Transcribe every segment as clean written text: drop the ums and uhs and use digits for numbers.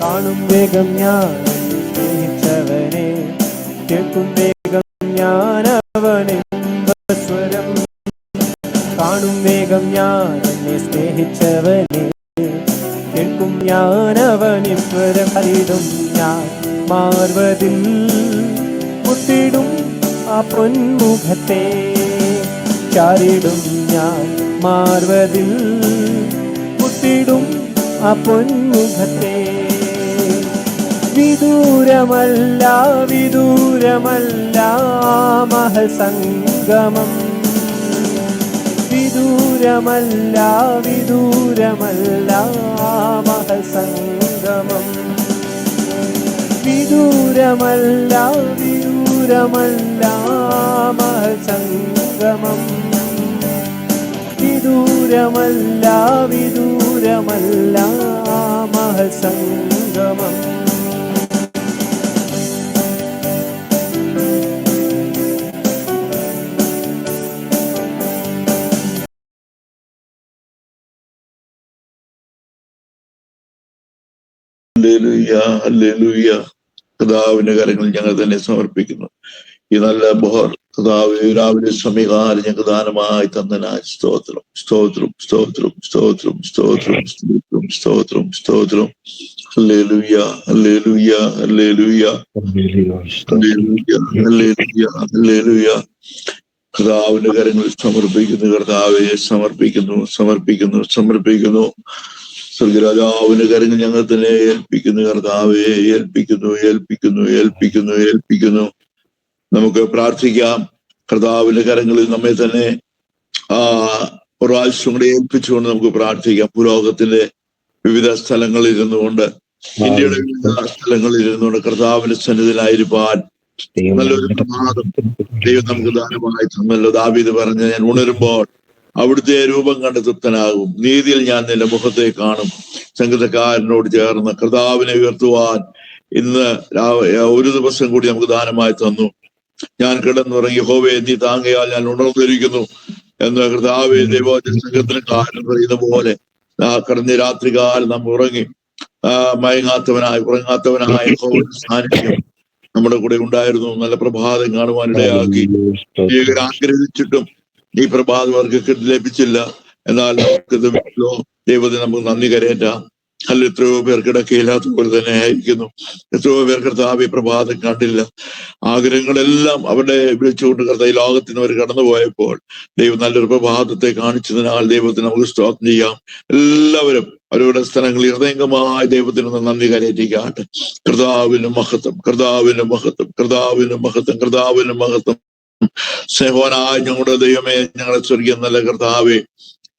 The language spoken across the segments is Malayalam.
കാണും വേഗം ഞാൻ സ്നേഹിച്ചവനെ, കേൾക്കും വേഗം ഞാൻ അവനെ സ്വരം. കാണും വേഗം ഞാൻ എന്നെ സ്നേഹിച്ചവനെ, കേൾക്കും ഞാൻ അവനെ സ്വരം. അറിയിടും ഞാൻ മാർവതിൽ മുത്തിടും ആ പൊന്മുഖത്തെ, ചാരിടും ഞാൻ മാർവതിൽ മുത്തിടും ആ പൊന്മുഖത്തെ. വിദൂരമല്ല വിദൂരമല്ല മഹസംഗമം, വിദൂരമല്ല വിദൂരമല്ല മഹസംഗമം, വിദൂരമല്ല വിദൂരമല്ല മഹസംഗമം, വിദൂരമല്ല വിദൂരമല്ല മഹസംഗമം. കർത്താവിന്റെ കരങ്ങളിൽ ഞങ്ങൾ തന്നെ സമർപ്പിക്കുന്നു. ഈ നല്ല ബോർ കർത്താവ് രാവിലെ സമയകാലം ഞങ്ങൾക്ക് ദാനമായി തന്നതിനായി സ്തോത്രം സ്തോത്രം സ്തോത്രം സ്തോത്രം സ്തോത്രം സ്തോത്രം സ്തോത്രം സ്തോത്രം. Hallelujah hallelujah hallelujah hallelujah hallelujah hallelujah. കർത്താവിന്റെ കരങ്ങളിൽ സമർപ്പിക്കുന്നു, കർത്താവെ സമർപ്പിക്കുന്നു സമർപ്പിക്കുന്നു സമർപ്പിക്കുന്നു. സ്വർഗരാജാവിന്റെ കരങ്ങൾ ഞങ്ങൾ തന്നെ ഏൽപ്പിക്കുന്നു, കർത്താവെ ഏൽപ്പിക്കുന്നു ഏൽപ്പിക്കുന്നു ഏൽപ്പിക്കുന്നു ഏൽപ്പിക്കുന്നു. നമുക്ക് പ്രാർത്ഥിക്കാം. കർത്താവിന്റെ കരങ്ങളിൽ നമ്മെ തന്നെ പ്രാവശ്യം കൂടെ ഏൽപ്പിച്ചുകൊണ്ട് നമുക്ക് പ്രാർത്ഥിക്കാം. ഭൂലോകത്തിന്റെ വിവിധ സ്ഥലങ്ങളിൽ ഇരുന്നുകൊണ്ട്, ഇന്ത്യയുടെ വിവിധ സ്ഥലങ്ങളിൽ ഇരുന്നുകൊണ്ട് കർത്താവിന്റെ സന്നിധിയിലായിരിക്കാൻ നല്ലൊരു പ്രമാദം ദൈവം നമുക്ക് ദാനമായി തന്നല്ലോ. ദാവീദ് പറഞ്ഞ, ഞാൻ ഉണരുമ്പോൾ അവിടുത്തെ രൂപം കണ്ട് തൃപ്തനാകും, നീതിയിൽ ഞാൻ നിന്റെ മുഖത്തെ കാണും. സംഗീതക്കാരനോട് ചേർന്ന് കർത്താവിനെ ഉയർത്തുവാൻ ഇന്ന് ഒരു ദിവസം കൂടി നമുക്ക് ദാനമായി തന്നു. ഞാൻ കിടന്നുറങ്ങി, യഹോവേ നീ താങ്ങയാൽ ഞാൻ ഉണർന്നിരിക്കുന്നു എന്ന് കർത്താവെ ദൈവവചന സംഘത്തിന് കാര്യം പറയുന്ന പോലെ കടന്ന രാത്രികാലം നാം ഉറങ്ങി ഉറങ്ങാത്തവനായ യഹോവയുടെ സാന്നിധ്യം നമ്മുടെ കൂടെ ഉണ്ടായിരുന്നു. നല്ല പ്രഭാതം കാണുവാൻ ഇടയാക്കി. ആഗ്രഹിച്ചിട്ടും ഈ പ്രഭാതം അവർക്ക് ലഭിച്ചില്ല. എന്നാൽ ദൈവത്തിന് നമുക്ക് നന്ദി കരയേറ്റാം. അല്ല, എത്രയോ പേർ കിടക്കയില്ലാത്ത പോലെ തന്നെ ആയിരിക്കുന്നു. എത്രയോ പേർ കർത്താവ് ഈ പ്രഭാതം കണ്ടില്ല. ആഗ്രഹങ്ങളെല്ലാം അവിടെ വിളിച്ചുകൊണ്ട് കർത്താവ് ലോകത്തിന് അവർ കടന്നുപോയപ്പോൾ ദൈവം നല്ലൊരു പ്രഭാതത്തെ കാണിച്ചതിനാൽ ദൈവത്തിന് നമുക്ക് സ്തോത്രം ചെയ്യാം. എല്ലാവരും അവരുടെ സ്ഥലങ്ങളിൽ ഹൃദയംഗമായ ദൈവത്തിന് നന്ദി കരയേറ്റിക്കാട്ടെ. കർത്താവിന് മഹത്വം, കർത്താവിന് മഹത്വം, കർത്താവിന് മഹത്വം, കർത്താവിന് മഹത്വം. സ്നേഹവാനായ ഞങ്ങളുടെ ദൈവമേ, ഞങ്ങളെ സ്വർഗീയ നല്ല കർത്താവേ,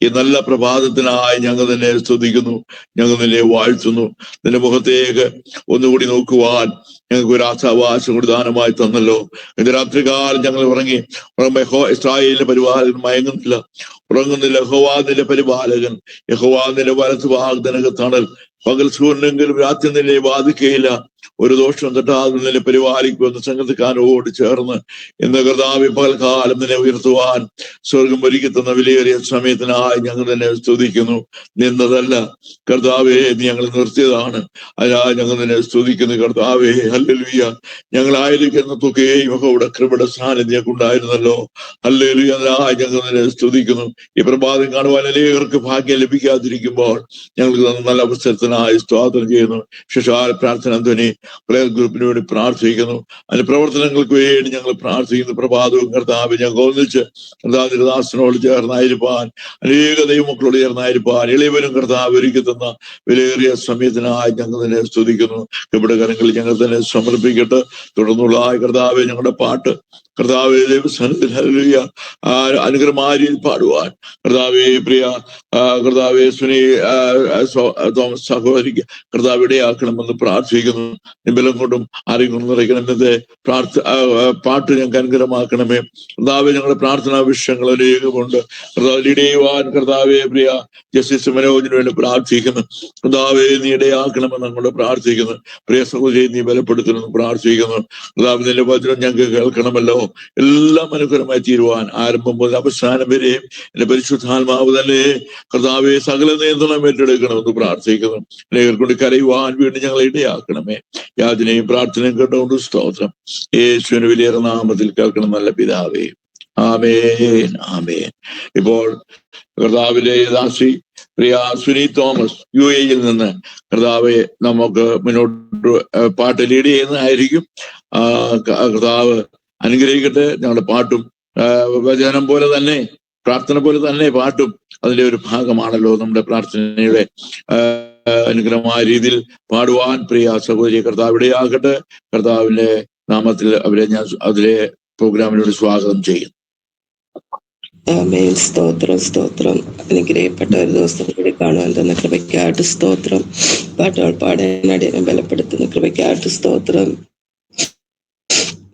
ഈ നല്ല പ്രഭാതത്തിനായി ഞങ്ങൾ തന്നെ സ്തുതിക്കുന്നു, ഞങ്ങൾ തന്നെ വാഴ്ത്തുന്നു. നിന്റെ മുഖത്തേക്ക് ഒന്നുകൂടി നോക്കുവാൻ ഞങ്ങൾക്ക് ഒരു ആശാവാസം കൂടി ദാനമായി തന്നല്ലോ. ഇന്ന് രാത്രികാലം ഞങ്ങൾ ഉറങ്ങി ഇസ്രായേലിന്റെ പരിപാലകൻ മയങ്ങുന്നില്ല, ഉറങ്ങുന്നില്ല. യഹോവ നിന്റെ പരിപാലകൻ, യഹോവ നിന്റെ വലത്ത് ഭാഗത്തിനകത്ത് തണൽ. പകൽ സൂര്യനെങ്കിലും രാത്രി നിന്നെ ബാധിക്കുകയില്ല. ഒരു ദോഷം തട്ടാതെ നിന്നെ പരിപാലിക്കുമെന്ന് സംഗതിക്കാരോട് ചേർന്ന് ഇന്ന് കർത്താവേ പകൽക്കാലം നിന്നെ ഉയർത്തുവാൻ സ്വർഗം ഒരുക്കി തന്ന വിലയേറിയ സമയത്തിനായി ഞങ്ങൾ തന്നെ സ്തുതിക്കുന്നു. നിന്നതല്ല കർത്താവേ, നീ ഞങ്ങൾ നിർത്തിയതാണ്. അതിനായി ഞങ്ങൾ തന്നെ സ്തുതിക്കുന്നു കർത്താവേ. ഹല്ലേലൂയ. ഞങ്ങളായിരിക്കുന്ന തുകയും യഹോവയുടെ കൃപയുടെ സാന്നിധ്യം ഉണ്ടായിരുന്നല്ലോ. ഹല്ലേലൂയ. അതിനായി ഞങ്ങൾ തന്നെ സ്തുതിക്കുന്നു. ഈ പ്രഭാതം കാണുവാൻ അനേകർക്ക് ഭാഗ്യം ലഭിക്കാതിരിക്കുമ്പോൾ ഞങ്ങൾക്ക് നല്ല അവസരത്തിനായി സ്തോത്രം ചെയ്യുന്നു. ശിശാൽ പ്രാർത്ഥന ധ്വനി പ്രയർ ഗ്രൂപ്പിന് വേണ്ടി പ്രാർത്ഥിക്കുന്നു. അതിന്റെ പ്രവർത്തനങ്ങൾക്ക് വേണ്ടി ഞങ്ങൾ പ്രാർത്ഥിക്കുന്നു. പ്രഭാതവും കർത്താവ് ഞങ്ങൾ ഒന്നിച്ച് കർത്താവിന്റെ ദാസനോട് ചേർന്നായിരിക്കാൻ, അനേക ദൈവമക്കളോട് ചേർന്നായിരിക്കാൻ ഇളയവരും കർത്താവ് ഒരുക്കി തന്ന വിലയേറിയ സമയത്തിനായി ഞങ്ങൾ തന്നെ സ്തുതിക്കുന്നു. ഇവിടെ കരങ്ങളിൽ ഞങ്ങൾ തന്നെ സമർപ്പിക്കട്ടെ. തുടർന്നുള്ള കർത്താവെ ഞങ്ങളുടെ പാട്ട് കർത്താവെ ദൈവസന്നിധിയിൽ ഹല്ലേലൂയ അനുഗ്രഹമാരിയിൽ പാടുവാൻ കർത്താവെ പ്രിയ കർത്താവെ സുനി തോമസ് സഹോദരിക്ക് കർത്താവ് ഇടയാക്കണമെന്ന് പ്രാർത്ഥിക്കുന്നു. നിബലം കൊണ്ടും ആരെങ്കിലും നിറയ്ക്കണമെന്നത് പാട്ട് ഞങ്ങൾക്ക് അനുഗ്രഹമാക്കണമേ. കർത്താവെ ഞങ്ങളുടെ പ്രാർത്ഥനാ വിഷയങ്ങൾ അനേകമുണ്ട്. കർത്താവ് ഇടയുവാൻ കർത്താവെ പ്രിയ ജസ്റ്റിസ് മനോജിന് വേണ്ടി പ്രാർത്ഥിക്കുന്നു. കർത്താവെ നീ ഇടയാക്കണമെന്ന് ഞങ്ങളോട് പ്രാർത്ഥിക്കുന്നു. പ്രിയ സഹോദരി നീ ബലപ്പെടുത്തണമെന്ന് പ്രാർത്ഥിക്കുന്നു. കർത്താവ് നിന്റെ വചനം ഞങ്ങൾക്ക് കേൾക്കണമല്ലോ. എല്ലാം അനുഗ്രഹമായി തീരുവാൻ ആരംഭം മുതൽ അവസാനം വരെയും എന്റെ പരിശുദ്ധാത്മാവ് തന്നെ കർത്താവെ സകല നിയന്ത്രണം ഏറ്റെടുക്കണമെന്ന് പ്രാർത്ഥിക്കുന്നു. കൊണ്ട് കരയുവാൻ വീണ്ടും ഞങ്ങളെ ഇടയാക്കണമേ. യാചനയും പ്രാർത്ഥനയും കേട്ടുകൊണ്ട് സ്തോത്രം. യേശുവിന് വലിയ നാമത്തിൽ കേൾക്കണം നല്ല പിതാവേ. ആമേൻ, ആമേൻ. ഇപ്പോൾ കർത്താവിലെ ദാസി പ്രിയ സുനി തോമസ് UAE നിന്ന് കർത്താവെ നമുക്ക് മുന്നോട്ട് പാട്ട് ലീഡ് ചെയ്യുന്നതായിരിക്കും. കർത്താവ് അനുഗ്രഹിക്കട്ടെ. ഞങ്ങളുടെ പാട്ടും വചനം പോലെ തന്നെ പ്രാർത്ഥന പോലെ തന്നെ പാട്ടും അതിന്റെ ഒരു ഭാഗമാണല്ലോ. നമ്മുടെ പ്രാർത്ഥനയുടെ അനുഗ്രഹമായ രീതിയിൽ പാടുവാൻ പ്രിയ സഹോദരി കർത്താവ് ഇടയാകട്ടെ. കർത്താവിന്റെ നാമത്തിൽ അവരെ ഞാൻ അതിലെ പ്രോഗ്രാമിനോട് സ്വാഗതം ചെയ്യുന്നു. ആമേൻ. സ്തോത്രം, സ്തോത്രം. അനുഗ്രഹിക്കപ്പെട്ട ഒരു ദിവസം കൂടി കാണുവാൻ തന്ന കൃപയ്ക്കായിട്ട് സ്തോത്രം. പാട്ടുകൾ പാടാൻ അടിയനെ ബലപ്പെടുത്തുന്ന കൃപയ്ക്കായിട്ട് സ്തോത്രം.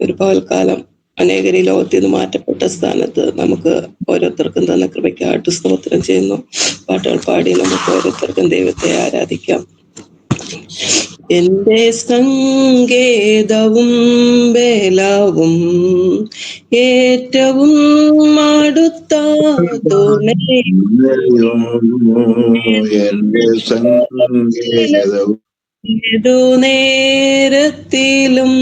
ഒരു പകൽക്കാലം അനേകരി ലോകത്തിൽ നിന്ന് മാറ്റപ്പെട്ട സ്ഥാനത്ത് നമുക്ക് ഓരോരുത്തർക്കും തന്ന കൃപയ്ക്കായിട്ട് സ്തോത്രം ചെയ്യുന്നു. പാട്ടുകൾ പാടി നമുക്ക് ഓരോരുത്തർക്കും ദൈവത്തെ ആരാധിക്കാം. എന്റെ സങ്കേതവും ബലവും ഏറ്റവും അടുത്ത തുണയും ഏതു നേരത്തിലും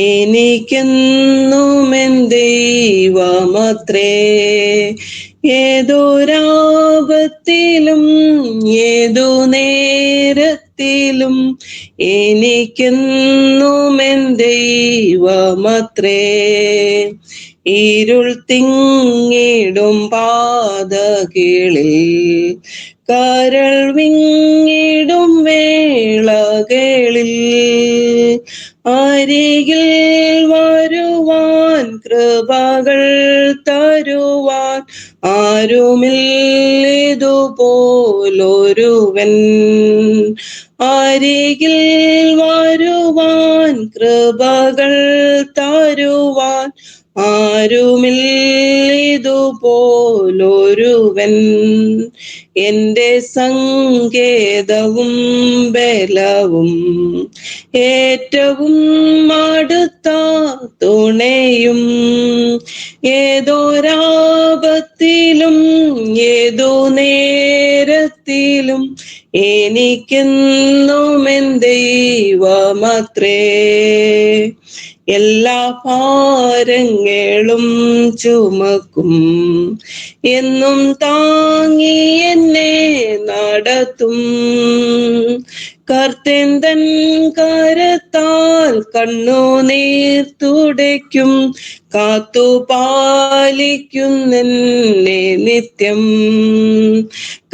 എനിക്കെന്നുമെൻ ദൈവമത്രേ. ഏതൊരാപത്തിലും ഏതു നേരത്തിലും എനിക്കെന്നുമെൻ ദൈവമത്രേ. ഇരുൾ തിങ്ങിടും പാതകളിൽ കരൾ വിങ്ങിടും വേളകളിൽ അരികിൽ വരുവാൻ കൃപകൾ തരുവാൻ ആരുമില്ലിതുപോലൊരുവൻ. അരികിൽ വരുവാൻ കൃപകൾ തരുവാൻ ആരുമില്ലിതുപോലൊരുവൻ. എന്റെ സങ്കേതവും ബലവും ഏറ്റവും അടുത്ത തുണയും ഏതൊരാപത്തിലും ഏതു നേരത്തിലും എനിക്കെന്നുമെൻ ദൈവമത്രേ. എല്ലാ ഭാരങ്ങളും ചുമക്കും എന്നും താങ്ങി എന്നെ നടത്തും. കർത്തൻ തൻ കരത്താൽ കണ്ണുനീർ തുടയ്ക്കും കാത്തുപാലിക്കുന്നെന്നെ നിത്യം.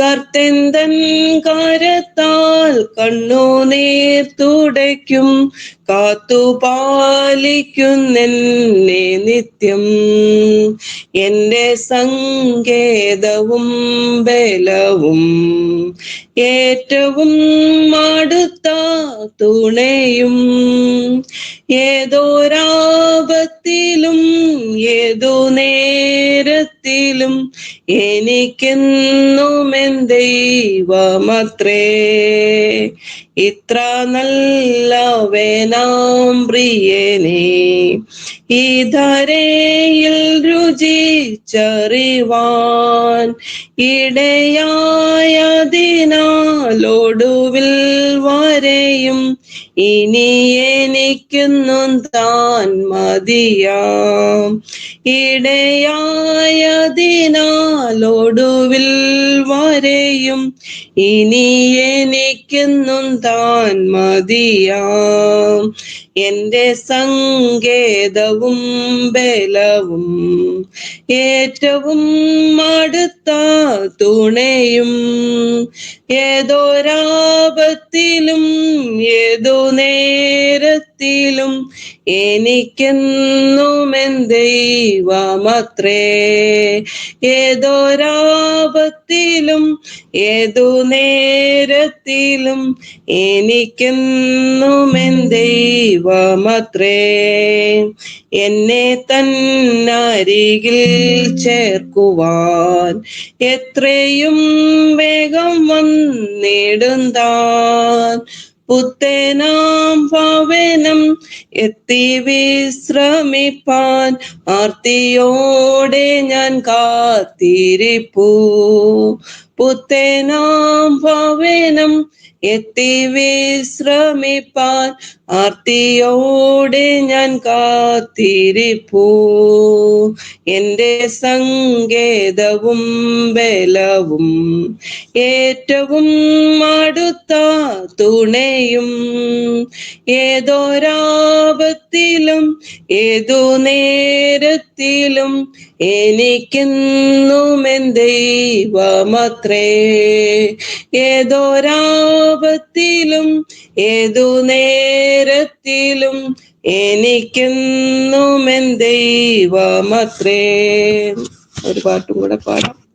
കർത്തൻ തൻ കരത്താൽ കണ്ണുനീർ തുടയ്ക്കും കാത്തുപാലിക്കുന്നെന്നെ നിത്യം. എന്റെ സങ്കേതവും ബലവും ഏറ്റവും അടുത്ത തുണയും ഏതൊരാപത്തിലും ഏതു നേരത്തിലും എനിക്കെന്നുമെൻ ദൈവമത്രേ. ഇത്ര നല്ലവനാം പ്രിയനേ ഈ ധരയിൽ രുചിച്ചറിവാൻ ഇടയായതിനാലൊടുവിൽ വരെയും ഇനി എനിക്കൊന്നും താൻ മതിയാം. ഇടയായതിനാലൊടുവിൽ വരെയും ഇനി എനിക്കൊന്നും താൻ മതിയാം. എന്റെ സങ്കേതവും ബലവും ഏറ്റവും അടുത്ത തുണയും ഏതൊരാപത്തിലും ഏതു നേരത്തിലും എനിക്കെന്നുമെൻ ദൈവമത്രേ. ഏതൊരാപത്തിലും ഏതു നേരത്തിലും എനിക്കെന്നുമെൻ ദൈവമത്രേ. എന്നെ തന്നരികിൽ ചേർക്കുവാൻ എത്രയും വേഗം വന്നിടും താൻ. പുത്തേനാം ഭവനം എത്തി വിശ്രമിപ്പാൻ ആർത്തിയോടെ ഞാൻ കാത്തിരിപ്പൂ. പുത്തേനാം ഭവനം എത്തി വിശ്രമിപ്പാൻ ആർത്തിയോടെ ഞാൻ കാത്തിരിപ്പൂ. എന്റെ സങ്കേതവും ബലവും ഏറ്റവും അടുത്ത തുണയും ഏതൊരാപത്തിലും ഏതു നേരത്തിലും എനിക്കെന്നുമെൻ ദൈവമത്രേ. ഏതൊരാപത്തിലും ഏതു നേരത്തിലും എനിക്കെന്നുമെൻ ദൈവമത്രേ. ഒരു പാട്ടും കൂടെ പാടാം.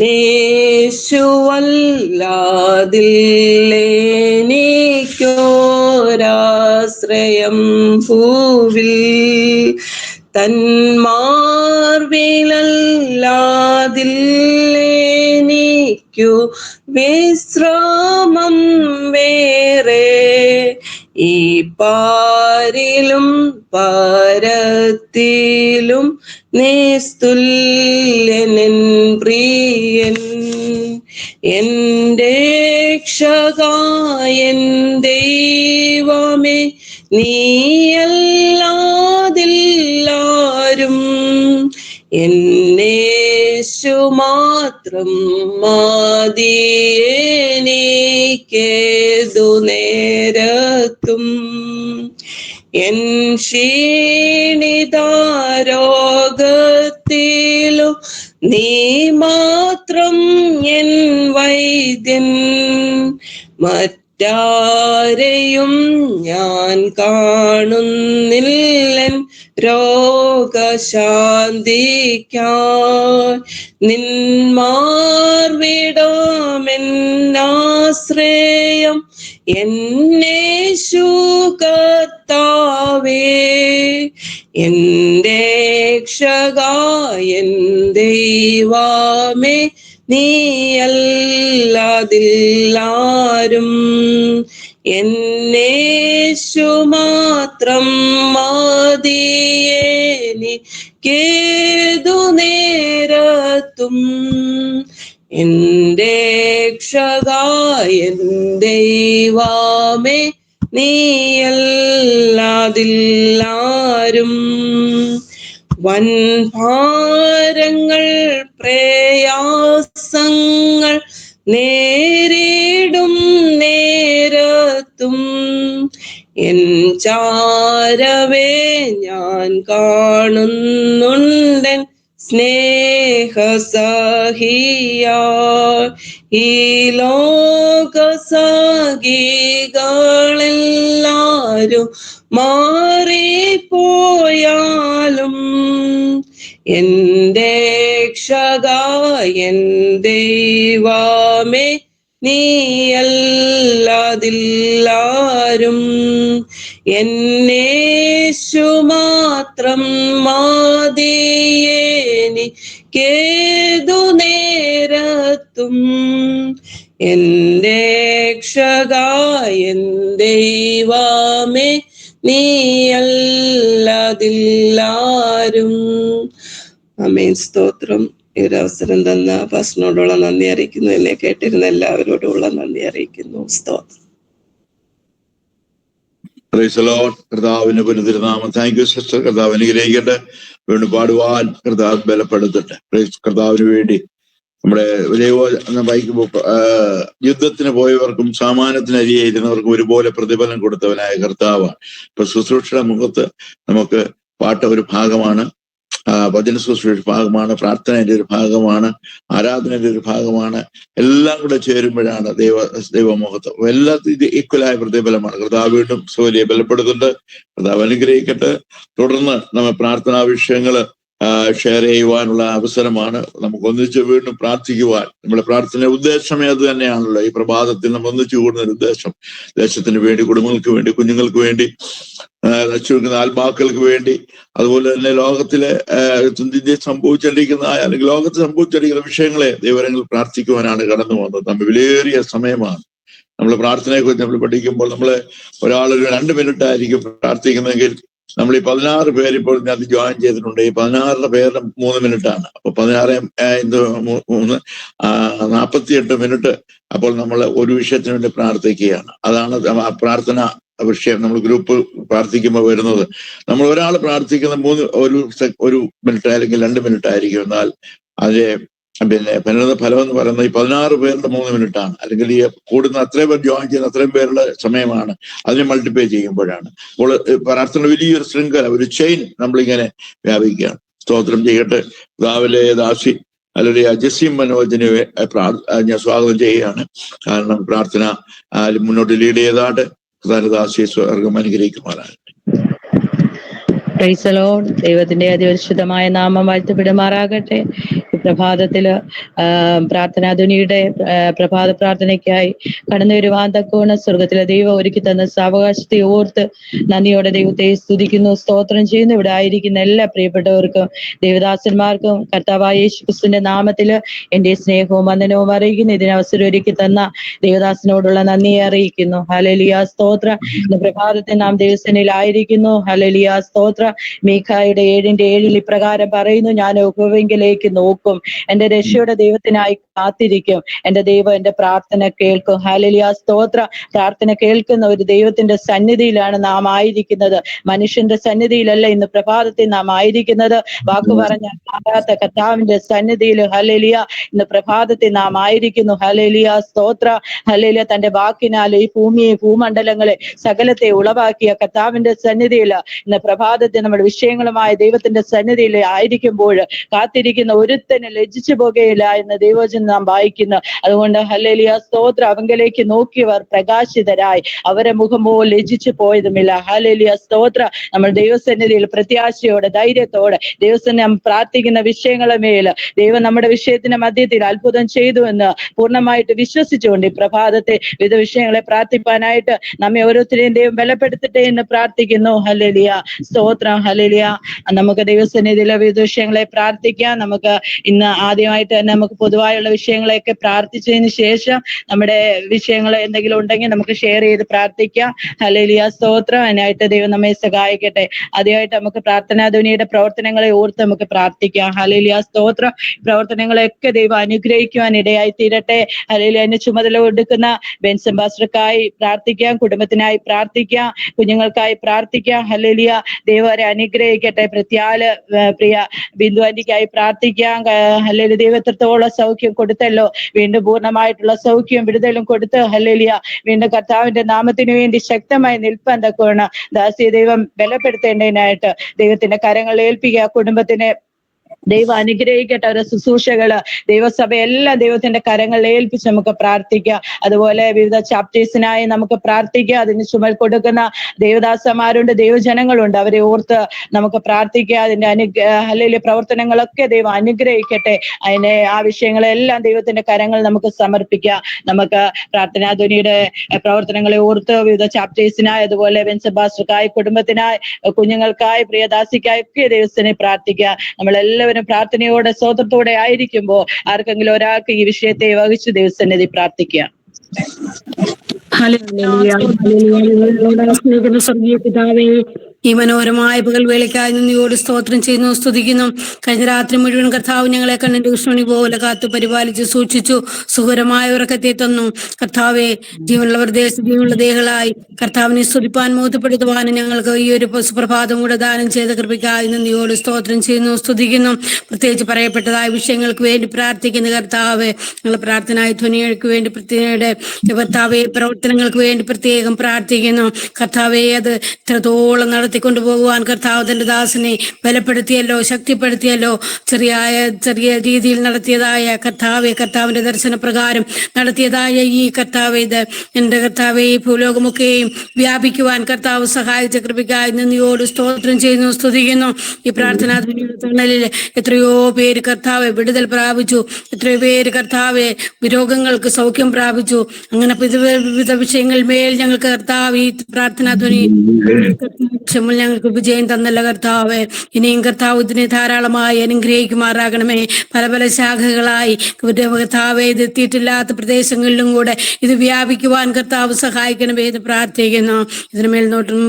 യേശുവല്ലാതില്ലെനിക്കൊരാശ്രയം ഭൂവിൽ തന്മാർവിലല്ലാതില്ലെനിക്കു വിശ്രാമം വേറെ. ഈ പാരിലും പരത്തിലും നിസ്തുല്യനൻ പ്രിയൻ. എന്റെ രക്ഷകൻ ദൈവമേ, നീയല്ലാതില്ലാരും. എന്നേശു മാത്രം മതിയെനിക്കേതു നേരത്തും. എൻ ക്ഷീണിതാരോഗത്തിലും നീ മാത്രം എൻ വൈദ്യൻ. മറ്റാരെയും ഞാൻ കാണുന്നില്ലൻ രോഗശാന്തിക്കായി. നിന്മാർവിടാമെന്നാശ്രയം എന്നേശു കർത്താവേ. എന്റെ രക്ഷകൻ ദൈവമേ, നീയല്ലാതില്ലാരും. എന്നേശു മാത്രം മതിയെനിക്കേതു നേരത്തും. എന്റെ രക്ഷകൻ ദൈവമേ, നീയല്ലാതില്ലാരും. വൻഭാരങ്ങൾ പ്രയാസങ്ങൾ നേരിടും നേരത്തും എൻ ചാരവേ ഞാൻ കാണുന്നുണ്ടൻ സ്നേഹസഹിയായി. ഈ ലോകസഖികളെല്ലാരും മാറിപ്പോയാലും എന്റെ രക്ഷകൻ ദൈവമേ, നീയല്ലാതില്ലാരും. എന്നേശു മാത്രം മതിയെനിക്കേതു നേരത്തും. എന്റെ രക്ഷകൻ ദൈവമേ, നീയല്ലാതില്ലാരും. ആമേൻ. സ്തോത്രം. ഈ ഒരു അവസരം തന്ന പാസ്റ്ററിനോടുള്ള നന്ദി അറിയിക്കുന്നു. എന്നെ കേട്ടിരുന്ന എല്ലാവരോടുമുള്ള നന്ദി അറിയിക്കുന്നു. സ്തോത്രം. കർത്താവിന്റെ പുനതിരുനാമം. Thank you sister. കർത്താവ് അനുഗ്രഹിക്കട്ടെ. വീണ്ടും പാടുവാൻ കർത്താവ് ബലപ്പെടുത്തട്ടെ. കർത്താവിന് വേണ്ടി നമ്മുടെ യുദ്ധത്തിന് പോയവർക്കും സാമാനത്തിന് അരിയായിരുന്നവർക്കും ഒരുപോലെ പ്രതിഫലം കൊടുത്തവനായ കർത്താവാണ്. ഇപ്പൊ ശുശ്രൂഷയുടെ മുഖത്ത് നമുക്ക് പാട്ട് ഒരു ഭാഗമാണ്, വചന ശുശ്രൂഷ ഭാഗമാണ്, പ്രാർത്ഥനയുടെ ഒരു ഭാഗമാണ്, ആരാധനയുടെ ഒരു ഭാഗമാണ്. എല്ലാം കൂടെ ചേരുമ്പോഴാണ് ദൈവമുഖത്ത് എല്ലാം ഇത് ഈക്വലായ പ്രതിഫലമാണ്. കർത്താവ് വീണ്ടും സൗകര്യ ബലപ്പെടുത്തുന്നുണ്ട്. കർത്താവ് അനുഗ്രഹിക്കട്ടെ. തുടർന്ന് നമ്മൾ പ്രാർത്ഥനാ വിഷയങ്ങള് ഷെയർ ചെയ്യുവാനുള്ള അവസരമാണ്. നമുക്ക് ഒന്നിച്ച് വീണ്ടും പ്രാർത്ഥിക്കുവാൻ. നമ്മുടെ പ്രാർത്ഥന ഉദ്ദേശമേ അത് തന്നെയാണല്ലോ. ഈ പ്രഭാതത്തിൽ നമ്മൾ ഒന്നിച്ചു കൂടുന്ന ഒരു ഉദ്ദേശം, ദേശത്തിന് വേണ്ടി, കുടുംബങ്ങൾക്ക് വേണ്ടി, കുഞ്ഞുങ്ങൾക്ക് വേണ്ടി, നശിക്കുന്ന ആത്മാക്കൾക്ക് വേണ്ടി, അതുപോലെ തന്നെ ലോകത്തിലെ സംഭവിച്ചിരിക്കുന്ന അല്ലെങ്കിൽ ലോകത്ത് സംഭവിച്ചിരിക്കുന്ന വിഷയങ്ങളെ ദൈവങ്ങൾ പ്രാർത്ഥിക്കുവാനാണ് കടന്നു വന്നത്. നമ്മൾ വിലയേറിയ സമയമാണ്. നമ്മൾ പ്രാർത്ഥനയെക്കുറിച്ച് നമ്മൾ പഠിക്കുമ്പോൾ ഒരാളൊരു 2 മിനിറ്റ് ആയിരിക്കും പ്രാർത്ഥിക്കുന്നതെങ്കിൽ നമ്മൾ ഈ 16 പേര് ഇപ്പോൾ അത് ജോയിൻ ചെയ്തിട്ടുണ്ട്. ഈ 16 പേരുടെ 3 മിനിറ്റാണ്. അപ്പൊ 16 48 മിനിറ്റ് അപ്പോൾ നമ്മൾ ഒരു വിഷയത്തിന് വേണ്ടി പ്രാർത്ഥിക്കുകയാണ്. അതാണ് ആ പ്രാർത്ഥന വിഷയം. നമ്മൾ ഗ്രൂപ്പ് പ്രാർത്ഥിക്കുമ്പോൾ വരുന്നത്. നമ്മൾ ഒരാൾ പ്രാർത്ഥിക്കുന്ന ഒരു മിനിറ്റ് അല്ലെങ്കിൽ 2 മിനിറ്റ് ആയിരിക്കും. എന്നാൽ അതിലെ പരിണത ഫലം എന്ന് പറയുന്നത് ഈ 16 പേരുടെ 3 മിനിറ്റാണ്. അല്ലെങ്കിൽ ഈ കൂടുന്ന അത്രയും പേർ ജോയിൻ ചെയ്യുന്ന അത്രയും പേരുടെ സമയമാണ്. അതിനെ മൾട്ടിപ്ലൈ ചെയ്യുമ്പോഴാണ്. അപ്പോൾ പ്രാർത്ഥന വലിയൊരു ശൃംഖല, ഒരു ചെയിൻ നമ്മളിങ്ങനെ വ്യാപിക്കുകയാണ്. സ്തോത്രം ചെയ്യട്ടെ. രാവിലെ ദാസി അല്ലെങ്കിൽ ജസീം മനോജിനെ ഞാൻ സ്വാഗതം ചെയ്യുകയാണ്. കാരണം പ്രാർത്ഥന മുന്നോട്ട് ലീഡ് ചെയ്താട്ട് ദാസി സ്വർഗം അനുഗ്രഹിക്കുമാറാണ്. Price the Lord. ദൈവത്തിന്റെ അതിപരിശുദ്ധമായ നാമം വാഴ്ത്തപ്പെടുമാറാകട്ടെ. ഈ പ്രഭാതത്തില് പ്രാർത്ഥനാധ്വനിയുടെ പ്രഭാത പ്രാർത്ഥനയ്ക്കായി കടന്നു വരുവാൻ തക്കവണ്ണം സ്വർഗത്തിലെ ദൈവം ഒരുക്കി തന്ന സാവകാശത്തെ ഓർത്ത് നന്ദിയോടെ ദൈവത്തെ സ്തുതിക്കുന്നു, സ്തോത്രം ചെയ്യുന്നു. ഇവിടെ ആയിരിക്കുന്ന എല്ലാ പ്രിയപ്പെട്ടവർക്കും, ദേവദാസന്മാർക്കും കർത്താവായ യേശുക്രിസ്തുവിന്റെ നാമത്തില് എന്റെ സ്നേഹവും വന്ദനവും അറിയിക്കുന്നു. ഇതിന് അവസരം ഒരുക്കി തന്ന ദേവദാസനോടുള്ള നന്ദിയെ അറിയിക്കുന്നു. ഹല്ലേലൂയ, സ്തോത്ര. ഇന്ന് പ്രഭാതത്തിൽ നാം ദൈവസേനയിലായിരിക്കുന്നു. ഹല്ലേലൂയ, സ്തോത്ര. മീഖായുടെ 7:7 ഇപ്രകാരം പറയുന്നു, ഞാൻ യഹോവയിലേക്ക് നോക്കും, എന്റെ രക്ഷയുടെ ദൈവത്തിനായി കാത്തിരിക്കും, എന്റെ ദൈവം എന്റെ പ്രാർത്ഥന കേൾക്കും. ഹല്ലേലൂയ, സ്തോത്ര. പ്രാർത്ഥന കേൾക്കുന്ന ഒരു ദൈവത്തിന്റെ സന്നിധിയിലാണ് നാം ആയിരിക്കുന്നത്. മനുഷ്യന്റെ സന്നിധിയിലല്ല ഇന്ന് പ്രഭാതത്തിൽ നാം ആയിരിക്കുന്നത്. വാക്കു പറഞ്ഞ മാറാത്ത കർത്താവിന്റെ സന്നിധിയിൽ ഹല്ലേലൂയ ഇന്ന് പ്രഭാതത്തിൽ നാം ആയിരിക്കുന്നു. ഹല്ലേലൂയ, സ്തോത്ര. ഹല്ലേലൂയ, തന്റെ വാക്കിനാൽ ഈ ഭൂമിയെ, ഭൂമണ്ഡലങ്ങളെ, സകലത്തെ ഉളവാക്കിയ കർത്താവിന്റെ സന്നിധിയിൽ ഇന്ന് പ്രഭാതത്തിൽ നമ്മുടെ വിഷയങ്ങളുമായ ദൈവത്തിന്റെ സന്നിധിയിൽ ആയിരിക്കുമ്പോൾ കാത്തിരിക്കുന്ന ഒരുത്തന് ലജ്ജിച്ചു പോകുകയില്ല എന്ന് ദൈവവചനം നാം വായിക്കുന്നു. അതുകൊണ്ട് ഹല്ലേലൂയ, സ്തോത്ര. അവങ്കലേക്ക് നോക്കിയവർ പ്രകാശിതരായി, അവരെ മുഖം പോൽ ലജ്ജിച്ചു പോയതുമില്ല. ഹല്ലേലൂയ, സ്തോത്ര. നമ്മൾ ദൈവസന്നിധിയിൽ പ്രത്യാശയോടെ, ധൈര്യത്തോടെ ദൈവസന്നിധി പ്രാർത്ഥിക്കുന്ന വിഷയങ്ങളെ മേൽ ദൈവം നമ്മുടെ വിഷയത്തിന്റെ മധ്യത്തിൽ അത്ഭുതം ചെയ്തു എന്ന് പൂർണ്ണമായിട്ട് വിശ്വസിച്ചുകൊണ്ട് ഈ പ്രഭാതത്തെ വിവിധ വിഷയങ്ങളെ പ്രാർത്ഥിപ്പാനായിട്ട് നമ്മെ ഓരോരുത്തരെയും ദൈവം ബലപ്പെടുത്തട്ടെ എന്ന് പ്രാർത്ഥിക്കുന്നു. ഹല്ലേലൂയ, സ്തോത്രം. ഹല്ലേലൂയ. നമുക്ക് ദൈവസന്നിധിയിലെ വിവിധ വിഷയങ്ങളെ പ്രാർത്ഥിക്കാം. നമുക്ക് ഇന്ന് ആദ്യമായിട്ട് തന്നെ നമുക്ക് പൊതുവായുള്ള വിഷയങ്ങളെയൊക്കെ പ്രാർത്ഥിച്ചതിന് ശേഷം നമ്മുടെ വിഷയങ്ങൾ എന്തെങ്കിലും ഉണ്ടെങ്കിൽ നമുക്ക് ഷെയർ ചെയ്ത് പ്രാർത്ഥിക്കാം. ഹല്ലേലൂയ, സ്തോത്രം. അതിനായിട്ട് ദൈവം നമ്മെ സഹായിക്കട്ടെ. ആദ്യമായിട്ട് നമുക്ക് പ്രാർത്ഥനാധ്വനിയുടെ പ്രവർത്തനങ്ങളെ ഓർത്ത് നമുക്ക് പ്രാർത്ഥിക്കാം. ഹല്ലേലൂയ, സ്തോത്രം. പ്രവർത്തനങ്ങളെയൊക്കെ ദൈവം അനുഗ്രഹിക്കുവാൻ ഇടയായി തീരട്ടെ. ഹല്ലേലൂയ. അതിന്റെ ചുമതല കൊടുക്കുന്ന ബെൻസൺ പാസ്റ്റർക്കായി പ്രാർത്ഥിക്കാം, കുടുംബത്തിനായി പ്രാർത്ഥിക്കാം, കുഞ്ഞുങ്ങൾക്കായി പ്രാർത്ഥിക്കാം. ഹല്ലേലൂയ, ദൈവം അവരെ അനുഗ്രഹിക്കട്ടെ. പ്രത്യാല് പ്രിയ ബിന്ദു ആന്റിക്കായി പ്രാർത്ഥിക്കാം. ഹല്ലേലൂയ, ദൈവം എത്രത്തോളം സൗഖ്യം കൊടുത്തല്ലോ, വീണ്ടും പൂർണ്ണമായിട്ടുള്ള സൗഖ്യം വിടുതലും കൊടുത്ത് ഹല്ലേലൂയ വീണ്ടും കർത്താവിന്റെ നാമത്തിന് വേണ്ടി ശക്തമായി നിൽപ്പാൻ തക്കവണ്ണം ദാസിയെ ദൈവം ബലപ്പെടുത്തേണ്ടതിനായിട്ട് ദൈവത്തിന്റെ കരങ്ങൾ ഏൽപ്പിക്കുക. കുടുംബത്തിനെ ദൈവം അനുഗ്രഹിക്കട്ടെ. അവരുടെ ശുശ്രൂഷകള്, ദൈവസഭയെല്ലാം ദൈവത്തിന്റെ കരങ്ങളിൽ ഏൽപ്പിച്ച് നമുക്ക് പ്രാർത്ഥിക്കാം. അതുപോലെ വിവിധ ചാപ്റ്റേഴ്സിനായി നമുക്ക് പ്രാർത്ഥിക്കാം. അതിന് ചുമൽ കൊടുക്കുന്ന ദേവദാസന്മാരുണ്ട്, ദൈവജനങ്ങളുണ്ട്, അവരെ ഓർത്ത് നമുക്ക് പ്രാർത്ഥിക്കാം. അതിന്റെ ഹല്ലേലൂയ പ്രവർത്തനങ്ങളൊക്കെ ദൈവം അനുഗ്രഹിക്കട്ടെ. അതിനെ ആ വിഷയങ്ങളെല്ലാം ദൈവത്തിന്റെ കരങ്ങൾ നമുക്ക് സമർപ്പിക്കാം. നമുക്ക് പ്രാർത്ഥനാധ്വനിയുടെ പ്രവർത്തനങ്ങളെ ഓർത്ത് വിവിധ ചാപ്റ്റേഴ്സിനായി, അതുപോലെ ബെൻസബാസ്റ്റർക്കായി, കുടുംബത്തിനായി, കുഞ്ഞുങ്ങൾക്കായി, പ്രിയദാസിക്കായി ഒക്കെ ദൈവത്തിനെ പ്രാർത്ഥിക്കാം. നമ്മളെല്ലാവരും പ്രാർത്ഥനയോടെ സ്തോത്രത്തോടെ ആയിരിക്കുമ്പോൾ ആർക്കെങ്കിലും ഒരാൾക്ക് ഈ വിഷയത്തെ വഹിച്ച് ദൈവസന്നിധി പ്രാർത്ഥിക്കാം. സ്വർഗീയ പിതാവേ, ഈ മനോഹരമായ പകൽ വേളയ്ക്കായി നന്ദിയോട് സ്തോത്രം ചെയ്യുന്നു, സ്തുതിക്കുന്നു. കഴിഞ്ഞ രാത്രി മുഴുവൻ കർത്താവ് ഞങ്ങളെ കണ്ണിന്റെ കൃഷ്ണണി പോലെ കാത്തു പരിപാലിച്ചു സൂക്ഷിച്ചു, സുഖകരമായ ഉറക്കത്തെ തന്നു. കർത്താവെ, ജീവനുള്ള ദേഹങ്ങളായി കർത്താവിനെ സ്തുതിപ്പാൻ മോഹപ്പെടുത്തുവാനും ഞങ്ങൾക്ക് ഈ ഒരു സുപ്രഭാതം കൂടെ ദാനം ചെയ്ത കൃപയ്ക്കായി നന്ദിയോട് സ്തോത്രം ചെയ്യുന്നു, സ്തുതിക്കുന്നു. പ്രത്യേകിച്ച് പറയപ്പെട്ടതായ വിഷയങ്ങൾക്ക് വേണ്ടി പ്രാർത്ഥിക്കുന്ന കർത്താവെ, ഞങ്ങൾ പ്രാർത്ഥനായ ധ്വനികൾക്ക് വേണ്ടി പ്രത്യേക കർത്താവെ, പ്രവർത്തനങ്ങൾക്ക് വേണ്ടി പ്രത്യേകം പ്രാർത്ഥിക്കുന്നു. കർത്താവെ, അത് ഇത്രത്തോളം നടത്തി നടത്തിക്കൊണ്ടു പോകുവാൻ കർത്താവ് തന്റെ ദാസനെ ബലപ്പെടുത്തിയല്ലോ, ശക്തിപ്പെടുത്തിയല്ലോ. ചെറിയ രീതിയിൽ നടത്തിയതായ കർത്താവിന്റെ ദർശനപ്രകാരം നടത്തിയതായ ഈ കർത്താവ്, ഇത് എന്റെ കർത്താവ് ഈ ഭൂലോകമൊക്കെയും വ്യാപിക്കുവാൻ കർത്താവ് സഹായിച്ച കൃപയ്ക്കായി നന്ദിയോട് സ്തോത്രം ചെയ്യുന്നു, സ്തുതിക്കുന്നു. ഈ പ്രാർത്ഥനാ തണലിൽ എത്രയോ പേര് കർത്താവ് വിടുതൽ പ്രാപിച്ചു, എത്രയോ പേര് കർത്താവ് രോഗങ്ങൾക്ക് സൗഖ്യം പ്രാപിച്ചു. അങ്ങനെ വിവിധ വിഷയങ്ങൾ മേൽ ഞങ്ങൾക്ക് കർത്താവ് ഈ പ്രാർത്ഥനാ ധ്വനി ഞങ്ങൾക്ക് വിജയം തന്നല്ല കർത്താവ്. ഇനിയും കർത്താവ് ഇതിനെ ധാരാളമായി അനുഗ്രഹിക്കുമാറാകണമേ. പല പല ശാഖകളായി കർത്താവ് ഇത് എത്തിയിട്ടില്ലാത്ത പ്രദേശങ്ങളിലും കൂടെ ഇത് വ്യാപിക്കുവാൻ കർത്താവ് സഹായിക്കണമേ എന്ന് പ്രാർത്ഥിക്കുന്നു. ഇതിന് മേൽനോട്ടം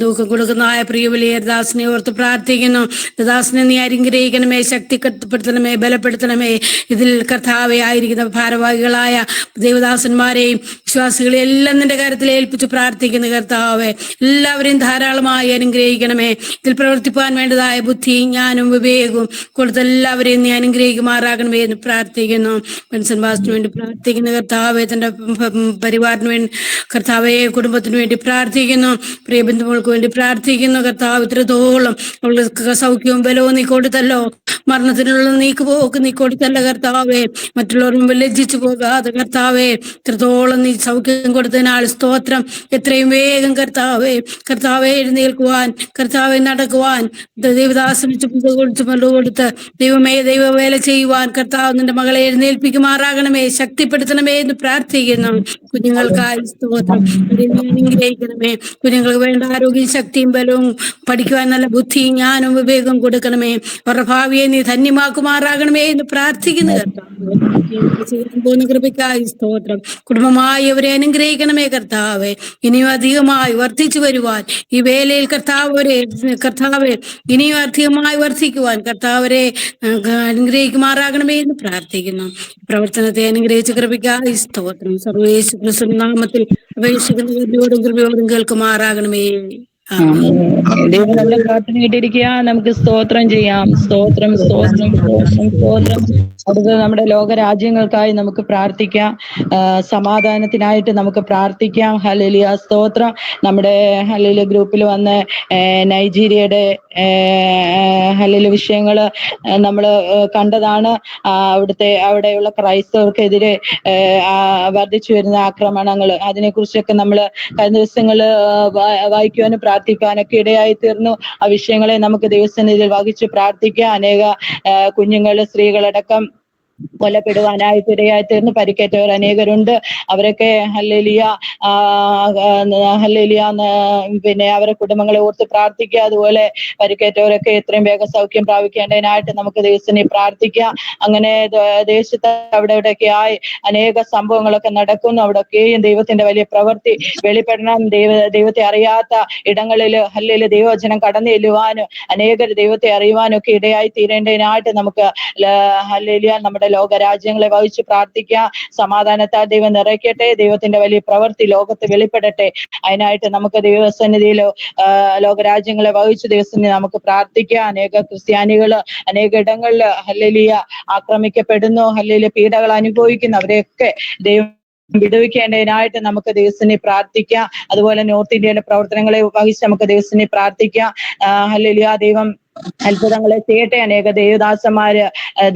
തൂക്കം കൊടുക്കുന്നതായ പ്രിയ വലിയ ദാസനെ ഓർത്ത് പ്രാർത്ഥിക്കുന്നു. ദാസനെ നീ അനുഗ്രഹിക്കണമേ, ശക്തിപ്പെടുത്തണമേ, ബലപ്പെടുത്തണമേ. ഇതിൽ കർത്താവെ ആയിരിക്കുന്ന ഭാരവാഹികളായ ദേവദാസന്മാരെയും വിശ്വാസികളെയും എല്ലാം നിന്റെ കാര്യത്തിൽ ഏൽപ്പിച്ച് പ്രാർത്ഥിക്കുന്ന കർത്താവെ, എല്ലാവരെയും ധാരാളമായി അനുഗ്രഹിക്കണമേ. ഇതിൽ പ്രവർത്തിപ്പാൻ വേണ്ടതായ ബുദ്ധിയും ജ്ഞാനവും വിവേകവും കൊടുത്ത് എല്ലാവരെയും നീ അനുഗ്രഹിക്കുമാറാകണമേ എന്ന് പ്രാർത്ഥിക്കുന്നു. പെൻഷൻ ബാസിന് വേണ്ടി പ്രാർത്ഥിക്കുന്ന കർത്താവെ, തന്റെ പരിവാറിന് വേണ്ടി കർത്താവെ, കുടുംബത്തിന് വേണ്ടി പ്രാർത്ഥിക്കുന്നു. പ്രിയ ബന്ധുക്കൾക്ക് വേണ്ടി പ്രാർത്ഥിക്കുന്നു കർത്താവ്. ഇത്രത്തോളം അവൾക്ക് സൗഖ്യവും ബലവും നീ കൊടുത്തല്ലോ, മരണത്തിനുള്ള നീക്കുപോക്ക് നീ കൊടുത്തല്ല കർത്താവെ. മറ്റുള്ളവർ മുമ്പ് ലജ്ജിച്ചു പോകാതെ കർത്താവെ, ഇത്രത്തോളം നീ സൗഖ്യം കൊടുത്തതിനാൽ സ്തോത്രം. എത്രയും വേഗം കർത്താവെ എഴുന്നേൽക്കുവാൻ, കർത്താവെ നടക്കുവാൻ, ദൈവദാസന് കൊടുത്ത് ദൈവമേ ദൈവവേല ചെയ്യുവാൻ കർത്താവ് നിന്റെ മകളെ എഴുന്നേൽപ്പിക്കുമാറാകണമേ, ശക്തിപ്പെടുത്തണമേ എന്ന് പ്രാർത്ഥിക്കുന്നു. കുഞ്ഞുങ്ങൾക്കായി സ്തോത്രം, അനുഗ്രഹിക്കണമേ. കുഞ്ഞുങ്ങൾക്ക് വേണ്ട ആരോഗ്യം, ശക്തിയും ബലവും, പഠിക്കുവാൻ നല്ല ബുദ്ധിയും ജ്ഞാനവും വിവേകവും കൊടുക്കണമേ. അവരുടെ ഭാവിയെ നീ ധന്യമാക്കുമാറാകണമേ എന്ന് പ്രാർത്ഥിക്കുന്നു കർത്താവ്. ചെയ്യാൻ പോകുന്ന കൃപയ്ക്കായി സ്തോത്രം. കുടുംബമായി അവരെ അനുഗ്രഹിക്കണമേ കർത്താവെ. ഇനിയും അധികമായി വർദ്ധിച്ചു വരുവാൻ ഈ വേലയിൽ കർത്താവരെ ഇനിയും അധികമായി വർദ്ധിക്കുവാൻ കർത്താവരെ അനുഗ്രഹിക്കുമാറാകണമേ എന്ന് പ്രാർത്ഥിക്കുന്നു. പ്രവർത്തനത്തെ അനുഗ്രഹിച്ച കൃപയ്ക്കായി സ്തോത്രം. സർവേശു ക്രിസ്തു നാമത്തിൽ അപേക്ഷിക്കുന്നവരോടും കൃപയോടും കേൾക്കുമാറാകണമേ. ദൈവം നല്ല പ്രാർത്ഥന കേട്ടിരിക്കുക. നമുക്ക് സ്തോത്രം ചെയ്യാം. സ്തോത്രം. അടുത്ത നമ്മുടെ ലോകരാജ്യങ്ങൾക്കായി നമുക്ക് പ്രാർത്ഥിക്കാം. സമാധാനത്തിനായിട്ട് നമുക്ക് പ്രാർത്ഥിക്കാം. ഹല്ലേലൂയ, സ്തോത്രം. നമ്മുടെ ഹല്ലേലൂയ ഗ്രൂപ്പിൽ വന്ന് നൈജീരിയയുടെ ഹല്ലേലൂയ വിഷയങ്ങള് നമ്മൾ കണ്ടതാണ്. അവിടെയുള്ള ക്രൈസ്തവർക്കെതിരെ വർദ്ധിച്ചു വരുന്ന ആക്രമണങ്ങൾ, അതിനെക്കുറിച്ചൊക്കെ നമ്മൾ കഴിഞ്ഞ ദിവസങ്ങള് വായിക്കുവാനും പ്രാർത്ഥിക്കാനൊക്കെ ഇടയായി തീർന്നു. ആ വിഷയങ്ങളെ നമുക്ക് ദൈവസന്നിധിയിൽ വഹിച്ച് പ്രാർത്ഥിക്കാം. അനേക കുഞ്ഞുങ്ങൾ, സ്ത്രീകളടക്കം കൊല്ലപ്പെടുവാനായിട്ട് ഇടയായി തീർന്നു. പരിക്കേറ്റവർ അനേകരുണ്ട്. അവരൊക്കെ ഹല്ലേലൂയ പിന്നെ അവരുടെ കുടുംബങ്ങളെ ഓർത്ത് പ്രാർത്ഥിക്കുക. അതുപോലെ പരിക്കേറ്റവരൊക്കെ എത്രയും വേഗം സൗഖ്യം പ്രാപിക്കേണ്ടതിനായിട്ട് നമുക്ക് ദൈവത്തിനെ പ്രാർത്ഥിക്കാം. അങ്ങനെ ദേശത്ത് അവിടെയൊക്കെ ആയി അനേക സംഭവങ്ങളൊക്കെ നടക്കുന്നു. അവിടെയൊക്കെയും ദൈവത്തിന്റെ വലിയ പ്രവൃത്തി വെളിപ്പെടണം. ദൈവത്തെ അറിയാത്ത ഇടങ്ങളിൽ ഹല്ലേലൂയ ദൈവവചനം കടന്നു ചെല്ലുവാനും അനേകർ ദൈവത്തെ അറിയുവാനും ഒക്കെ ഇടയായി തീരേണ്ടതിനായിട്ട് നമുക്ക് ഹല്ലേലൂയ നമ്മുടെ ലോകരാജ്യങ്ങളെ വഹിച്ച് പ്രാർത്ഥിക്കുക. സമാധാനത്താൽ ദൈവം നിറയ്ക്കട്ടെ. ദൈവത്തിന്റെ വലിയ പ്രവൃത്തി ലോകത്ത് വെളിപ്പെടട്ടെ. അതിനായിട്ട് നമുക്ക് ദൈവസന്നിധിയിൽ ലോകരാജ്യങ്ങളെ വഹിച്ച് ദൈവസന്നിധി നമുക്ക് പ്രാർത്ഥിക്കുക. അനേക ക്രിസ്ത്യാനികള് അനേക ഇടങ്ങളിൽ ഹല്ലേലൂയ ആക്രമിക്കപ്പെടുന്നു, ഹല്ലേലൂയ പീഡകൾ അനുഭവിക്കുന്നു. അവരെയൊക്കെ ദൈവം വിടുവിക്കേണ്ടതിനായിട്ട് നമുക്ക് ദൈവസന്നിധി പ്രാർത്ഥിക്കാം. അതുപോലെ നോർത്ത് ഇന്ത്യയിലെ പ്രവർത്തനങ്ങളെ വഹിച്ച് നമുക്ക് ദൈവസന്നിധി പ്രാർത്ഥിക്കാം. ഹല്ലേലൂയ ദൈവം അത്ഭുതങ്ങളെ ചെയ്യട്ടെ. അനേക ദേവദാസന്മാര്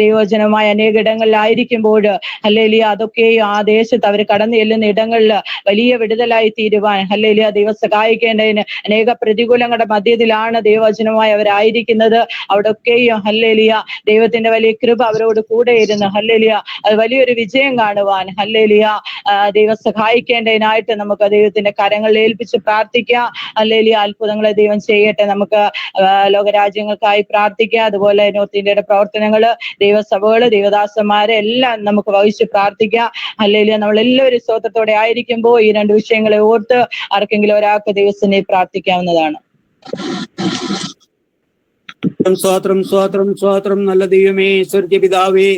ദൈവവചനവുമായി അനേക ഇടങ്ങളിലായിരിക്കുമ്പോൾ ഹല്ലേലൂയ അതൊക്കെയും ആ ദേശത്ത് അവർ കടന്നു ചെല്ലുന്ന ഇടങ്ങളിൽ വലിയ വിടുതലായി തീരുവാൻ ഹല്ലേലൂയ ദൈവം സഹായിക്കേണ്ടതിന് അനേക പ്രതികൂലങ്ങളുടെ മധ്യത്തിലാണ് ദൈവവചനവുമായി അവരായിരിക്കുന്നത്. അവിടെയൊക്കെയും ഹല്ലേലൂയ ദൈവത്തിന്റെ വലിയ കൃപ അവരോട് കൂടെ ഇരുന്ന് ഹല്ലേലൂയ അത് വലിയൊരു വിജയം കാണുവാൻ ഹല്ലേലൂയ ദൈവം സഹായിക്കേണ്ടതിനായിട്ട് നമുക്ക് ദൈവത്തിന്റെ കരങ്ങളിൽ ഏൽപ്പിച്ച് പ്രാർത്ഥിക്കാം. ഹല്ലേലൂയ അത്ഭുതങ്ങളെ ദൈവം ചെയ്യട്ടെ. നമുക്ക് ലോകരാജ്യങ്ങൾക്കായി പ്രാർത്ഥിക്കുക. അതുപോലെ നോർത്ത് ഇന്ത്യയുടെ പ്രവർത്തനങ്ങള്, ദൈവസഭകള്, ദൈവദാസന്മാരെ എല്ലാം നമുക്ക് വഹിച്ച് പ്രാർത്ഥിക്കുക. ഹല്ലേലൂയ നമ്മളെല്ലാവരും സ്തോത്രത്തോടെ ആയിരിക്കുമ്പോൾ ഈ രണ്ട് വിഷയങ്ങളെ ഓർത്ത് ആർക്കെങ്കിലും ഒരാൾക്ക് ദൈവസന്നിധിയിൽ പ്രാർത്ഥിക്കാവുന്നതാണ്. സ്തോത്രം. നല്ല ദൈവമേ, സ്വർഗ്ഗ പിതാവേ,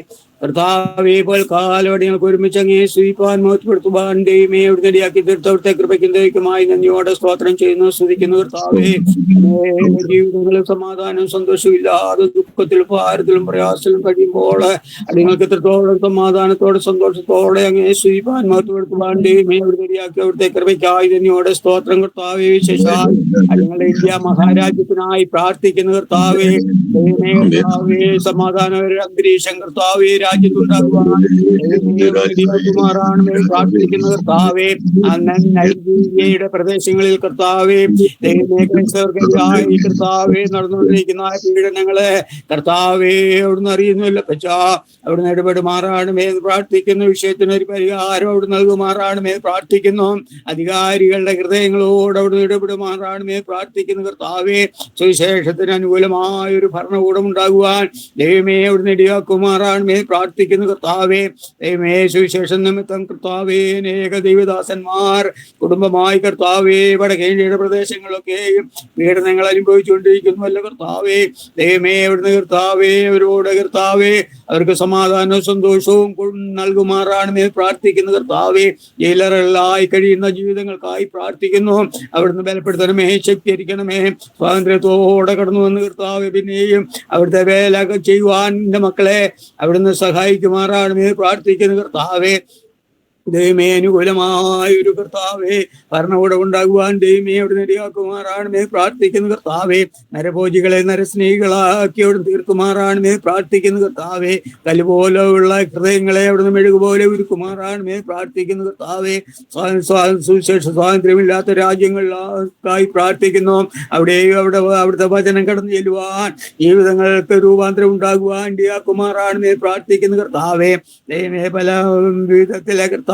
കർത്താവേ പൽക്കാലോടെ ഞങ്ങൾക്ക് ഒരുമിച്ച് അങ്ങേ സ്തുതിപ്പാൻ മഹത്വപ്പെടുത്തുവാൻ ദൈവമേ അവിടുന്ന് ഇടയാക്കി തീർത്ത് അവിടുത്തെ കൃപയ്ക്കും ദൈവക്കുമായി നന്ദിയോടെ സ്തോത്രം ചെയ്യുന്നു സ്തുതിക്കുന്നു. കർത്താവേ അനേക ജീവിതങ്ങളിൽ സമാധാനം സന്തോഷവും ഇല്ലാതെ ദുഃഖത്തിലും ഭാരത്തിലും പ്രയാസത്തിലും കഴിയുമ്പോൾ നിങ്ങൾക്ക് എത്രത്തോളം സമാധാനത്തോടെ സന്തോഷത്തോടെ അങ്ങേ സ്തുതിപ്പാൻ മഹത്വപ്പെടുത്തുവാൻ ദൈവമേ അവിടുന്ന് ഇടയാക്കി അവിടുത്തെ കൃപയ്ക്കായി നന്ദിയോടെ സ്തോത്രം. കർത്താവേ വിശേഷാൽ ഞങ്ങളുടെ ഇന്ത്യ മഹാരാജ്യത്തിനായി പ്രാർത്ഥിക്കുന്ന കർത്താവേ ദൈവമേ കർത്താവേ സമാധാന അന്തരീക്ഷം കർത്താവേ രാജ്യത്തുണ്ടാകുവാൻ കുമാറാണ് പ്രാർത്ഥിക്കുന്ന കർത്താവേ. നൈജീരിയയുടെ പ്രദേശങ്ങളിൽ കർത്താവേ ദൈവമേ ക്രൈസ്തവർക്കെതിരായി കർത്താവേ നടന്നുകൊണ്ടിരിക്കുന്ന പീഡനങ്ങളെ കർത്താവേ അവിടുന്ന് അറിയുന്നില്ല പച്ചാ അവിടുന്ന് ഇടപെടുമാറാണമേ പ്രാർത്ഥിക്കുന്ന വിഷയത്തിന് ഒരു പരിഹാരം അവിടുന്ന് നൽകുമാറാണമേ പ്രാർത്ഥിക്കുന്നു. അധികാരികളുടെ ഹൃദയങ്ങളോട് അവിടുന്ന് ഇടപെടുമാറാണമേ പ്രാർത്ഥിക്കുന്ന കർത്താവേ. സുവിശേഷത്തിന് അനുകൂലമായ ഒരു ഭരണകൂടം ഉണ്ടാകുവാൻ ദൈവമേ അവിടുന്ന് ഇടയാക്കുമാറാണമേ പ്രാർത്ഥിക്കുന്ന കർത്താവേ. ദൈവമേ സുവിശേഷം നിമിത്തം കർത്താവേ അനേക ദൈവദാസന്മാർ കുടുംബമായി കർത്താവേ വടക്കേന്ത്യയുടെ പ്രദേശങ്ങളിലൊക്കെയും പീഡനങ്ങൾ അനുഭവിച്ചുകൊണ്ടിരിക്കുന്നുവല്ലോ കർത്താവേ. ദൈവമേ അവിടുന്ന് കർത്താവേ അവരോട് കർത്താവേ അവർക്ക് സമാധാനവും സന്തോഷവും നൽകുമാറാണമേ പ്രാർത്ഥിക്കുന്ന കർത്താവേ. ജയിലറുകളായി കഴിയുന്ന ജീവിതങ്ങൾക്കായി പ്രാർത്ഥിക്കുന്നു. അവിടുന്ന് ബലപ്പെടുത്തണമേ ശക്തീകരിക്കണമേ സ്വാതന്ത്ര്യത്തോടെ കടന്നു വന്ന് കർത്താവേ പിന്നെയും അവിടുത്തെ വേല ചെയ്യുവാൻ എൻ്റെ മക്കളെ അവിടുന്ന് സഹായിക്കുമാറാണമേ പ്രാർത്ഥിക്കുന്ന കർത്താവേ. ദൈവമേ അനുകൂലമായ ഒരു കർത്താവേ ഭരണകൂടം ഉണ്ടാകുവാൻ ദൈവമേ അവിടെ ഇടയാക്കുമാറാണമേ പ്രാർത്ഥിക്കുന്ന കർത്താവേ. നരഭോജികളെ നരസ്നേഹികളാക്കി അവിടെ തീർക്കുമാറാണമേ പ്രാർത്ഥിക്കുന്ന കർത്താവേ. കല്ലുപോലെയുള്ള ഹൃദയങ്ങളെ അവിടുന്ന് മെഴുകുപോലെ ഉരുക്കുമാറാണമേ പ്രാർത്ഥിക്കുന്ന കർത്താവേ. സുവിശേഷ സ്വാതന്ത്ര്യമില്ലാത്ത രാജ്യങ്ങളിലായി പ്രാർത്ഥിക്കുന്നു. അവിടുത്തെ വചനം കടന്നു ചെല്ലുവാൻ ജീവിതങ്ങൾക്ക് രൂപാന്തരം ഉണ്ടാകുവാൻ ഇടയാക്കുമാറാണമേ പ്രാർത്ഥിക്കുന്ന കർത്താവേ. ദൈവമേ പല വിധത്തിലെ കർത്താവേ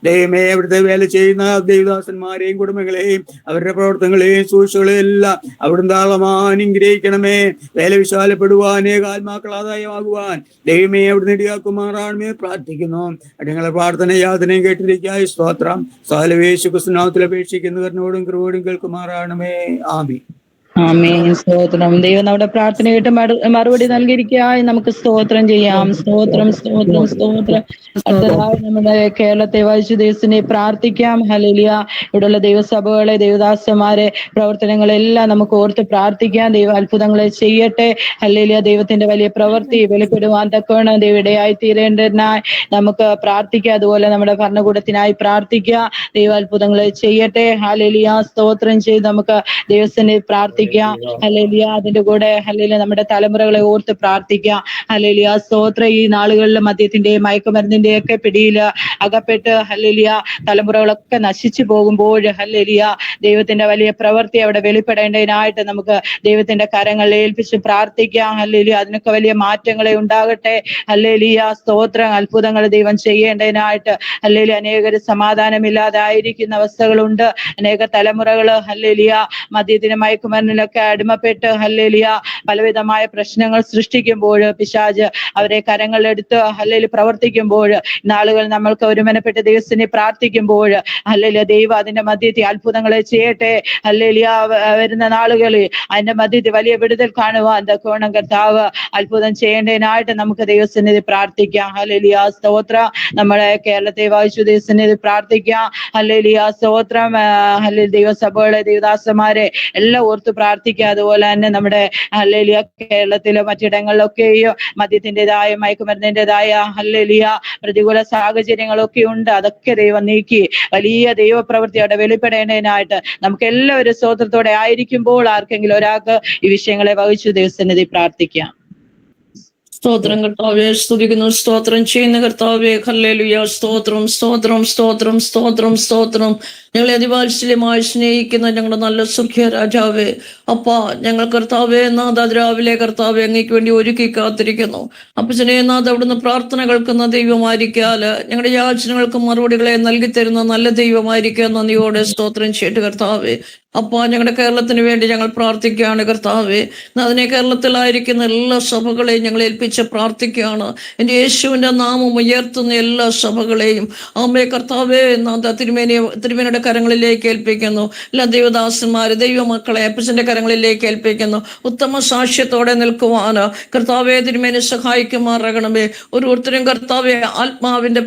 ദൈവമേ അവിടുത്തെ വേല ചെയ്യുന്ന ദൈവദാസന്മാരെയും കുടുംബങ്ങളെയും അവരുടെ പ്രവർത്തനങ്ങളെയും സൂക്ഷികളെയും എല്ലാം അവിടുന്ന് താളമാനുഗ്രഹിക്കണമേ. വേല വിശാലപ്പെടുവാൻ ഏകാത്മാക്കൾ ആദായമാകുവാൻ ദൈവമേ അവിടുന്ന് ഇടയാക്കുമാറാണമേ പ്രാർത്ഥിക്കുന്നു. ഞങ്ങളെ പ്രാർത്ഥന യാതനയും കേട്ടിരിക്കായി സ്തോത്രം. സകലവേശു ക്രിസ്തുനാമത്തിൽ അപേക്ഷിക്കുന്ന കരുണയോടും കൃപയോടും കേൾക്കുമാറാണമേ. ആമീൻ. ആമേൻ. സ്തോത്രം. ദൈവം നമ്മുടെ പ്രാർത്ഥന കേട്ട് മറുപടി നൽകിയിരിക്കായി നമുക്ക് സ്തോത്രം ചെയ്യാം. സ്തോത്രം സ്തോത്രം സ്തോത്രം. അടുത്തതായി നമ്മുടെ കേരളത്തെ വഹിച്ചു ദേശത്തിനെ പ്രാർത്ഥിക്കാം. ഹല്ലേലൂയ. ഇവിടെയുള്ള ദൈവസഭകളെ ദൈവദാസന്മാരെ പ്രവർത്തനങ്ങളെല്ലാം നമുക്ക് ഓർത്ത് പ്രാർത്ഥിക്കാം. ദൈവ അത്ഭുതങ്ങളെ ചെയ്യട്ടെ. ഹല്ലേലൂയ. ദൈവത്തിന്റെ വലിയ പ്രവൃത്തി വെളിപ്പെടുവാൻ തക്കവണ്ണം ദൈവം ഇടയായി തീരേണ്ടതിനായി നമുക്ക് പ്രാർത്ഥിക്കാം. അതുപോലെ നമ്മുടെ ഭരണകൂടത്തിനായി പ്രാർത്ഥിക്കുക. ദൈവ അത്ഭുതങ്ങളെ ചെയ്യട്ടെ. ഹല്ലേലൂയ. സ്തോത്രം ചെയ്ത് നമുക്ക് ദൈവത്തിനെ പ്രാർത്ഥിക്കാം. ഹല്ലേലൂയ. അതിന്റെ കൂടെ ഹല്ലേലൂയ നമ്മുടെ തലമുറകളെ ഓർത്ത് പ്രാർത്ഥിക്കാം. ഹല്ലേലൂയ. സ്തോത്രം. ഈ നാളുകളിൽ മദ്യത്തിന്റെയും മയക്കുമരുന്നിന്റെയും ഒക്കെ പിടിയിൽ അകപ്പെട്ട് ഹല്ലേലൂയ തലമുറകളൊക്കെ നശിച്ചു പോകുമ്പോൾ ഹല്ലേലൂയ ദൈവത്തിന്റെ വലിയ പ്രവൃത്തി അവിടെ വെളിപ്പെടേണ്ടതിനായിട്ട് നമുക്ക് ദൈവത്തിന്റെ കരങ്ങളിൽ ഏൽപ്പിച്ച് പ്രാർത്ഥിക്കാം. ഹല്ലേലൂയ. അതിനൊക്കെ വലിയ മാറ്റങ്ങളെ ഉണ്ടാകട്ടെ. ഹല്ലേലൂയ. സ്തോത്രം. അത്ഭുതങ്ങൾ ദൈവം ചെയ്യേണ്ടതിനായിട്ട് ഹല്ലേലൂയ. അനേകര് സമാധാനമില്ലാതായിരിക്കുന്ന അവസ്ഥകളുണ്ട്. അനേക തലമുറകൾ ഹല്ലേലൂയ മദ്യത്തിനും മയക്കുമരുന്നിലൊക്കെ അടിമപ്പെട്ട് ഹല്ലേലൂയ പലവിധമായ പ്രശ്നങ്ങൾ സൃഷ്ടിക്കുമ്പോൾ പിശാച് അവരെ കരങ്ങളെടുത്ത് ഹല്ലേലൂയ പ്രവർത്തിക്കുമ്പോൾ നാളുകൾ നമ്മൾക്ക് ഒരുമനപ്പെട്ട് ദൈവത്തിനെ പ്രാർത്ഥിക്കുമ്പോൾ ഹല്ലേലൂയ ദൈവം അതിന്റെ മധ്യത്തിൽ അത്ഭുതങ്ങളെ ചെയ്യട്ടെ. ഹല്ലേലൂയ. വരുന്ന നാളുകളിൽ അതിന്റെ മധ്യത്തിൽ വലിയ വിടുതൽ കാണുവാൻ തക്കവണ്ണം കർത്താവ് അത്ഭുതം ചെയ്യേണ്ടതിനായിട്ട് നമുക്ക് ദൈവസന്നിധി പ്രാർത്ഥിക്കാം. ഹല്ലേലൂയ. സ്തോത്രം. നമ്മളെ കേരളത്തെ വായിച്ചു ദൈവസന്നിധി പ്രാർത്ഥിക്കാം. ഹല്ലേലൂയ. സ്തോത്രം. ഹല്ലേലൂയ. ദൈവസഭകളെ ദൈവദാസന്മാരെ എല്ലാം ഓർത്ത് പ്രാർത്ഥിക്കുക. അതുപോലെ തന്നെ നമ്മുടെ ഹല്ലേലൂയ കേരളത്തിലെ മറ്റിടങ്ങളിലൊക്കെയും മദ്യത്തിൻ്റെതായ മയക്കുമരുന്നിൻ്റെതായ ഹല്ലേലൂയ പ്രതികൂല സാഹചര്യങ്ങളൊക്കെ ഉണ്ട്. അതൊക്കെ ദൈവം നീക്കി വലിയ ദൈവപ്രവൃത്തി അവിടെ വെളിപ്പെടേണ്ടതിനായിട്ട് നമുക്ക് എല്ലാവരും സ്തോത്രത്തോടെ ആയിരിക്കുമ്പോൾ ആർക്കെങ്കിലും ഒരാൾക്ക് ഈ വിഷയങ്ങളെ വഹിച്ചു ദൈവസന്നിധി പ്രാർത്ഥിക്കാം. സ്തോത്രം കർത്താവേ. സ്തുതിക്കുന്നു. സ്തോത്രം ചെയ്യുന്ന കർത്താവേ. ഹല്ലേലൂയ. സ്തോത്രം സ്തോത്രം സ്തോത്രം സ്തോത്രം സ്തോത്രം. ഞങ്ങളെ അതിവാത്സല്യമായി സ്നേഹിക്കുന്ന ഞങ്ങളുടെ നല്ല സുഖ്യ രാജാവേ, അപ്പാ ഞങ്ങൾ കർത്താവേ നാഥ രാവിലെ കർത്താവെ അങ്ങേക്ക് വേണ്ടി ഒരുക്കി കാത്തിരിക്കുന്നു. അപ്പച്ചനെ നാഥ അവിടുന്ന് പ്രാർത്ഥന കേൾക്കുന്ന ദൈവമായിരിക്കാല് ഞങ്ങളുടെ യാചനകൾക്ക് മറുപടികളെ നൽകി തരുന്ന നല്ല ദൈവമായിരിക്കുക. നന്ദിയോടെ സ്തോത്രം ചെയ്തിട്ട് കർത്താവെ അപ്പാ ഞങ്ങളുടെ കേരളത്തിന് വേണ്ടി ഞങ്ങൾ പ്രാർത്ഥിക്കുകയാണ് കർത്താവേ. അതിനെ കേരളത്തിലായിരിക്കുന്ന എല്ലാ സഭകളെയും ഞങ്ങൾ ഏൽപ്പിച്ച് പ്രാർത്ഥിക്കുകയാണ്. എൻ്റെ യേശുവിൻ്റെ നാമം ഉയർത്തുന്ന എല്ലാ സഭകളെയും അമ്മേ കർത്താവേ തിരുമേനിയുടെ കരങ്ങളിലേക്ക് ഏൽപ്പിക്കുന്നു. എല്ലാ ദൈവദാസന്മാര് ദൈവമക്കളെ അപ്പച്ചൻ്റെ കരങ്ങളിലേക്ക് ഏൽപ്പിക്കുന്നു. ഉത്തമ സാക്ഷ്യത്തോടെ നിൽക്കുവാന് കർത്താവേ തിരുമേനി സഹായിക്കുമാറാകണമേ. ഓരോരുത്തരും കർത്താവേ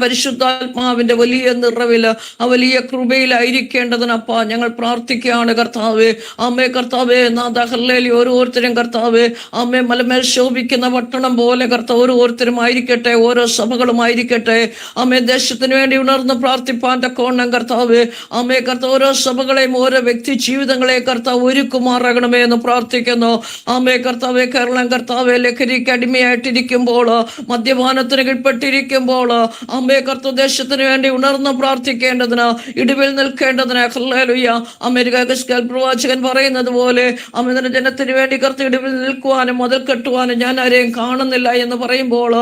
പരിശുദ്ധാത്മാവിന്റെ വലിയ നിറവില് ആ വലിയ കൃപയിലായിരിക്കേണ്ടതിനപ്പാ ഞങ്ങൾ പ്രാർത്ഥിക്കുകയാണ് കർത്താവേ. അമ്മേ കർത്താവേ ഹല്ലേലൂയ. ഓരോരുത്തരും കർത്താവേ അമ്മേ മലമേൽ ശോഭിക്കുന്ന പട്ടണം പോലെ കർത്താവ് ഓരോരുത്തരും ആയിരിക്കട്ടെ, ഓരോ സഭകളുമായിരിക്കട്ടെ. അമ്മേ ദേശത്തിന് വേണ്ടി ഉണർന്ന് പ്രാർത്ഥിപ്പാൻ തക്കോണം കർത്താവേ അമ്മേ കർത്താവ് ഓരോ സഭകളെയും ഓരോ വ്യക്തി ജീവിതങ്ങളെ കർത്താവ് ഒരുക്കുമാറാകണമേ എന്ന് പ്രാർത്ഥിക്കുന്നു. അമ്മേ കർത്താവേ കേരളം കർത്താവേ ലഹരിക്ക് അടിമയായിട്ടിരിക്കുമ്പോൾ, മദ്യപാനത്തിന് കീഴ്പ്പെട്ടിരിക്കുമ്പോൾ അമ്മേ കർത്താവ് ദേശത്തിന് വേണ്ടി ഉണർന്ന് പ്രാർത്ഥിക്കേണ്ടതിന്, ഇടിവിൽ നിൽക്കേണ്ടതിന് ഹല്ലേലൂയ. അമേരിക്ക പ്രവാചകൻ പറയുന്നത് പോലെ അമിതന ജനത്തിന് വേണ്ടി കർത്ത ഇടിവിൽ നിൽക്കുവാനും മതിൽ കെട്ടുവാനും ഞാൻ ആരെയും കാണുന്നില്ല എന്ന് പറയുമ്പോൾ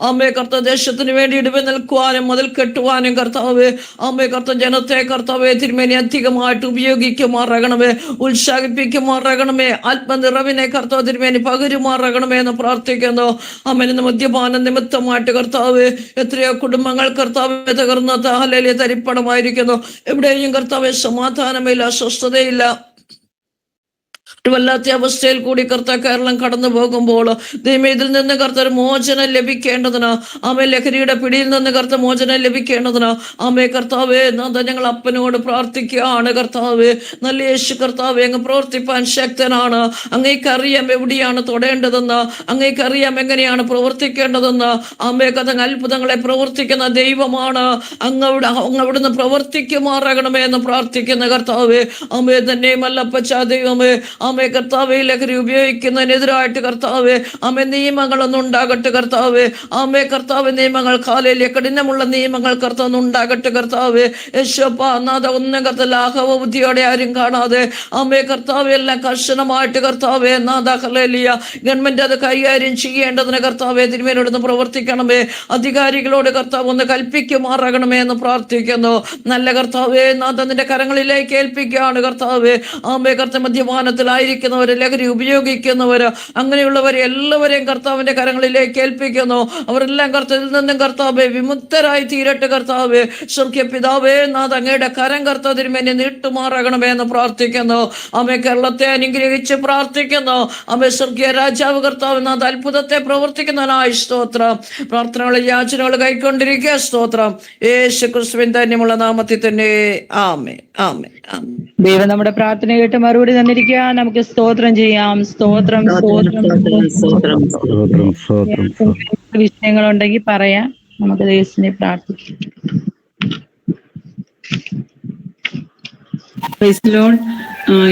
അമ്മേ കർത്ത ദേശത്തിന് വേണ്ടി ഇടിവിൽ നിൽക്കുവാനും മതിൽ കെട്ടുവാനും കർത്താവേ അമ്മേ കർത്ത ജനത്തെ കർത്താവേ തിരുമേനി അധികമായിട്ട് ഉപയോഗിക്കുമാറാകണമേ, ഉത്സാഹിപ്പിക്കുമാറാകണമേ, ആത്മനിറവിനെ കർത്താവ് തിരുമേനി പകരുമാറാകണമേ എന്ന് പ്രാർത്ഥിക്കുന്നു. അമ്മേന് മദ്യപാന നിമിത്തമായിട്ട് കർത്താവ് എത്രയോ കുടുംബങ്ങൾ കർത്താവ് തകർന്ന ഹല്ലേലൂയ തരിപ്പണമായിരിക്കുന്നു. എവിടെയും കർത്താവെ സമാധാനമില്ല, അസ്വസ്ഥതയില്ല. ഒരു വല്ലാത്ത അവസ്ഥയിൽ കൂടി കർത്താവ് കേരളം കടന്നു പോകുമ്പോൾ ദൈവം ഇതിൽ നിന്ന് കർത്താവ് മോചനം ലഭിക്കേണ്ടതിന്, ആമേ ലഹരിയുടെ പിടിയിൽ നിന്ന് കർത്താവ് മോചനം ലഭിക്കേണ്ടതിന് ആമേ കർത്താവേ ഞങ്ങൾ അപ്പനോട് പ്രാർത്ഥിക്കുകയാണ്. കർത്താവേ നല്ല യേശു കർത്താവേ അങ്ങ് പ്രവർത്തിപ്പാൻ ശക്തനാണ്. അങ്ങേക്കറിയാം എവിടെയാണ് തൊടേണ്ടതെന്ന്, അങ്ങേക്കറിയാം എങ്ങനെയാണ് പ്രവർത്തിക്കേണ്ടതെന്ന്. ആമേ കഥ അത്ഭുതങ്ങളെ പ്രവർത്തിക്കുന്ന ദൈവമാണ്. അവിടുന്ന് പ്രവർത്തിക്കുമാറാകണമേ എന്ന് പ്രാർത്ഥിക്കുന്ന കർത്താവേ ആമേ തന്നെയുമല്ല അപ്പച്ചാ ദൈവമേ ആമേ കർത്താവേ ലഹരി ഉപയോഗിക്കുന്നതിനെതിരായിട്ട് കർത്താവേ ആമേ നിയമങ്ങളൊന്നും ഉണ്ടാകട്ടെ കർത്താവേ. ആമേ കർത്താവ് നിയമങ്ങൾ കാലയിലെ കഠിനമുള്ള നിയമങ്ങൾ കർത്താവ് ഉണ്ടാകട്ടെ കർത്താവേ. യേശോപ്പാ ഒന്നും കർത്ത ലാഘവ ബുദ്ധിയോടെ ആരും കാണാതെ ആമേ കർത്താവേ എല്ലാം കർശനമായിട്ട് കർത്താവേ ഹല്ലേലൂയ ഗവൺമെന്റ് അത് കൈകാര്യം ചെയ്യേണ്ടതിന് കർത്താവേ തിരുമേനിയോടൊന്ന് പ്രവർത്തിക്കണമേ. അധികാരികളോട് കർത്താവ് ഒന്ന് കൽപ്പിക്കുമാറാകണമേ എന്ന് പ്രാർത്ഥിക്കുന്നു. നല്ല കർത്താവേ നിന്റെ കരങ്ങളിലേക്ക് ഏൽപ്പിക്കുകയാണ് കർത്താവേ. ആമേ കർത്ത മദ്യപാനത്തിലായിരിക്കുന്നവര്, ലഹരി ഉപയോഗിക്കുന്നവര്, അങ്ങനെയുള്ളവരെ എല്ലാവരെയും കർത്താവിന്റെ കരങ്ങളിലേക്ക് ഏൽപ്പിക്കുന്നു. അവരെല്ലാം കർത്താവിൽ നിന്നും കർത്താവേ വിമുക്തരായി തീരട്ടെ കർത്താവേ. സ്വർഗ്ഗീയ പിതാവേ അങ്ങയുടെ കരം കർത്താവ് തിരുമേനി നീട്ടുമാറാകണമേ എന്ന് പ്രാർത്ഥിക്കുന്നു. ആമേ കേരളത്തെ അനുഗ്രഹിച്ച് പ്രാർത്ഥിക്കുന്നു. ആമേ സ്വർഗീയ രാജാവ് കർത്താവ് അത്ഭുതത്തെ പ്രവർത്തിക്കുന്നതിനായി സ്തോത്രം. പ്രാർത്ഥനകളെ യാചനകൾ കൈക്കൊണ്ടിരിക്കുക സ്തോത്രം. യേശു ക്രിസ്തുവിൻ ധന്യമുള്ള നാമത്തിൽ തന്നെ ആമേ ആമേ ആമേ. ദൈവം നമ്മുടെ പ്രാർത്ഥന കേട്ട് മറുപടി തന്നിരിക്കുക. നമുക്ക് സ്തോത്രം ചെയ്യാം. സ്തോത്രം വിഷയങ്ങളുണ്ടെങ്കിൽ പറയാം, നമുക്ക് ദൈവത്തിനെ പ്രാർത്ഥിക്കാം. Praise Lord.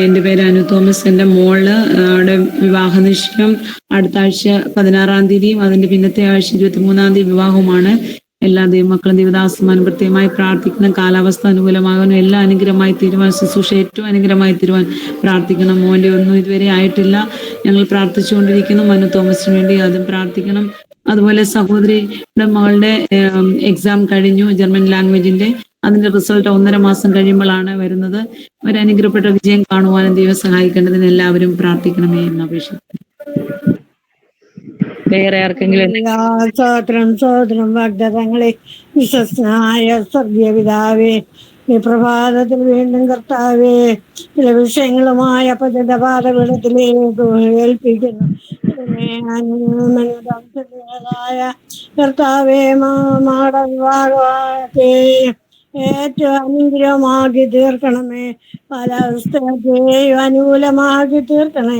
എൻ്റെ പേര് അനു തോമസ്. എൻ്റെ മോള് വിവാഹ നിശ്ചയം അടുത്ത ആഴ്ച 16-ാം തീയതിയും അതിന്റെ പിന്നത്തെ ആഴ്ച 23-ാം തീയതി വിവാഹമാണ്. എല്ലാ ദൈവമക്കളും ദൈവദാസന്മാരും പ്രത്യേകമായി പ്രാർത്ഥിക്കുന്ന കാലാവസ്ഥ അനുകൂലമാകാനും എല്ലാ അനുഗ്രഹമായി തീരുവാൻ, ശുശ്രൂഷ ഏറ്റവും അനുഗ്രഹമായി തീരുവാൻ പ്രാർത്ഥിക്കണം. മോന്റെ ഒന്നും ഇതുവരെ ആയിട്ടില്ല. ഞങ്ങൾ പ്രാർത്ഥിച്ചുകൊണ്ടിരിക്കുന്നു. മനു തോമസിന് വേണ്ടി അതും പ്രാർത്ഥിക്കണം. അതുപോലെ സഹോദരിയുടെ മകളുടെ എക്സാം കഴിഞ്ഞു, ജർമ്മൻ ലാംഗ്വേജിന്റെ. അതിന്റെ റിസൾട്ട് 1.5 മാസം കഴിയുമ്പോഴാണ് വരുന്നത്. ഒരു അനുഗ്രഹപ്പെട്ട വിജയം കാണുവാനും ദൈവം സഹായിക്കേണ്ടതിന് എല്ലാവരും പ്രാർത്ഥിക്കണമേ എന്ന് അപേക്ഷിക്കുന്നു. വേറെ ആർക്കെങ്കിലും? സ്വോത്രം വാഗ്ദത്തങ്ങളെ വിശ്വസ്തനായ സ്വർഗീയ പിതാവേ, ഈ പ്രഭാതത്തിൽ വീണ്ടും കർത്താവേ ചില വിഷയങ്ങളുമായ പാതപീഠത്തിലേക്ക് ഏൽപ്പിക്കുന്നു. കർത്താവേ മാട വിഭാഗത്തെ ഏറ്റവും അനുഗ്രഹമാക്കി തീർക്കണമേ. കാലാവസ്ഥയെയും അനുകൂലമാക്കി തീർക്കണേ.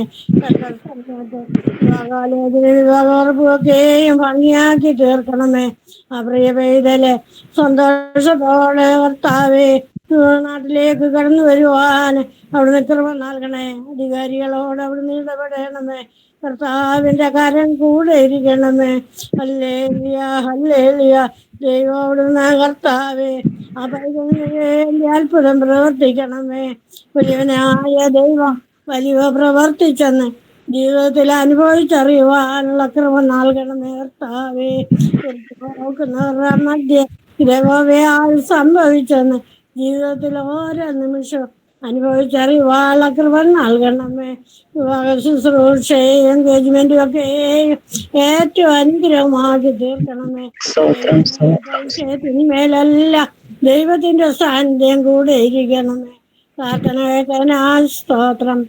വിവാഹോർപ്പൊക്കെയും ഭംഗിയാക്കി തീർക്കണമേ. ആ പ്രിയ പെയ്തല് സന്തോഷത്തോടെ കർത്താവേ നാട്ടിലേക്ക് കടന്നു വരുവാൻ അവിടുന്ന് കൃപ നൽകണേ. അധികാരികളോട് അവിടുന്ന് ഇടപെടണമേ. കർത്താവിന്റെ കരം കൂടെ ഇരിക്കണമേ. Hallelujah hallelujah. ദൈവം അവിടുന്ന് കർത്താവേ ആ പൈതലിന് വേണ്ടി അത്ഭുതം പ്രവർത്തിക്കണമേ. വലിയവനായ ദൈവം വലിയ പ്രവർത്തിച്ചെന്ന് ജീവിതത്തിൽ അനുഭവിച്ചറിയുവാനുള്ള കൃപ നൽകണമേ. കർത്താവേ നോക്കുന്നവരുടെ മധ്യ ഗ്രഹവ്യാൽ സംഭവിച്ചെന്ന് ജീവിതത്തിൽ ഓരോ നിമിഷവും അനുഭവിച്ചറിവാള കൃപ നൽകണമേ. വിവാഹ ശുശ്രൂഷ എൻഗേജ്മെന്റും ഒക്കെ ഏറ്റവും അനുഗ്രഹമാക്കി തീർക്കണമേ. വിഷയത്തിന്മേലല്ല ദൈവത്തിന്റെ സാന്നിധ്യം കൂടെ ഇരിക്കണമേ. പ്രാർത്ഥന കേൾക്കാനാൽ സ്തോത്രം.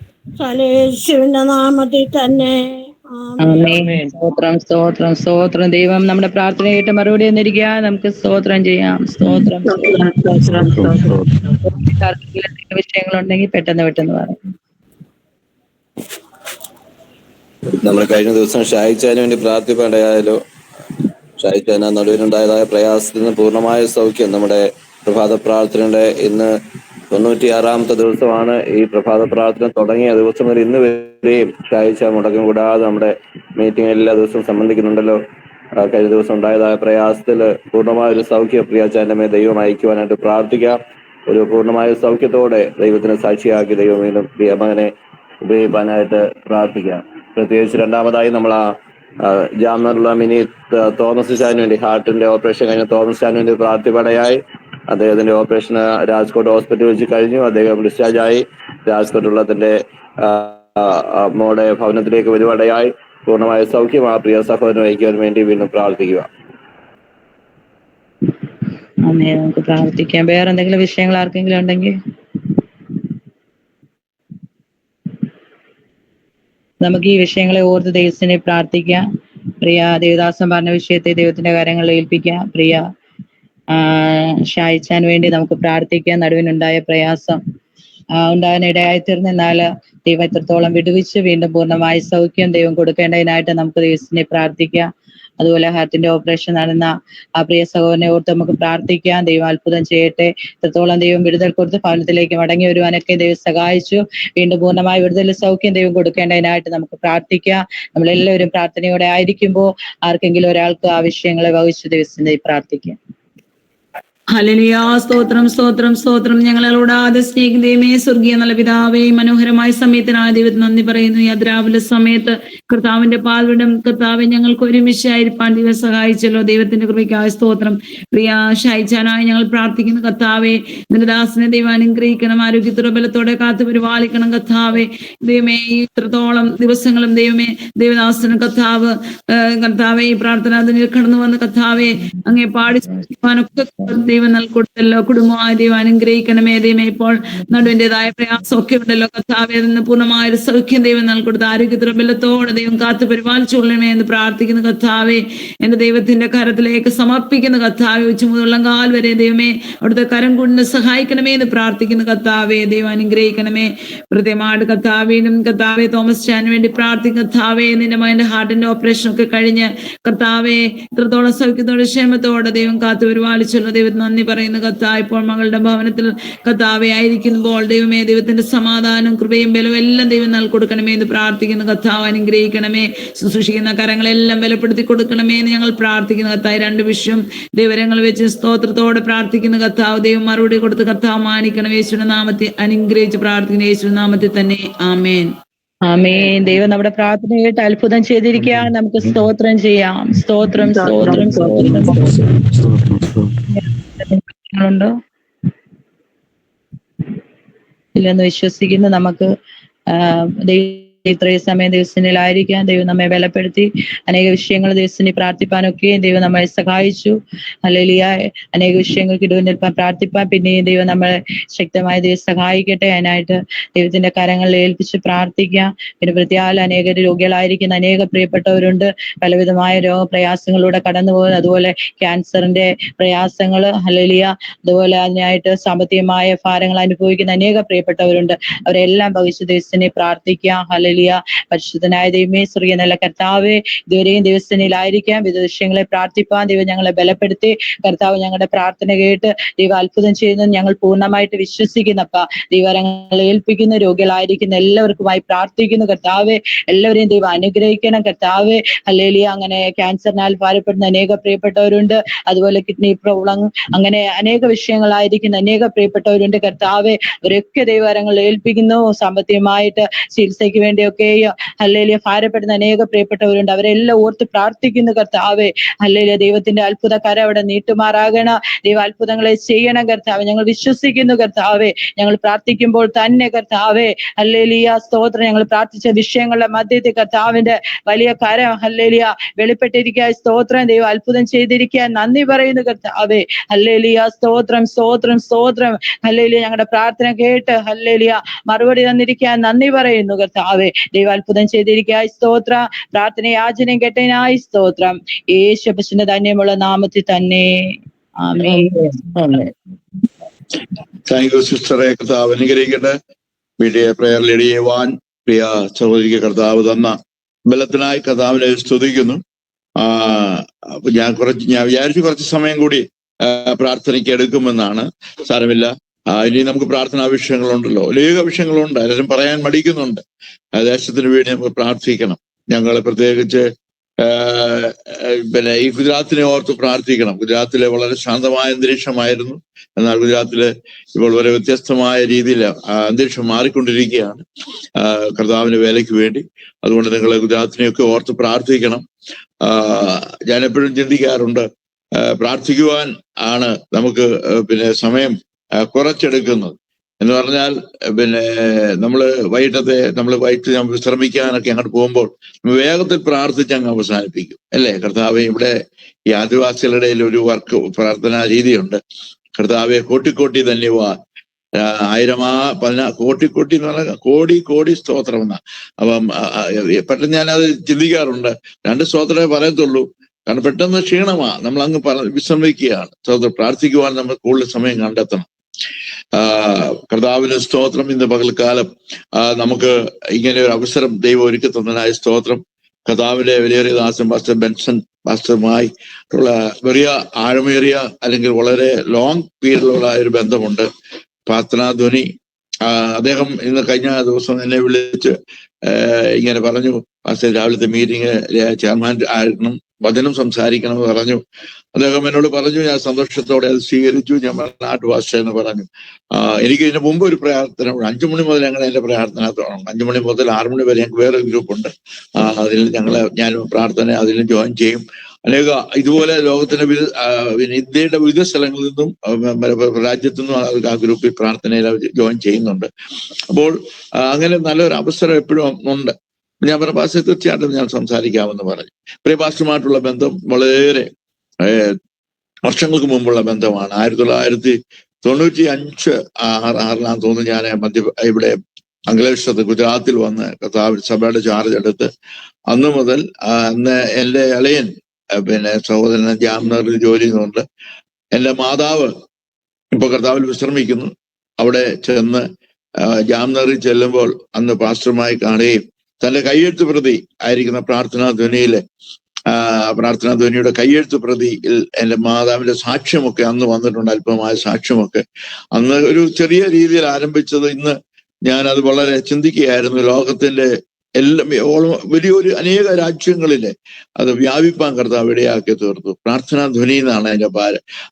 യേശുവിന്റെ നാമത്തിൽ തന്നെ ആമേൻ. സ്തോത്രം സ്തോത്രം സ്തോത്രം. ദൈവം നമ്മുടെ പ്രാർത്ഥന കേട്ട് മറുപടി എന്നിരിക്കുക. നമുക്ക് സ്തോത്രം ചെയ്യാം. സ്തോത്രം വിഷയങ്ങളുണ്ടെങ്കിൽ പെട്ടെന്ന് പറയും. നമ്മൾ കഴിഞ്ഞ ദിവസം ഷായിച്ചാന് വേണ്ടി പ്രാർത്ഥിപ്പേണ്ടയായാലോ. ഷായിച്ചാൻ നടുവിനുണ്ടായതായ പ്രയാസത്തിൽ നിന്ന് പൂർണ്ണമായ സൗഖ്യം. നമ്മുടെ പ്രഭാത പ്രാർത്ഥനയുടെ ഇന്ന് 96ാമത്തെ ദിവസമാണ്. ഈ പ്രഭാത പ്രാർത്ഥന തുടങ്ങിയ ദിവസം വരെ ഇന്ന് വരെയും ഷായിച്ച മുടക്കം കൂടാതെ നമ്മുടെ മീറ്റിംഗ് എല്ലാ ദിവസവും സംബന്ധിക്കുന്നുണ്ടല്ലോ. കഴിഞ്ഞ ദിവസം ഉണ്ടായതായ പ്രയാസത്തിൽ പൂർണ്ണമായ ഒരു സൗഖ്യം പ്രിയാച്ചാന്റെ മേൽ ദൈവം അയക്കുവാനായിട്ട് പ്രാർത്ഥിക്കാം. ഒരു പൂർണ്ണമായ സൗഖ്യത്തോടെ ദൈവത്തിന് സാക്ഷിയാക്കി ദൈവം വീണ്ടും പ്രിയമകനെ ഉപയോഗിക്കാനായിട്ട് പ്രാർത്ഥിക്കാം. പ്രത്യേകിച്ച് രണ്ടാമതായി നമ്മൾ ജാമറിലുള്ള മിനി തോമസ് ചാനു വേണ്ടി ഹാർട്ടിന്റെ ഓപ്പറേഷൻ കഴിഞ്ഞ തോമസ് ചാനു വേണ്ടി പ്രാർത്ഥിപ്പടയായി. അദ്ദേഹത്തിന്റെ ഓപ്പറേഷൻ രാജ്കോട്ട് ഹോസ്പിറ്റലിൽ വെച്ച് കഴിഞ്ഞു. അദ്ദേഹം ഡിസ്ചാർജ് ആയി രാജ്കോട്ടുള്ളതിന്റെ മോടെ ഭവനത്തിലേക്ക് വരുവടയായി. പൂർണ്ണമായ സൗഖ്യം ആ പ്രിയ സഹോദരൻ വഹിക്കുവാൻ വേണ്ടി വീണ്ടും പ്രാർത്ഥിക്കുക. നമുക്ക് പ്രാർത്ഥിക്കാം. വേറെ എന്തെങ്കിലും വിഷയങ്ങൾ ആർക്കെങ്കിലും ഉണ്ടെങ്കിൽ നമുക്ക് ഈ വിഷയങ്ങളെ ഓർത്ത് ദൈവത്തിനെ പ്രാർത്ഥിക്കാം. പ്രിയ ദേവദാസൻ പറഞ്ഞ വിഷയത്തെ ദൈവത്തിന്റെ കാര്യങ്ങളിൽ ഏൽപ്പിക്കാം. പ്രിയ ഷായിച്ചാൻ വേണ്ടി നമുക്ക് പ്രാർത്ഥിക്കാം. നടുവിനുണ്ടായ പ്രയാസം ഉണ്ടാകാൻ ഇടയായിത്തീർന്നു. എന്നാൽ ദൈവം എത്രത്തോളം വിടുവിച്ച് വീണ്ടും പൂർണ്ണമായ സൗഖ്യം ദൈവം കൊടുക്കേണ്ടതിനായിട്ട് നമുക്ക് ദൈവത്തിനെ പ്രാർത്ഥിക്കാം. അതുപോലെ ഹാർട്ടിന്റെ ഓപ്പറേഷൻ നടന്ന ആ പ്രിയ സഹോദരനെ ഓർത്ത് നമുക്ക് പ്രാർത്ഥിക്കാം. ദൈവം അത്ഭുതം ചെയ്യട്ടെ. എത്രത്തോളം ദൈവം വിടുതൽ കൊടുത്ത് ഭവനത്തിലേക്ക് മടങ്ങി വരുവാനൊക്കെ ദൈവം സഹായിച്ചു. വീണ്ടും പൂർണ്ണമായ വിടുതൽ സൗഖ്യം ദൈവം കൊടുക്കേണ്ടതിനായിട്ട് നമുക്ക് പ്രാർത്ഥിക്കാം. നമ്മളെല്ലാവരും പ്രാർത്ഥനയോടെ ആയിരിക്കുമ്പോൾ ആർക്കെങ്കിലും ഒരാൾക്ക് ആ വിഷയങ്ങളെ വഹിച്ചു ദൈവത്തിനെ പ്രാർത്ഥിക്കാം. ഹല്ലേലൂയ. സ്തോത്രം സ്തോത്രം സ്തോത്രം. ഞങ്ങളോടാതെ സ്നേഹിക്കുന്ന ദൈവമേ, സ്വർഗീയ നല്ല പിതാവേ, മനോഹരമായ സമയത്തിനായ ദൈവത്തിന് നന്ദി പറയുന്നു. ഈ അതിരാവിലെ സമയത്ത് കർത്താവിന്റെ പാൽവിടം കർത്താവെ ഞങ്ങൾക്ക് ഒരുമിച്ചായിരിക്കാൻ ദൈവം സഹായിച്ചല്ലോ. ദൈവത്തിന്റെ കൃപയ്ക്കായ സ്തോത്രം. പ്രിയ ഷായിച്ചാനായി ഞങ്ങൾ പ്രാർത്ഥിക്കുന്നു കർത്താവെ. നിന്റെ ദാസനെ ദൈവം അനുഗ്രഹിക്കണം. ആരോഗ്യത്തോടെ ബലത്തോടെ കാത്തു പരിപാലിക്കണം കർത്താവെ. ദൈവമേ, ഈ ഇത്രത്തോളം ദിവസങ്ങളും ദൈവമേ ദൈവദാസന് കർത്താവെ ഈ പ്രാർത്ഥന അതിൽ കടന്നു വന്ന് കർത്താവെ അങ്ങേ പാടി ദൈവം നൽകൊടുത്തല്ലോ. കുടുംബമായ ദൈവം അനുഗ്രഹിക്കണമേ. ദൈവമേ, ഇപ്പോൾ നടുവിൻ്റെതായ പ്രയാസമൊക്കെ ഉണ്ടല്ലോ കർത്താവെ, അതിന് പൂർണ്ണമായ ഒരു സൗഖ്യം ദൈവം നൽകൊടുത്ത് ആരോഗ്യത്തോടെ ബലത്തോടെ ദൈവം കാത്തു പരിപാലിച്ചുകൊള്ളണമേ എന്ന് പ്രാർത്ഥിക്കുന്ന കർത്താവെ. എന്റെ ദൈവത്തിന്റെ കരത്തിലേക്ക് സമർപ്പിക്കുന്ന കർത്താവെ. ഉച്ചമുതലുള്ളങ്കാൽ വരെ ദൈവമേ അവിടുത്തെ കരം കൊണ്ട് സഹായിക്കണമേ എന്ന് പ്രാർത്ഥിക്കുന്ന കർത്താവെ. ദൈവം അനുഗ്രഹിക്കണമേ. പ്രത്യേകമായിട്ട് കർത്താവിനും കർത്താവെ തോമസ് ചാനു വേണ്ടി പ്രാർത്ഥിക്കുന്ന കർത്താവെ. നിന്റെ മകന്റെ ഹാർട്ടിന്റെ ഓപ്പറേഷൻ ഒക്കെ കഴിഞ്ഞ് കർത്താവെ ഇത്രത്തോളം സൗഖ്യത്തോടെ ക്ഷേമത്തോടെ ദൈവം കാത്തു പരിപാലിച്ചുള്ള ദൈവത്തിന് നന്ദി പറയുന്ന കർത്താവ്. ഇപ്പോൾ മകളുടെ ഭവനത്തിൽ കർത്താവെ ആയിരിക്കുമ്പോൾ ദൈവമേ ദൈവത്തിന്റെ സമാധാനം കൃപയും ബലവും എല്ലാം ദൈവം നൽകൊടുക്കണമേ എന്ന് പ്രാർത്ഥിക്കുന്ന കർത്താവ്. അനുഗ്രഹിക്കണമേ. ശുശ്രൂഷിക്കുന്ന കരങ്ങളെല്ലാം ബലപ്പെടുത്തി കൊടുക്കണമേ എന്ന് ഞങ്ങൾ പ്രാർത്ഥിക്കുന്ന കർത്താവ്. രണ്ട് വിഷയം ദൈവരങ്ങൾ വെച്ച് സ്തോത്രത്തോടെ പ്രാർത്ഥിക്കുന്ന കർത്താവ്. ദൈവം മറുപടി കൊടുത്ത് കർത്താവ് മാനിക്കണം. യേശുവിന്റെ നാമത്തിൽ അനുഗ്രഹിച്ച് പ്രാർത്ഥിക്കുന്ന യേശുവിന്റെ നാമത്തിൽ തന്നെ ആമേൻ. ആമേൻ. ദൈവം നമ്മുടെ പ്രാർത്ഥന കേട്ട് അത്ഭുതം ചെയ്തിരിക്കുക. നമുക്ക് സ്തോത്രം ചെയ്യാം. സ്തോത്രം സ്തോത്രം ഉണ്ടോ ഇല്ലെന്ന് വിശ്വസിക്കുന്നു. നമുക്ക് ഇത്രയും സമയം ദിവസത്തിലായിരിക്കാം. ദൈവം നമ്മെ ബലപ്പെടുത്തി അനേക വിഷയങ്ങൾ ദിവസത്തിന് പ്രാർത്ഥിപ്പാനൊക്കെയും ദൈവം നമ്മളെ സഹായിച്ചു. ഹല്ലേലൂയ. അനേക വിഷയങ്ങൾക്ക് ഇടുവിൽ പ്രാർത്ഥിപ്പാൻ പിന്നെയും ദൈവം നമ്മളെ ശക്തമായ ദൈവം സഹായിക്കട്ടെ. അതിനായിട്ട് ദൈവത്തിന്റെ കരങ്ങളിൽ ഏൽപ്പിച്ച് പ്രാർത്ഥിക്കാം. പിന്നെ പ്രത്യേക അനേക രോഗികളായിരിക്കുന്ന അനേക പ്രിയപ്പെട്ടവരുണ്ട്. പലവിധമായ രോഗപ്രയാസങ്ങളിലൂടെ കടന്നു പോകുന്നത്. അതുപോലെ ക്യാൻസറിന്റെ പ്രയാസങ്ങൾ ഹല്ലേലൂയ. അതുപോലെ അതിനായിട്ട് സാമ്പത്തികമായ ഭാരങ്ങൾ അനുഭവിക്കുന്ന അനേക പ്രിയപ്പെട്ടവരുണ്ട്. അവരെല്ലാം ഭവിഷ്യ ദിവസത്തിനെ പ്രാർത്ഥിക്കാം. ഹല്ലേലൂയ. പരിശുദ്ധനായ ദൈവമേ, സ്വർഗീയ നല്ല കർത്താവേ, ഇതുവരെയും ദിവസത്തിലായിരിക്കാം വിവിധ വിഷയങ്ങളെ പ്രാർത്ഥിപ്പാൻ ദൈവം ഞങ്ങളെ ബലപ്പെടുത്തി. കർത്താവ് ഞങ്ങളുടെ പ്രാർത്ഥന കേട്ട് ദൈവം അത്ഭുതം ചെയ്യുന്നത് ഞങ്ങൾ പൂർണ്ണമായിട്ട് വിശ്വസിക്കുന്നപ്പ. ദൈവങ്ങളെ ഏൽപ്പിക്കുന്ന രോഗികളായിരിക്കുന്ന എല്ലാവർക്കുമായി പ്രാർത്ഥിക്കുന്നു കർത്താവെ. എല്ലാവരെയും ദൈവം അനുഗ്രഹിക്കണം കർത്താവെ. ഹല്ലേലൂയ. അങ്ങനെ ക്യാൻസറിനാൽ ഭാരപ്പെടുന്ന അനേക പ്രിയപ്പെട്ടവരുണ്ട്. അതുപോലെ കിഡ്നി പ്രോബ്ലം, അങ്ങനെ അനേക വിഷയങ്ങളായിരിക്കുന്ന അനേക പ്രിയപ്പെട്ടവരുണ്ട് കർത്താവെ. അവരൊക്കെ ദൈവകരങ്ങളിൽ ഏൽപ്പിക്കുന്നു. സാമ്പത്തികമായിട്ട് ചികിത്സയ്ക്ക് വേണ്ടി വേണ്ടിയൊക്കെ ഹല്ലേലൂയ ഭാരപ്പെടുന്ന അനേക പ്രിയപ്പെട്ടവരുണ്ട്. അവരെല്ലാം ഓർത്ത് പ്രാർത്ഥിക്കുന്നു കർത്താവേ. ഹല്ലേലൂയ ദൈവത്തിന്റെ അത്ഭുത കരം അവിടെ നീട്ടുമാറാകണ. ദൈവ അത്ഭുതങ്ങളെ ചെയ്യണം കർത്താവേ. ഞങ്ങൾ വിശ്വസിക്കുന്നു കർത്താവേ. ഞങ്ങൾ പ്രാർത്ഥിക്കുമ്പോൾ തന്നെ കർത്താവേ ഹല്ലേലൂയ സ്തോത്രം. ഞങ്ങൾ പ്രാർത്ഥിച്ച വിഷയങ്ങളുടെ മധ്യത്തിൽ കർത്താവിന്റെ വലിയ കരം ഹല്ലേലൂയ വെളിപ്പെട്ടിരിക്കുക. സ്തോത്രം. ദൈവം അത്ഭുതം ചെയ്തിരിക്കുക. നന്ദി പറയുന്നു കർത്താവേ. ഹല്ലേലൂയ സ്തോത്രം സ്തോത്രം സ്തോത്രം. ഹല്ലേലൂയ ഞങ്ങളുടെ പ്രാർത്ഥന കേട്ട് ഹല്ലേലൂയ മറുപടി തന്നിരിക്കാൻ നന്ദി പറയുന്നു കർത്താവേ. ദൈവം അത്ഭുതം ചെയ്തിരിക്കുക. സ്തോത്രം. പ്രാർത്ഥന യാചനയും കേട്ടതിനായി സ്തോത്രം. യേശുവിന്റെ ധന്യമുള്ള നാമത്തിൽ തന്നെ ആമേൻ. താങ്ക് യു സിസ്റ്ററെ. കർത്താവ് അനുഗ്രഹിക്കട്ടെ. വീഡിയോ പ്രയർ ലീഡ് ചെയ്യുവാൻ പ്രിയ സഹോദരിക്ക് കർത്താവ് തന്ന ബലത്തിനായി കർത്താവിനെ സ്തുതിക്കുന്നു. ഞാൻ വിചാരിച്ചു കുറച്ച് സമയം കൂടി പ്രാർത്ഥനയ്ക്ക് എടുക്കുമെന്നാണ്. സാരമില്ല. ഇനി നമുക്ക് പ്രാർത്ഥനാ വിഷയങ്ങളുണ്ടല്ലോ, അനേക വിഷയങ്ങളുണ്ട്. എല്ലാവരും പറയാൻ മടിക്കുന്നുണ്ട്. ദേശത്തിന് വേണ്ടി നമുക്ക് പ്രാർത്ഥിക്കണം. ഞങ്ങൾ പ്രത്യേകിച്ച് ഈ ഗുജറാത്തിനെ ഓർത്ത് പ്രാർത്ഥിക്കണം. ഗുജറാത്തിലെ വളരെ ശാന്തമായ അന്തരീക്ഷമായിരുന്നു. എന്നാൽ ഗുജറാത്തില് ഇപ്പോൾ വളരെ വ്യത്യസ്തമായ രീതിയിൽ അന്തരീക്ഷം മാറിക്കൊണ്ടിരിക്കുകയാണ് കർത്താവിന്റെ വേലയ്ക്ക് വേണ്ടി. അതുകൊണ്ട് നിങ്ങൾ ഗുജറാത്തിനെയൊക്കെ ഓർത്ത് പ്രാർത്ഥിക്കണം. ഞാൻ എപ്പോഴും ചിന്തിക്കാറുണ്ട്, പ്രാർത്ഥിക്കുവാൻ ആണ് നമുക്ക് സമയം കുറച്ചെടുക്കുന്നത് എന്ന് പറഞ്ഞാൽ വൈകിട്ട് വിശ്രമിക്കാനൊക്കെ അങ്ങോട്ട് പോകുമ്പോൾ വേഗത്തിൽ പ്രാർത്ഥിച്ച് അങ്ങ് അവസാനിപ്പിക്കും അല്ലേ. കർത്താവെ, ഇവിടെ ഈ ആദിവാസികളുടെ ഇടയിൽ ഒരു പ്രാർത്ഥനാ രീതിയുണ്ട്. കർത്താവെ കോട്ടിക്കോട്ടി ധന്യവാൻ, 1000 കോട്ടിക്കോട്ടി എന്ന് പറഞ്ഞാൽ കോടി സ്തോത്രം എന്നാ. അപ്പം പെട്ടെന്ന് ഞാനത് ചിന്തിക്കാറുണ്ട്. 2 സ്തോത്രമേ പറയത്തുള്ളൂ. കാരണം പെട്ടെന്ന് ക്ഷീണമാ, നമ്മൾ അങ്ങ് വിശ്രമിക്കുകയാണ്. സ്തോത്രം. പ്രാർത്ഥിക്കുവാൻ നമ്മൾ കൂടുതൽ സമയം കണ്ടെത്തണം. കർത്താവിന് സ്തോത്രം. ഇന്ന് പകൽക്കാലം നമുക്ക് ഇങ്ങനെ ഒരു അവസരം ദൈവം ഒരുക്കി തന്നതിനായ സ്തോത്രം. കർത്താവിന്റെ വിലയേറിയ ദാസൻ പാസ്റ്റർ ബെൻസൺ പാസ്റ്ററുമായി ഉള്ള വലിയ ആഴമേറിയ അല്ലെങ്കിൽ വളരെ ലോങ് പീരീഡിലുള്ള ഒരു ബന്ധമുണ്ട്. പ്രാർത്ഥനാധ്വനി അദ്ദേഹം ഇന്ന് കഴിഞ്ഞ ദിവസം എന്നെ വിളിച്ച് ഇങ്ങനെ പറഞ്ഞു, പാസ്റ്റർ രാവിലത്തെ മീറ്റിംഗ് ചെയർമാൻ ആയിരുന്നു, വചനം സംസാരിക്കണമെന്ന് പറഞ്ഞു. അദ്ദേഹം എന്നോട് പറഞ്ഞു. ഞാൻ സന്തോഷത്തോടെ അത് സ്വീകരിച്ചു. ഞാൻ നാട്ടുഭാഷ എന്ന് പറഞ്ഞു. എനിക്ക് ഇതിന് മുമ്പ് ഒരു പ്രാർത്ഥന 5 മണി മുതൽ ഞങ്ങൾ എന്റെ പ്രാർത്ഥന തുടങ്ങും. 5 മണി മുതൽ 6 മണി വരെ ഞങ്ങൾക്ക് വേറെ ഗ്രൂപ്പുണ്ട്. അതിൽ ഞാൻ പ്രാർത്ഥന അതിൽ ജോയിൻ ചെയ്യും. അനേക ഇതുപോലെ ലോകത്തിന്റെ ഇന്ത്യയുടെ വിവിധ സ്ഥലങ്ങളിൽ നിന്നും രാജ്യത്തു നിന്നും ആ ഗ്രൂപ്പിൽ പ്രാർത്ഥനയിൽ ജോയിൻ ചെയ്യുന്നുണ്ട്. അപ്പോൾ അങ്ങനെ നല്ലൊരു അവസരം എപ്പോഴും ഉണ്ട്. ഞാൻ പറഞ്ഞ ഭാഷ തീർച്ചയായിട്ടും ഞാൻ സംസാരിക്കാമെന്ന് പറഞ്ഞു. പ്രിയപാസ്റ്ററുമായിട്ടുള്ള ബന്ധം വളരെ വർഷങ്ങൾക്ക് മുമ്പുള്ള ബന്ധമാണ്. 1995 തോന്നുന്നു ഞാൻ ഇവിടെ മംഗലേശ്വരത്ത് ഗുജറാത്തിൽ വന്ന് സഭയുടെ ചാർജ് എടുത്ത് അന്ന് മുതൽ അന്ന് എൻ്റെ ഇളയൻ സഹോദരൻ ജാംനഗറിൽ ജോലി ചെയ്യുന്നുണ്ട്. എൻ്റെ മാതാവ് ഇപ്പൊ കർത്താവിൽ വിശ്രമിക്കുന്നു. അവിടെ ചെന്ന് ജാംനഗറിൽ ചെല്ലുമ്പോൾ അന്ന് പാസ്റ്ററുമായി കാണുകയും തന്റെ കയ്യെഴുത്ത് പ്രതി ആയിരിക്കുന്ന പ്രാർത്ഥനാധ്വനിയുടെ കയ്യെഴുത്ത് പ്രതിയിൽ എൻ്റെ മാതാവിന്റെ സാക്ഷ്യമൊക്കെ അന്ന് വന്നിട്ടുണ്ട്. അല്പമായ സാക്ഷ്യമൊക്കെ അന്ന് ഒരു ചെറിയ രീതിയിൽ ആരംഭിച്ചത്. ഇന്ന് ഞാനത് വളരെ ചിന്തിക്കുകയായിരുന്നു. ലോകത്തിന്റെ വലിയൊരു അനേക രാജ്യങ്ങളിലെ അത് വ്യാപിപ്പാൻ കർത്താവ് ഇടയാക്കി തീർത്തു. പ്രാർത്ഥനാധ്വനി എന്നാണ് അതിന്റെ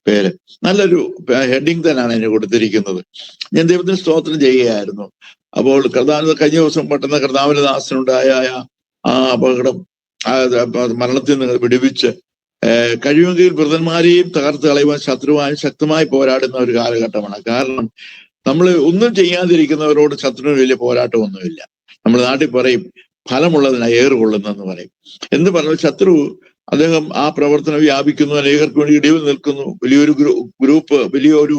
പേര്. നല്ലൊരു ഹെഡിങ് തന്നെയാണ് അതിന് കൊടുത്തിരിക്കുന്നത്. ഞാൻ ദൈവത്തിന് സ്തോത്രം ചെയ്യുകയായിരുന്നു. അപ്പോൾ കർത്താവിന് കഴിഞ്ഞ ദിവസം പെട്ടെന്ന് കർത്താവിന്റെ ദാസനുണ്ടായ ആ അപകടം, മരണത്തിൽ നിന്ന് വിടുവിച്ച് കഴിയുമെങ്കിൽ വൃതന്മാരെയും തകർത്ത് കളയുവാൻ ശത്രുവായും ശക്തമായി പോരാടുന്ന ഒരു കാലഘട്ടമാണ്. കാരണം നമ്മൾ ഒന്നും ചെയ്യാതിരിക്കുന്നവരോട് ശത്രുവിന് വലിയ പോരാട്ടമൊന്നുമില്ല. നമ്മൾ നാട്ടിൽ പറയും ഫലമുള്ളതിനാ ഏറുകൊള്ളുന്നെന്ന് പറയും. എന്ന് പറഞ്ഞാൽ ശത്രു അദ്ദേഹം ആ പ്രവർത്തനം വ്യാപിക്കുന്നു, അനേകർക്ക് വേണ്ടി ഇടിവ് നിൽക്കുന്നു. വലിയൊരു ഗ്രൂപ്പ്, വലിയൊരു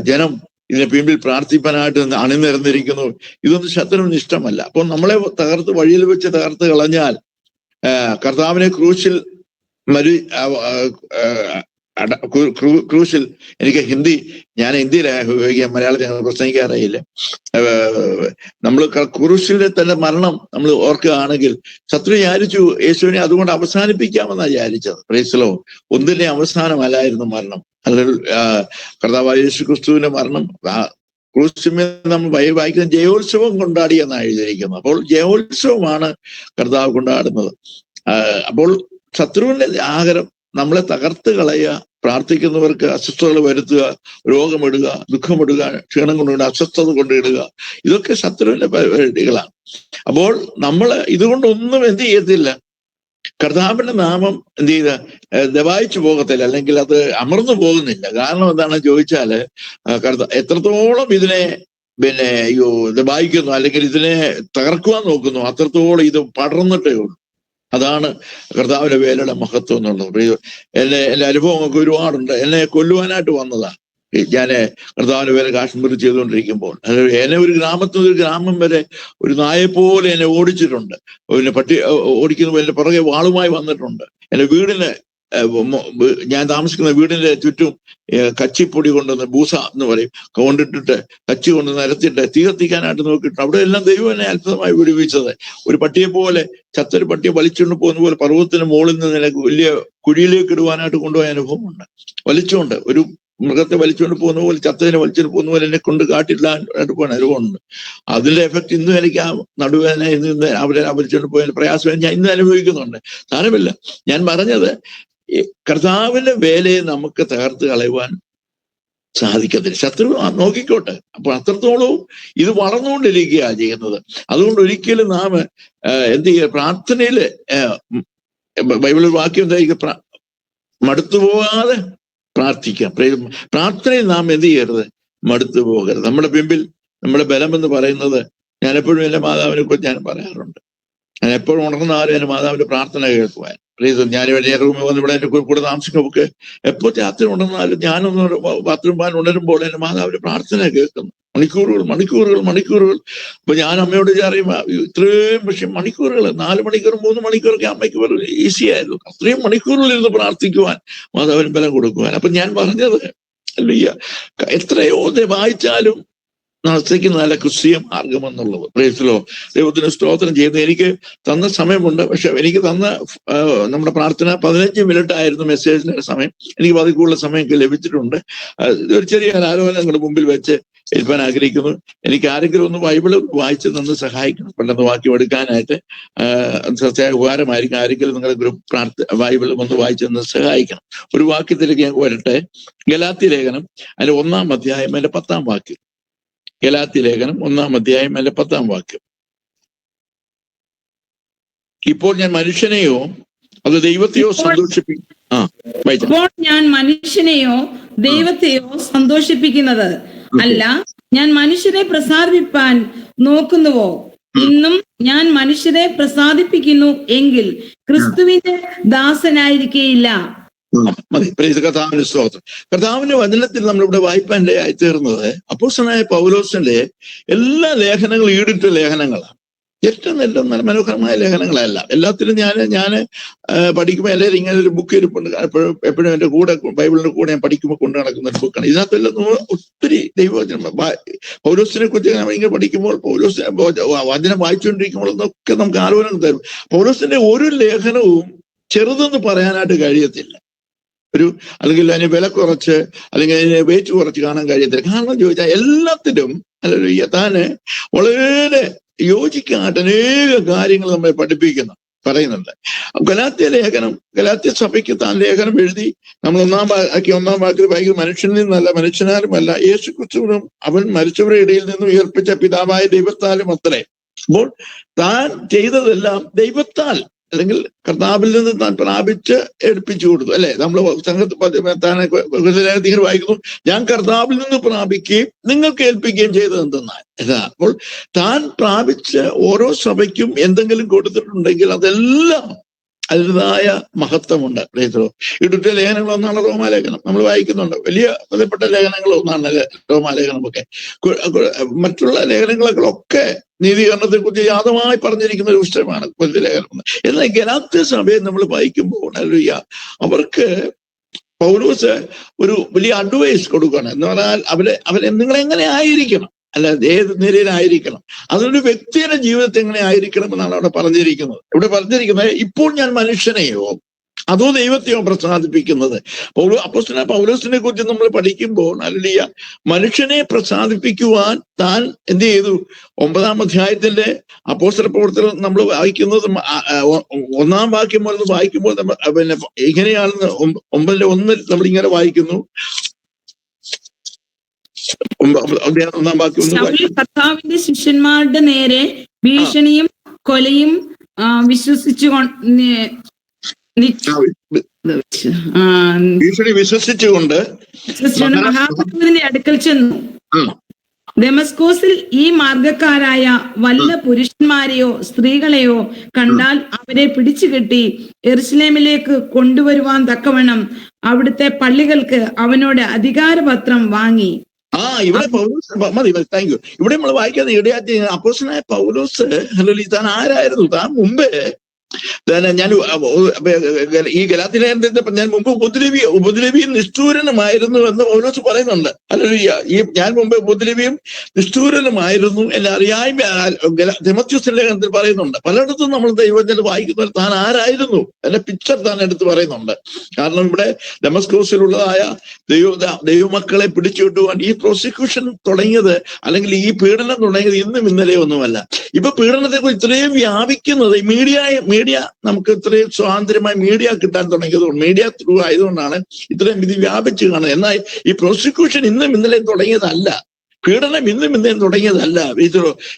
ജനം ഇതിനെ പിന്നിൽ പ്രാർത്ഥിപ്പാനായിട്ട് അണിനിരന്നിരിക്കുന്നു. ഇതൊന്നും ശത്രുവിന് ഇഷ്ടമല്ല. അപ്പൊ നമ്മളെ വഴിയിൽ വെച്ച് തകർത്ത് കളഞ്ഞാൽ കർത്താവിനെ ക്രൂശിൽ ക്രൂശിൽ എനിക്ക് ഞാൻ ഹിന്ദിയിലാണ് ഉപയോഗിക്കുക, മലയാളത്തിൽ ഞങ്ങൾ പ്രസംഗിക്കാറിയില്ല. നമ്മൾ ക്രൂശിലെ തന്നെ മരണം നമ്മൾ ഓർക്കുകയാണെങ്കിൽ ശത്രു വിചാരിച്ചു യേശുവിനെ അതുകൊണ്ട് അവസാനിപ്പിക്കാമെന്നാണ് വിചാരിച്ചത്. പ്രൈസ്ലോ, ഒന്നിന്റെ അവസാനമല്ലായിരുന്നു മരണം. അല്ലെങ്കിൽ കർത്താവായ യേശു ക്രിസ്തുവിന്റെ മരണം ക്രൂശിന്മേൽ നമ്മൾ വായിക്കുന്ന ജയോത്സവം കൊണ്ടാടി എന്നാണ് എഴുതിയിരിക്കുന്നത്. അപ്പോൾ ജയോത്സവമാണ് കർത്താവ് കൊണ്ടാടുന്നത്. അപ്പോൾ ശത്രുവിന്റെ ആഗ്രഹം നമ്മളെ തകർത്ത് കളയുക, പ്രാർത്ഥിക്കുന്നവർക്ക് അസ്വസ്ഥതകൾ വരുത്തുക, രോഗമിടുക, ദുഃഖമിടുക, ക്ഷീണം കൊണ്ടിടുക, അസ്വസ്ഥത കൊണ്ടിടുക, ഇതൊക്കെ ശത്രുവിന്റെ പരിപാടികളാണ്. അപ്പോൾ നമ്മൾ ഇതുകൊണ്ടൊന്നും എന്ത് ചെയ്യത്തില്ല, കർത്താവിന്റെ നാമം എന്ത് ചെയ്ത ദബായിച്ചു പോകത്തില്ല, അല്ലെങ്കിൽ അത് അമർന്നു പോകുന്നില്ല. കാരണം എന്താണെന്ന് ചോദിച്ചാല് എത്രത്തോളം ഇതിനെ ദബായിക്കുന്നു അല്ലെങ്കിൽ ഇതിനെ തകർക്കുവാൻ നോക്കുന്നു, അത്രത്തോളം ഇത് പടർന്നിട്ടേ ഉള്ളൂ. അതാണ് കർത്താവിന്റെ വേലയുടെ മഹത്വം എന്നുള്ളത്. എന്റെ അനുഭവമൊക്കെ ഒരുപാടുണ്ട്. എന്നെ കൊല്ലുവാനായിട്ട് വന്നതാണ്. ഞാൻ കർത്താവിന്റെ വേല കാശ്മീർ ചെയ്തുകൊണ്ടിരിക്കുമ്പോൾ എന്നെ ഒരു ഗ്രാമത്തിൽ ഒരു ഗ്രാമം വരെ ഒരു നായെപ്പോലെ എന്നെ ഓടിച്ചിട്ടുണ്ട്. പിന്നെ ഓടിക്കുന്ന എന്റെ പുറകെ വാളുമായി വന്നിട്ടുണ്ട്. എന്റെ വീടിന്, ഞാൻ താമസിക്കുന്ന വീടിന്റെ ചുറ്റും കച്ചിപ്പൊടി കൊണ്ടുവന്ന് ബൂസ എന്ന് പറയും കൊണ്ടിട്ടിട്ട് കച്ചി കൊണ്ട് നിരത്തിയിട്ട് തീ കത്തിക്കാനായിട്ട് നോക്കിയിട്ട് അവിടെ എല്ലാം ദൈവം എന്നെ അത്ഭുതമായി വിടുവിച്ചത്. ഒരു പട്ടിയെ പോലെ, ചത്തൊരു പട്ടിയെ വലിച്ചുകൊണ്ട് പോകുന്ന പോലെ പർവ്വതത്തിന് മുകളിൽ നിന്ന് എനിക്ക് വലിയ കുഴിയിലേക്ക് ഇടുവാനായിട്ട് കൊണ്ടുപോയ അനുഭവമുണ്ട്. വലിച്ചുകൊണ്ട് ഒരു മൃഗത്തെ വലിച്ചുകൊണ്ട് പോകുന്ന പോലെ, ചത്തതിനെ വലിച്ചുകൊണ്ട് പോകുന്ന പോലെ എന്നെ കൊണ്ട് കാട്ടില്ലാണ്ട് പോകാൻ അനുഭവമുണ്ട്. അതിന്റെ എഫക്ട് ഇന്നും എനിക്ക് ആ നടുവേദന ഇന്ന് അവരെ വലിച്ചുകൊണ്ട് പോയ പ്രയാസം ഞാൻ ഇന്ന് അനുഭവിക്കുന്നുണ്ട്. സാരമില്ല, ഞാൻ പറഞ്ഞത് കർത്താവിന്റെ വേലയെ നമുക്ക് തകർത്ത് കളയുവാൻ സാധിക്കത്തില്ല. ശത്രു നോക്കിക്കോട്ടെ. അപ്പൊ അത്രത്തോളവും ഇത് വളർന്നുകൊണ്ടിരിക്കുകയാണ് ചെയ്യുന്നത്. അതുകൊണ്ട് ഒരിക്കലും നാം എന്ത് ചെയ്യുക, പ്രാർത്ഥനയില് ബൈബിളിൽ വാക്യം എന്താ, മടുത്തു പോകാതെ പ്രാർത്ഥിക്കാം. പ്രാർത്ഥനയിൽ നാം എന്ത് ചെയ്യരുത്, മടുത്തു പോകരുത്. നമ്മുടെ പിമ്പിൽ നമ്മുടെ ബലമെന്ന് പറയുന്നത്, ഞാൻ എപ്പോഴും എൻ്റെ മാതാവിനെ കുറിച്ച് ഞാൻ പറയാറുണ്ട്. ഞാൻ എപ്പോഴും ഉണർന്നാലും എൻ്റെ മാതാവിന്റെ പ്രാർത്ഥന കേൾക്കുവാൻ. ഞാൻ റൂമിൽ വന്ന് ഇവിടെ എൻ്റെ കൂടെ താമസിക്കുമ്പോൾ എപ്പോൾ രാത്രി ഉണർന്നാലും ഞാനൊന്ന് ബാത്റൂം പോകാൻ ഉണരുമ്പോൾ എൻ്റെ മാതാവിന്റെ പ്രാർത്ഥന കേൾക്കുന്നു. മണിക്കൂറുകൾ. അപ്പൊ ഞാൻ അമ്മയോട് അറിയും, ഇത്രയും പക്ഷെ മണിക്കൂറുകൾ, 4 മണിക്കൂർ 3 മണിക്കൂറൊക്കെ അമ്മയ്ക്ക് വളരെ ഈസി ആയിരുന്നു. അത്രയും മണിക്കൂറുകളിൽ ഇരുന്ന് പ്രാർത്ഥിക്കുവാൻ, മാതാവിന് ബലം കൊടുക്കുവാൻ. അപ്പൊ ഞാൻ പറഞ്ഞത് അല്ല, എത്രയോ വായിച്ചാലും നശിക്കുന്ന നല്ല ക്രിസ്തീയ മാർഗം എന്നുള്ളത്. പ്രേസലോ, ദൈവത്തിന് സ്തോത്രം ചെയ്യുന്നത്. എനിക്ക് തന്ന സമയമുണ്ട്, പക്ഷെ എനിക്ക് തന്ന നമ്മുടെ പ്രാർത്ഥന 15 മിനിറ്റ് ആയിരുന്നു മെസ്സേജിന്റെ സമയം. എനിക്ക് അതിൽ കൂടുതൽ സമയം ലഭിച്ചിട്ടുണ്ട്. ഒരു ചെറിയ ആലോചന നിങ്ങളുടെ മുമ്പിൽ വെച്ച് ഏൽപ്പാൻ ആഗ്രഹിക്കുന്നു. എനിക്ക് ആരെങ്കിലും ഒന്ന് ബൈബിള് വായിച്ച് നിന്ന് സഹായിക്കണം, പെട്ടെന്ന് വാക്യം എടുക്കാനായിട്ട് സത്യ ഉപകാരമായിരിക്കും. ആരെങ്കിലും നിങ്ങളുടെ ഗ്രൂപ്പ് ബൈബിൾ ഒന്ന് വായിച്ച് നിന്ന് സഹായിക്കണം. ഒരു വാക്യത്തിലേക്ക് ഞാൻ വരട്ടെ. ഗലാത്യ ലേഖനം അതിന്റെ 1-ാം അധ്യായം അതിന്റെ 10-ാം വാക്യം. ഗലാത്യ ലേഖനം 1-ാം അധ്യായം അതിന്റെ 10-ാം വാക്യം. ഇപ്പോൾ ഞാൻ മനുഷ്യനെയോ അത് ദൈവത്തെയോ സന്തോഷിപ്പിക്കും. ഇപ്പോൾ ഞാൻ മനുഷ്യനെയോ ദൈവത്തെയോ സന്തോഷിപ്പിക്കുന്നത് അല്ല, ഞാൻ മനുഷ്യരെ പ്രസാദിപ്പിക്കാൻ നോക്കുന്നുവോ? ഇന്നും ഞാൻ മനുഷ്യരെ പ്രസാദിപ്പിക്കുന്നു എങ്കിൽ ക്രിസ്തുവിന്റെ ദാസനായിരിക്കേയില്ല. മതി. കർത്താവിന്റെ സ്തോത്രം. കർത്താവിന്റെ വചനത്തിൽ നമ്മളിവിടെ വായിപ്പാൻ്റെ ആയിത്തീർന്നത് അപ്പോസ്തലനായ പൗലോസിന്റെ എല്ലാ ലേഖനങ്ങളും ഈടിട്ട ലേഖനങ്ങളാണ്. ഏറ്റവും നല്ല മനോഹരമായ ലേഖനങ്ങളല്ല. എല്ലാത്തിലും ഞാൻ പഠിക്കുമ്പോൾ എല്ലാവരും ഇങ്ങനെ ഒരു ബുക്ക് ഇരിപ്പുണ്ട്. എപ്പോഴും എൻ്റെ കൂടെ ബൈബിളിന്റെ കൂടെ ഞാൻ പഠിക്കുമ്പോൾ കൊണ്ടു നടക്കുന്ന ഒരു ബുക്കാണ്. ഇതിനകത്തെല്ലാം ഒത്തിരി ദൈവവചനം പൗലോസിനെ കുറിച്ച് ഇങ്ങനെ പഠിക്കുമ്പോൾ, പൗലോസിനെ വചനം വായിച്ചുകൊണ്ടിരിക്കുമ്പോൾ എന്നൊക്കെ നമുക്ക് ആലോചന തരും. പൗലോസിന്റെ ഒരു ലേഖനവും ചെറുതെന്ന് പറയാനായിട്ട് കഴിയത്തില്ല. അല്ലെങ്കിൽ അതിന് വില കുറച്ച് അല്ലെങ്കിൽ അതിന് വെയിറ്റ് കുറച്ച് കാണാൻ കഴിയത്തില്ല. കാരണം ചോദിച്ചാൽ എല്ലാത്തിലും താന് വളരെ യോജിക്കാനായിട്ട് അനേക കാര്യങ്ങൾ നമ്മെ പറയുന്നുണ്ട്. ഗലാത്യ സഭയ്ക്ക് താൻ ലേഖനം എഴുതി. നമ്മൾ 1-ാം വാക്യത്തിൽ വായിക്കുന്നത്, മനുഷ്യനിൽ നിന്നല്ല മനുഷ്യനാലുമല്ല യേശു ക്രിസ്തുവിനും അവൻ മരിച്ചവരുടെ ഇടയിൽ നിന്നും ഉയർപ്പിച്ച പിതാവായ ദൈവത്താലും അത്രേ. അപ്പോൾ താൻ ചെയ്തതെല്ലാം ദൈവത്താൽ അല്ലെങ്കിൽ കർത്താവിൽ നിന്ന് താൻ പ്രാപിച്ച് എടുപ്പിച്ചു കൊടുത്തു, അല്ലെ? നമ്മൾ സംഘത്തിൽ വായിക്കുന്നു, ഞാൻ കർത്താവിൽ നിന്ന് പ്രാപിക്കുകയും നിങ്ങൾക്ക് ഏൽപ്പിക്കുകയും ചെയ്തത് എന്തെന്നാൽ. അപ്പോൾ താൻ പ്രാപിച്ച് ഓരോ സഭയ്ക്കും എന്തെങ്കിലും കൊടുത്തിട്ടുണ്ടെങ്കിൽ അതെല്ലാം അതിൻ്റെതായ മഹത്വമുണ്ട്. ഇടുത്ത ലേഖനങ്ങൾ ഒന്നാണ് റോമാലേഖനം. നമ്മൾ വായിക്കുന്നുണ്ട്. വലിയ വിലപ്പെട്ട ലേഖനങ്ങൾ ഒന്നാണ് റോമാലേഖനമൊക്കെ. മറ്റുള്ള ലേഖനങ്ങളൊക്കെ നീതീകരണത്തെ കുറിച്ച് യാതമായി പറഞ്ഞിരിക്കുന്ന ഒരു പുസ്തകമാണ് വലിയ ലേഖനം. എന്നാൽ ഗലാത്യ സഭയെ നമ്മൾ വായിക്കുമ്പോൾ അവർക്ക് പൗലോസ് ഒരു വലിയ അഡ്വൈസ് കൊടുക്കുകയാണ്. എന്ന് പറഞ്ഞാൽ അവരെ നിങ്ങളെങ്ങനെ ആയിരിക്കണം, അല്ല ഏത് നിലയിലായിരിക്കണം, അതൊരു വ്യക്തിയുടെ ജീവിതത്തെ എങ്ങനെ ആയിരിക്കണം എന്നാണ് അവിടെ പറഞ്ഞിരിക്കുന്നത്. ഇവിടെ പറഞ്ഞിരിക്കുന്നത്, ഇപ്പോൾ ഞാൻ മനുഷ്യനെയോ അതോ ദൈവത്തെയോ പ്രസാദിപ്പിക്കുന്നത്? അപ്പോസ്തലനായ പൗലോസിനെ കുറിച്ച് നമ്മൾ പഠിക്കുമ്പോൾ ഹല്ലേലൂയ, മനുഷ്യനെ പ്രസാദിപ്പിക്കുവാൻ താൻ എന്ത് ചെയ്തു? 9-ാം അധ്യായത്തിന്റെ അപ്പോസ്തല പ്രവർത്തനം നമ്മൾ വായിക്കുന്നത് 1-ാം വാക്യം മുതൽ വായിക്കുമ്പോൾ പിന്നെ ഇങ്ങനെയാണെന്ന് 9:1 നമ്മൾ ഇങ്ങനെ വായിക്കുന്നു. 1-ാം വാക്യം കർത്താവിന്റെ ശിഷ്യന്മാരുടെ നേരെ ഭീഷണിയും കൊലയും ഭീഷണി വിശ്വസിച്ചുകൊണ്ട് മഹാപുരോഹിതന്റെ അടുക്കൽ ചെന്നു. ദമസ്കോസിൽ ഈ മാർഗക്കാരായ വല്ല പുരുഷന്മാരെയോ സ്ത്രീകളെയോ കണ്ടാൽ അവരെ പിടിച്ചുകെട്ടി യെരൂശലേമിലേക്ക് കൊണ്ടുവരുവാൻ തക്കവണ്ണം അവിടുത്തെ പള്ളികൾക്ക് അവനോട് അധികാരപത്രം വാങ്ങി. ഇവിടെ പൗലോസ് മതി, താങ്ക് യു. ഇവിടെ നമ്മൾ വായിക്കാതെ ഇടയാറ്റി അപ്പോസ്തലനായ പൗലോസ് ഹല്ലേലൂയ, താൻ ആരായിരുന്നു? താൻ മുമ്പേ ഞാൻ ഈ ഗലാത്യലേഖനത്തിൽ ഞാൻ മുമ്പ് ഉപദ്രവിയും നിഷ്ഠൂരനുമായിരുന്നു എന്ന് പൗലോസ് പറയുന്നുണ്ട്. ഹല്ലേലൂയ, ഞാൻ മുമ്പ് ഉപദ്രവിയും നിഷ്ഠൂരനുമായിരുന്നു എന്നെ അറിയായ്മ തിമോഥെയോസ് ലേഖനത്തിൽ പറയുന്നുണ്ട്. പലയിടത്തും നമ്മൾ ദൈവത്തിൽ വായിക്കുന്നത് താൻ ആരായിരുന്നു എന്റെ പിക്ചർ താൻ എടുത്ത് പറയുന്നുണ്ട്. കാരണം ഇവിടെ ഡമസ്കോസിലുള്ളതായ ദൈവമക്കളെ പിടിച്ചുവിട്ടുവാൻ ഈ പ്രോസിക്യൂഷൻ തുടങ്ങിയത്, അല്ലെങ്കിൽ ഈ പീഡനം തുടങ്ങിയത് ഇന്നും ഇന്നലെ ഒന്നുമല്ല. ഇപ്പൊ പീഡനത്തെ കുറിച്ച് ഇത്രയും വ്യാപിക്കുന്നത് മീഡിയ നമുക്ക് ഇത്രയും സ്വാതന്ത്ര്യമായി മീഡിയ കിട്ടാൻ തുടങ്ങിയതുകൊണ്ട്, മീഡിയ ത്രൂ ആയതുകൊണ്ടാണ് ഇത്രയും ഇത് വ്യാപിച്ചു കാണുന്നത്. എന്നാൽ ഈ പ്രോസിക്യൂഷൻ ഇന്നും ഇന്നലെ തുടങ്ങിയതല്ല, പീഡനം ഇന്നും ഇന്നേം തുടങ്ങിയതല്ല.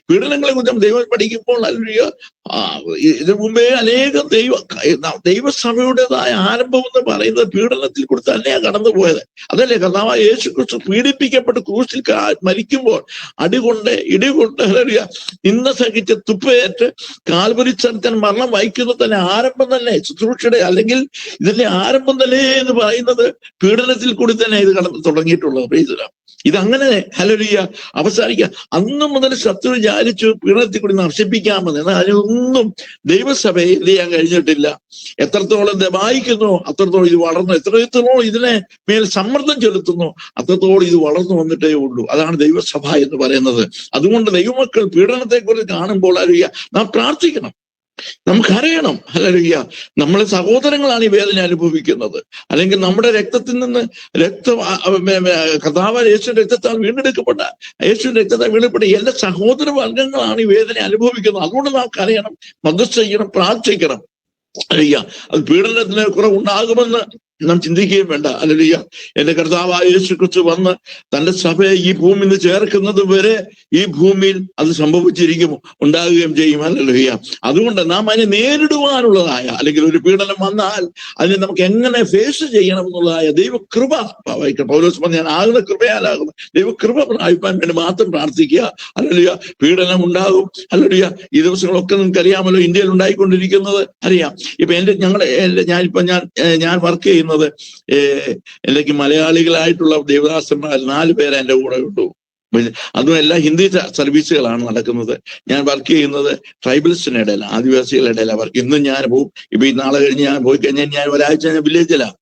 പീഡനങ്ങളെ കുറിച്ച് ദൈവം പഠിക്കുമ്പോൾ ഹല്ലേലൂയ, ഇതിനു മുമ്പേ അനേകം ദൈവസഭയുടേതായ ആരംഭം എന്ന് പറയുന്നത് പീഡനത്തിൽ കൂടി തന്നെയാണ് കടന്നുപോയത്. അതല്ലേ കർത്താവായ യേശുക്രിസ്തു പീഡിപ്പിക്കപ്പെട്ട് ക്രൂശിൽ മരിക്കുമ്പോൾ ഇടികൊണ്ട് ഹല്ലേലൂയ നിന്ന സഹിച്ച് തുപ്പേറ്റ് കാൽവരിച്ചൻ മരണം വഹിക്കുന്നത് തന്നെ ആരംഭം തന്നെ ശുശ്രൂഷയുടെ, അല്ലെങ്കിൽ ഇതിന്റെ ആരംഭം തന്നെ എന്ന് പറയുന്നത് പീഡനത്തിൽ കൂടി തന്നെ ഇത് കടന്നു തുടങ്ങിയിട്ടുള്ളത്. പ്രൈസ്. ഇതങ്ങനെ ഹല്ലേലൂയ അവസാനിക്കുക. അന്ന് മുതൽ ശത്രു വിചാരിച്ചു പീഡനത്തിൽ കൂടി നശിപ്പിക്കാമെന്ന്. എന്നാൽ അതിനൊന്നും ദൈവസഭയെ എന്ത് ചെയ്യാൻ കഴിഞ്ഞിട്ടില്ല. എത്രത്തോളം വായിക്കുന്നു അത്രത്തോളം ഇത് വളർന്നു, എത്രത്തോളം ഇതിനെ മേൽ സമ്മർദ്ദം ചെലുത്തുന്നു അത്രത്തോളം ഇത് വളർന്നു വന്നിട്ടേ ഉള്ളൂ. അതാണ് ദൈവസഭ എന്ന് പറയുന്നത്. അതുകൊണ്ട് ദൈവമക്കൾ പീഡനത്തെക്കുറിച്ച് കാണുമ്പോൾ ഹല്ലേലൂയ നാം പ്രാർത്ഥിക്കണം, നമുക്കറിയണം ഹല്ലേലൂയ നമ്മളെ സഹോദരങ്ങളാണ് ഈ വേദന അനുഭവിക്കുന്നത്. അല്ലെങ്കിൽ നമ്മുടെ രക്തത്തിൽ നിന്ന് കർത്താവായ യേശുവിന്റെ രക്തത്താൽ വീണ്ടെടുക്കപ്പെട്ട യേശുവിന്റെ രക്തത്താൽ വീണ്ടെടുക്കപ്പെട്ട എല്ലാ സഹോദര വർഗങ്ങളാണ് ഈ വേദന അനുഭവിക്കുന്നത്. അതുകൊണ്ട് നമുക്കറിയണം, മദ്രസ ചെയ്യണം, പ്രാർത്ഥിക്കണം. ഹല്ലേലൂയ, അത് പീഡനത്തിന് കുറവുണ്ടാകുമെന്ന് നാം ചിന്തിക്കുകയും വേണ്ട. ഹല്ലേലൂയ, എന്റെ കർത്താവായ യേശുക്രിസ്തു വന്ന് തന്റെ സഭയെ ഈ ഭൂമിയിൽ നിന്ന് ചേർക്കുന്നത് വരെ ഈ ഭൂമിയിൽ അത് സംഭവിച്ചിരിക്കും, ഉണ്ടാകുകയും ചെയ്യും. ഹല്ലേലൂയ, അതുകൊണ്ട് നാം അതിനെ നേരിടുവാനുള്ളതായ, അല്ലെങ്കിൽ ഒരു പീഡനം വന്നാൽ അതിനെ നമുക്ക് എങ്ങനെ ഫേസ് ചെയ്യണം എന്നുള്ളതായ ദൈവകൃപ പൗലോസ് പറഞ്ഞ ഞാൻ ആകുന്ന കൃപയാലാകുന്നു, ദൈവകൃപ പ്രാപിപ്പാൻ വേണ്ടി മാത്രം പ്രാർത്ഥിക്കുക. ഹല്ലേലൂയ, പീഡനം ഉണ്ടാകും. ഹല്ലേലൂയ, ഈ ദിവസങ്ങളൊക്കെ നിങ്ങൾക്ക് അറിയാമല്ലോ, ഇന്ത്യയിൽ ഉണ്ടായിക്കൊണ്ടിരിക്കുന്നത് അറിയാം. ഇപ്പൊ ഞാൻ വർക്ക് ചെയ്യുന്നത് എനിക്ക് മലയാളികളായിട്ടുള്ള ദേവദാസന്മാർ 4 പേര് എൻ്റെ കൂടെ ഉള്ളൂ. അതും എല്ലാം ഹിന്ദി സർവീസുകളാണ് നടക്കുന്നത്. ഞാൻ വർക്ക് ചെയ്യുന്നത് ട്രൈബൽസിന്റെ ഇടയില, ആദിവാസികളുടെ ഇടയിലാണ് വർക്ക്. ഇന്നും ഞാൻ പോകും. ഇപ്പൊ ഈ നാളെ കഴിഞ്ഞ് ഞാൻ പോയി കഴിഞ്ഞാൽ ഞാൻ ഒരാഴ്ച വില്ലേജിലാണ്.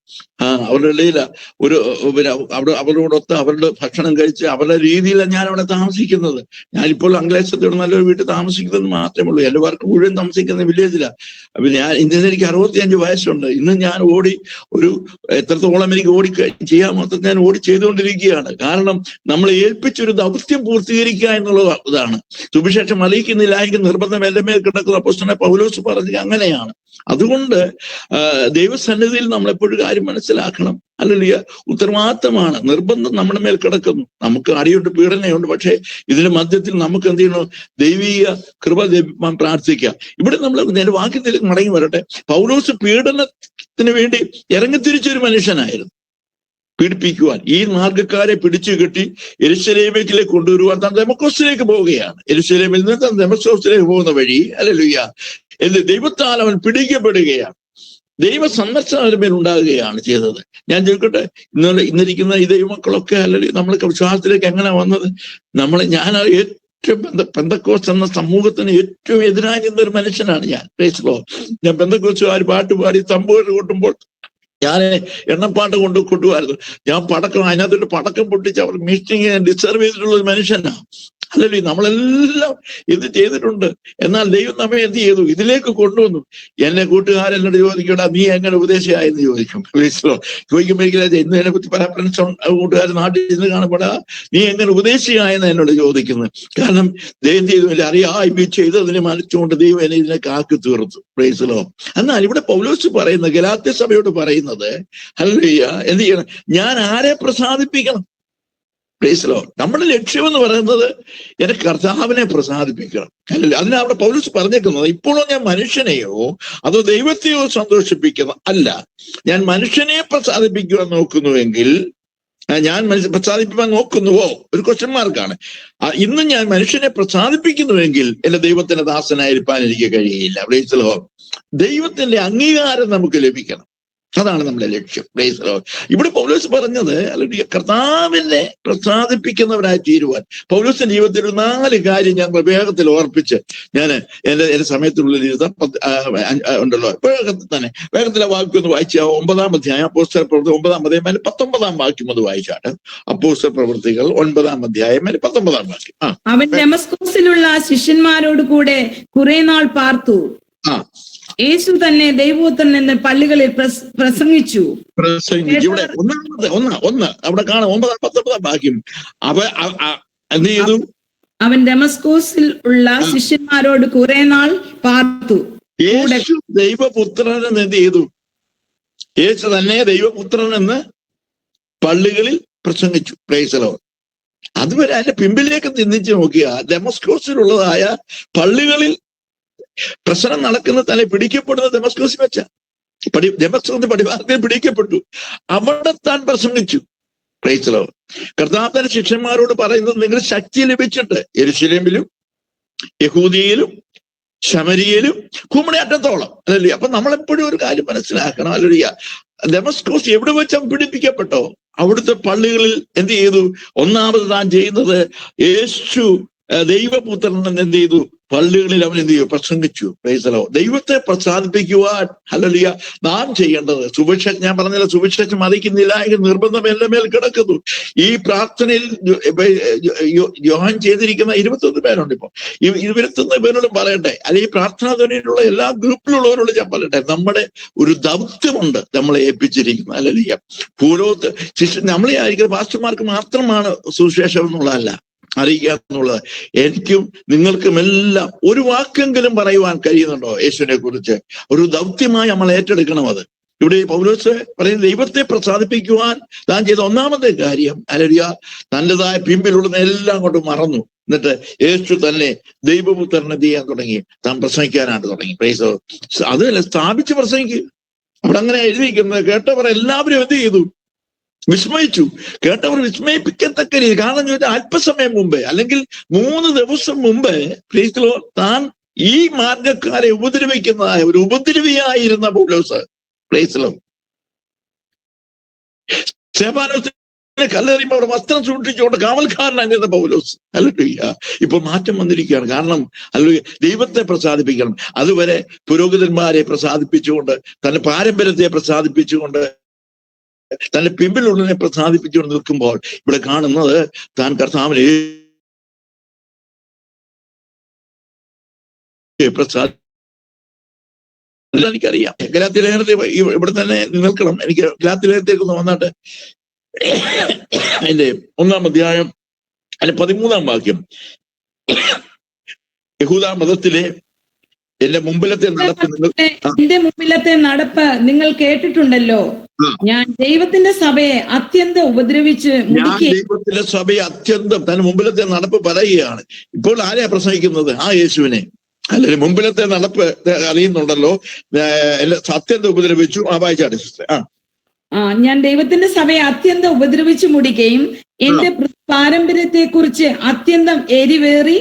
അവരുടെ ഇടയില അവരോടൊത്ത് അവരുടെ ഭക്ഷണം കഴിച്ച് അവരുടെ രീതിയിലാണ് ഞാൻ അവിടെ താമസിക്കുന്നത്. ഞാനിപ്പോൾ അംഗ്ലേശത്തോട് നല്ലൊരു വീട്ടിൽ താമസിക്കുന്നത് മാത്രമേ ഉള്ളൂ. എൻ്റെ വർക്ക് മുഴുവൻ താമസിക്കുന്ന വില്ലേജിലാണ്. അപ്പൊ ഇന്ന് എനിക്ക് 65 വയസ്സുണ്ട്. ഇന്ന് ഞാൻ ഒരു എത്രത്തോളം എനിക്ക് ചെയ്യാൻ മൊത്തം ഞാൻ ചെയ്തുകൊണ്ടിരിക്കുകയാണ്. കാരണം നമ്മളെ ഏൽപ്പിച്ചൊരു ദൗത്യം പൂർത്തീകരിക്കുക എന്നുള്ളത് ഇതാണ്. സുവിശേഷം അറിയിക്കുന്നില്ല എങ്കിൽ നിർബന്ധം എന്റെ മേൽ കിടക്കുന്ന അപ്പോസ്തലനായ പൗലോസ് പറഞ്ഞത് അങ്ങനെയാണ്. അതുകൊണ്ട് ദൈവസന്നിധിയിൽ നമ്മളെപ്പോഴും കാര്യം മനസ്സിലാക്കണം. ഹല്ലേലൂയ, ഉത്തരവാദിത്തമാണ്, നിർബന്ധം നമ്മുടെ മേൽ കിടക്കുന്നു. നമുക്ക് അടിയുണ്ട്, പീഡനയുണ്ട്. പക്ഷേ ഇതിന്റെ മധ്യത്തിൽ നമുക്ക് എന്ത് ചെയ്യണം? ദൈവീക കൃപ ലഭിക്കാൻ പ്രാർത്ഥിക്കുക. ഇവിടെ നമ്മൾ നേരെ വാക്യത്തിലേക്ക് മടങ്ങി വരട്ടെ. പൗലോസ് പീഡനത്തിന് വേണ്ടി ഇറങ്ങിത്തിരിച്ചൊരു മനുഷ്യനായിരുന്നു. പീഡിപ്പിക്കുവാൻ ഈ മാർഗക്കാരെ പിടിച്ചു കെട്ടി യെരൂശലേമിലേക്ക് കൊണ്ടുവരുവാൻ താൻ ദമസ്കോസിലേക്ക് പോവുകയാണ്. യെരൂശലേമിൽ നിന്ന് താൻ ദമസ്കോസിലേക്ക് പോകുന്ന വഴി ഹല്ലേലൂയ എന്ന് ദൈവത്താൽ അവൻ പിടിക്കപ്പെടുകയാണ്. ദൈവ സന്ദർശനം മേൽ ഉണ്ടാകുകയാണ് ചെയ്തത്. ഞാൻ ചോദിക്കട്ടെ, ഇന്നിരിക്കുന്ന ഈ ദൈവമക്കളൊക്കെ അല്ലെങ്കിൽ നമ്മളൊക്കെ വിശ്വാസത്തിലേക്ക് എങ്ങനെ വന്നത്? ഞാൻ ഏറ്റവും പെന്തക്കോസ് എന്ന സമൂഹത്തിന് ഏറ്റവും എതിരായി നിന്നൊരു മനുഷ്യനാണ് ഞാൻ. ഞാൻ പെന്തക്കോസുകാർ പാട്ടുപാടി തമ്പൂര് കൊട്ടുമ്പോൾ ഞാൻ എണ്ണപ്പാട്ട് കൊണ്ടുപോയിരുന്നു. ഞാൻ അതിനകത്തൊരു പടക്കം പൊട്ടിച്ച് അവർ മീറ്റിംഗ് ഡിസർവ് ചെയ്തിട്ടുള്ള ഒരു മനുഷ്യനാണ്. അതല്ലേ, നമ്മളെല്ലാം ഇത് ചെയ്തിട്ടുണ്ട്. എന്നാൽ ദൈവം നമ്മെ എന്ത് ചെയ്തു? ഇതിലേക്ക് കൊണ്ടുവന്നു. എന്നെ കൂട്ടുകാരെന്നോട് ചോദിക്കടാ, നീ എങ്ങനെ ഉപദേശിയായെന്ന് ചോദിക്കും. ചോദിക്കുമ്പോഴേക്കും ഇന്ന് എന്നെ കുറിച്ച് പല ഫ്രണ്ട്സ് കൂട്ടുകാർ നാട്ടിൽ ഇന്ന് കാണപ്പെടാ, നീ എങ്ങനെ ഉപദേശിയായെന്ന് എന്നോട് ചോദിക്കുന്നത്. കാരണം ദൈവം ചെയ്തു അറിയായ്മ ചെയ്തതിനെ മനസ്സുകൊണ്ട് ദൈവം എന്നെ ഇതിനൊക്കെ ആക്കി തീർത്തു. Praise Lord. എന്നാൽ ഇവിടെ പൗലോസ് പറയുന്നത്, ഗലാത്യ സഭയോട് പറയുന്നത്, ഹല്ലേലൂയ, എന്ത് ചെയ്യണം? ഞാൻ ആരെ പ്രസാദിപ്പിക്കണം? Praise Lord. നമ്മുടെ ലക്ഷ്യമെന്ന് പറയുന്നത് എന്റെ കർത്താവിനെ പ്രസാദിപ്പിക്കണം. അതിനാ അവിടെ പൗലോസ് പറഞ്ഞേക്കുന്നത്, ഇപ്പോഴോ ഞാൻ മനുഷ്യനെയോ അതോ ദൈവത്തെയോ സന്തോഷിപ്പിക്കുന്ന അല്ല, ഞാൻ മനുഷ്യനെ പ്രസാദിപ്പിക്കുവാൻ നോക്കുന്നുവെങ്കിൽ, ഞാൻ പ്രസാദിപ്പിക്കാൻ നോക്കുന്നുവോ? ഒരു ക്വസ്റ്റ്യൻ മാർക്കാണ്. ഇന്ന് ഞാൻ മനുഷ്യനെ പ്രസാദിപ്പിക്കുന്നുവെങ്കിൽ എന്റെ ദൈവത്തിന്റെ ദാസനായിരിക്കാൻ എനിക്ക് കഴിയില്ല. Praise Lord. ദൈവത്തിന്റെ അംഗീകാരം നമുക്ക് ലഭിക്കണം. അതാണ് നമ്മുടെ ലക്ഷ്യം. Praise Lord. ഇവിടെ പൗലോസ് പറഞ്ഞത്, അല്ലെങ്കിൽ കർത്താവിനെ പ്രസാദിപ്പിക്കുന്നവരായി തീരുവാൻ പൗലോസിന്റെ ജീവിതത്തിൽ ഒരു 4 കാര്യം ഞാൻ വേഗത്തിൽ ഓർപ്പിച്ച് ഞാൻ എന്റെ സമയത്തിനുള്ളിൽ ഉണ്ടല്ലോ, വേഗത്തിൽ ആ വാക്യം ഒന്ന് വായിച്ച 9-ാം അധ്യായം അപ്പോസ്തല പ്രവൃത്തി 9-ാം അധ്യായം 19-ാം വാക്യം ഒന്ന് വായിച്ചാട്ട്. അപ്പോസ്തല പ്രവൃത്തികൾ 9-ാം അധ്യായം 19-ാം വാക്യം. അവൻ ഡെമസ്കോസിലുള്ള ശിഷ്യന്മാരോട് കൂടെ കുറെ നാൾ പാർത്തു. യേശു തന്നെ ദൈവപുത്രൻ എന്ന് പള്ളികളിൽ പ്രസംഗിച്ചു. ഇവിടെ ഒന്ന് അവിടെ കാണാം 9-19 വാക്യം. എന്ത് ചെയ്തു? അവൻ ഡെമസ്കോസിൽ ഉള്ള ശിഷ്യന്മാരോട് കുറെ നാൾ പാർത്തു. യേശു ദൈവപുത്രൻ എന്ന് എന്ത് ചെയ്തു? യേശു തന്നെ ദൈവപുത്രൻ എന്ന് പള്ളികളിൽ പ്രസംഗിച്ചു. Praise Lord. അതുവരെ അതിന്റെ പിമ്പിലേക്ക് ചിന്തിച്ച് നോക്കിയ ഡെമസ്കോസിലുള്ളതായ പള്ളികളിൽ പ്രശ്നം നടക്കുന്ന തന്നെ പിടിക്കപ്പെടുന്നത് ഡെമസ്കോസിൽ വെച്ച ഡെമസ്കോസിന്റെ പടിവാരത്തിൽ പിടിക്കപ്പെട്ടു. അവിടെ താൻ പ്രസംഗിച്ചു. Praise Lord. കർത്താവിന്റെ ശിഷ്യന്മാരോട് പറയുന്നത്, നിങ്ങൾ ശക്തി ലഭിച്ചിട്ട് യെരൂശലേമിലും യഹൂദിയയിലും ശമരിയയിലും ഭൂമിയുടെ അറ്റത്തോളം, അല്ലല്ലേ? അപ്പൊ നമ്മളെപ്പോഴും ഒരു കാര്യം മനസ്സിലാക്കണം, അല്ലല്ല, ഡെമസ്കോസ് എവിടെ വെച്ച് പിടിപ്പിക്കപ്പെട്ടോ അവിടുത്തെ പള്ളികളിൽ എന്ത് ചെയ്തു? ഒന്നാമത് താൻ ചെയ്യുന്നത്, യേശു ദൈവപുത്രൻ എന്ത് ചെയ്തു? പള്ളികളിൽ അവൻ എന്ത് ചെയ്യും? പ്രസംഗിച്ചു. Praise Lord. ദൈവത്തെ പ്രസാദിപ്പിക്കുവാൻ ഹല്ലേലൂയ നാം ചെയ്യേണ്ടത്, സുവിശേഷം, ഞാൻ പറഞ്ഞില്ല, സുവിശേഷം അറിയിക്കുന്നില്ല എങ്കിൽ നിർബന്ധം എന്റെ മേൽ കിടക്കുന്നു. ഈ പ്രാർത്ഥനയിൽ യോഹൻ ചെയ്തിരിക്കുന്ന 21 പേരുണ്ട്. ഇപ്പൊ 21 പേരോടും പറയട്ടെ, അല്ലെങ്കിൽ ഈ പ്രാർത്ഥനാ ധ്വനിയിലുള്ള എല്ലാ ഗ്രൂപ്പിലുള്ളവരോട് ഞാൻ പറയട്ടെ, നമ്മുടെ ഒരു ദൗത്യമുണ്ട് നമ്മളെ ഏൽപ്പിച്ചിരിക്കുന്നത്. ഹല്ലേലൂയ. ഭൂലോകത്ത് നമ്മളെ ആയിരിക്കും പാസ്റ്റർമാർക്ക് മാത്രമാണ് സുവിശേഷം എന്നുള്ളതല്ല, അറിയിക്കുക എന്നുള്ളത്. എനിക്കും നിങ്ങൾക്കും എല്ലാം ഒരു വാക്കെങ്കിലും പറയുവാൻ കഴിയുന്നുണ്ടോ യേശുവിനെ കുറിച്ച്? ഒരു ദൗത്യമായി നമ്മൾ ഏറ്റെടുക്കണം അത്. ഇവിടെ പൗലോസ് പറയുന്നത്, ദൈവത്തെ പ്രസാദിപ്പിക്കുവാൻ താൻ ചെയ്ത ഒന്നാമത്തെ കാര്യം, ഹല്ലേലൂയ, തൻ്റെതായ പിമ്പിലുള്ളതിനെ എല്ലാം കൊണ്ട് മറന്നു. എന്നിട്ട് യേശു തന്നെ ദൈവപുത്രനെ ചെയ്യാൻ തുടങ്ങി, താൻ പ്രസംഗിക്കാനായിട്ട് തുടങ്ങി. പ്രൈസ്. അതല്ല, സ്ഥാപിച്ച് പ്രസംഗിക്കുക. അവിടെ അങ്ങനെ എഴുതിയിരിക്കുന്നത്, കേട്ടവർ എല്ലാവരും എന്ത് ചെയ്തു? വിസ്മയിച്ചു. കേട്ടവർ വിസ്മയിപ്പിക്കത്തക്ക രീതി. കാരണം ചോദിച്ചാൽ അല്പസമയം മുമ്പേ, അല്ലെങ്കിൽ 3 ദിവസം മുമ്പേ, പ്രൈസ് ലോർഡ്, താൻ ഈ മാർഗക്കാരെ ഉപദ്രവിക്കുന്നതായ ഒരു ഉപദ്രവിയായിരുന്ന പൗലോസ്, പ്രൈസ് ലോർഡ്, സ്തെഫാനോസിനെ കല്ലെറിയുമ്പോൾ അവിടെ വസ്ത്രം സൂക്ഷിച്ചുകൊണ്ട് കാവൽക്കാരനായിരുന്ന പൗലോസ്, ഹല്ലേലൂയ, ഇപ്പോൾ മാറ്റം വന്നിരിക്കുകയാണ്. കാരണം ഹല്ലേലൂയ, ദൈവത്തെ പ്രസാദിപ്പിക്കണം. അതുവരെ പുരോഹിതന്മാരെ പ്രസാദിപ്പിച്ചുകൊണ്ട്, തന്റെ പാരമ്പര്യത്തെ പ്രസാദിപ്പിച്ചുകൊണ്ട്, തന്റെ പിമ്പിലുള്ളതിനെ പ്രസാദിപ്പിച്ചുകൊണ്ട് നിൽക്കുമ്പോൾ ഇവിടെ കാണുന്നത്, താൻ കർത്താവിനെ എനിക്കറിയാം. ഗലാത്യ ലേഖനത്തെ ഇവിടെ തന്നെ നിൽക്കണം. എനിക്ക് ഗലാത്യ ലേഖനത്തേക്ക് ഒന്ന് വന്നിട്ട് അതിന്റെ 1-ാം അധ്യായം അതിന്റെ 13-ാം വാക്യം. യഹൂദ മതത്തിലെ എന്റെ മുമ്പിലത്തെ നടപ്പ് നിങ്ങൾ കേട്ടിട്ടുണ്ടല്ലോ. ഞാൻ ദൈവത്തിന്റെ സഭയെ അത്യന്തം ഉപദ്രവിച്ച് ദൈവത്തിന്റെ സഭയെ അത്യന്തം തന്റെ മുമ്പിലത്തെ നടപ്പ് പറയുകയാണ്. ഇപ്പോൾ ആരെയാ പ്രസംഗിക്കുന്നത്? ആ യേശുവിനെ. അല്ലെങ്കിൽ മുമ്പിലത്തെ നടപ്പ് അറിയുന്നുണ്ടല്ലോ, അത്യന്തം ഉപദ്രവിച്ചു. വായിച്ചാട്ടെ സിസ്റ്റർ. ഞാൻ ദൈവത്തിന്റെ സഭയെ അത്യന്തം ഉപദ്രവിച്ചു മുടിക്കുകയും എന്റെ പാരമ്പര്യത്തെ കുറിച്ച് അത്യന്തം എരിവേറി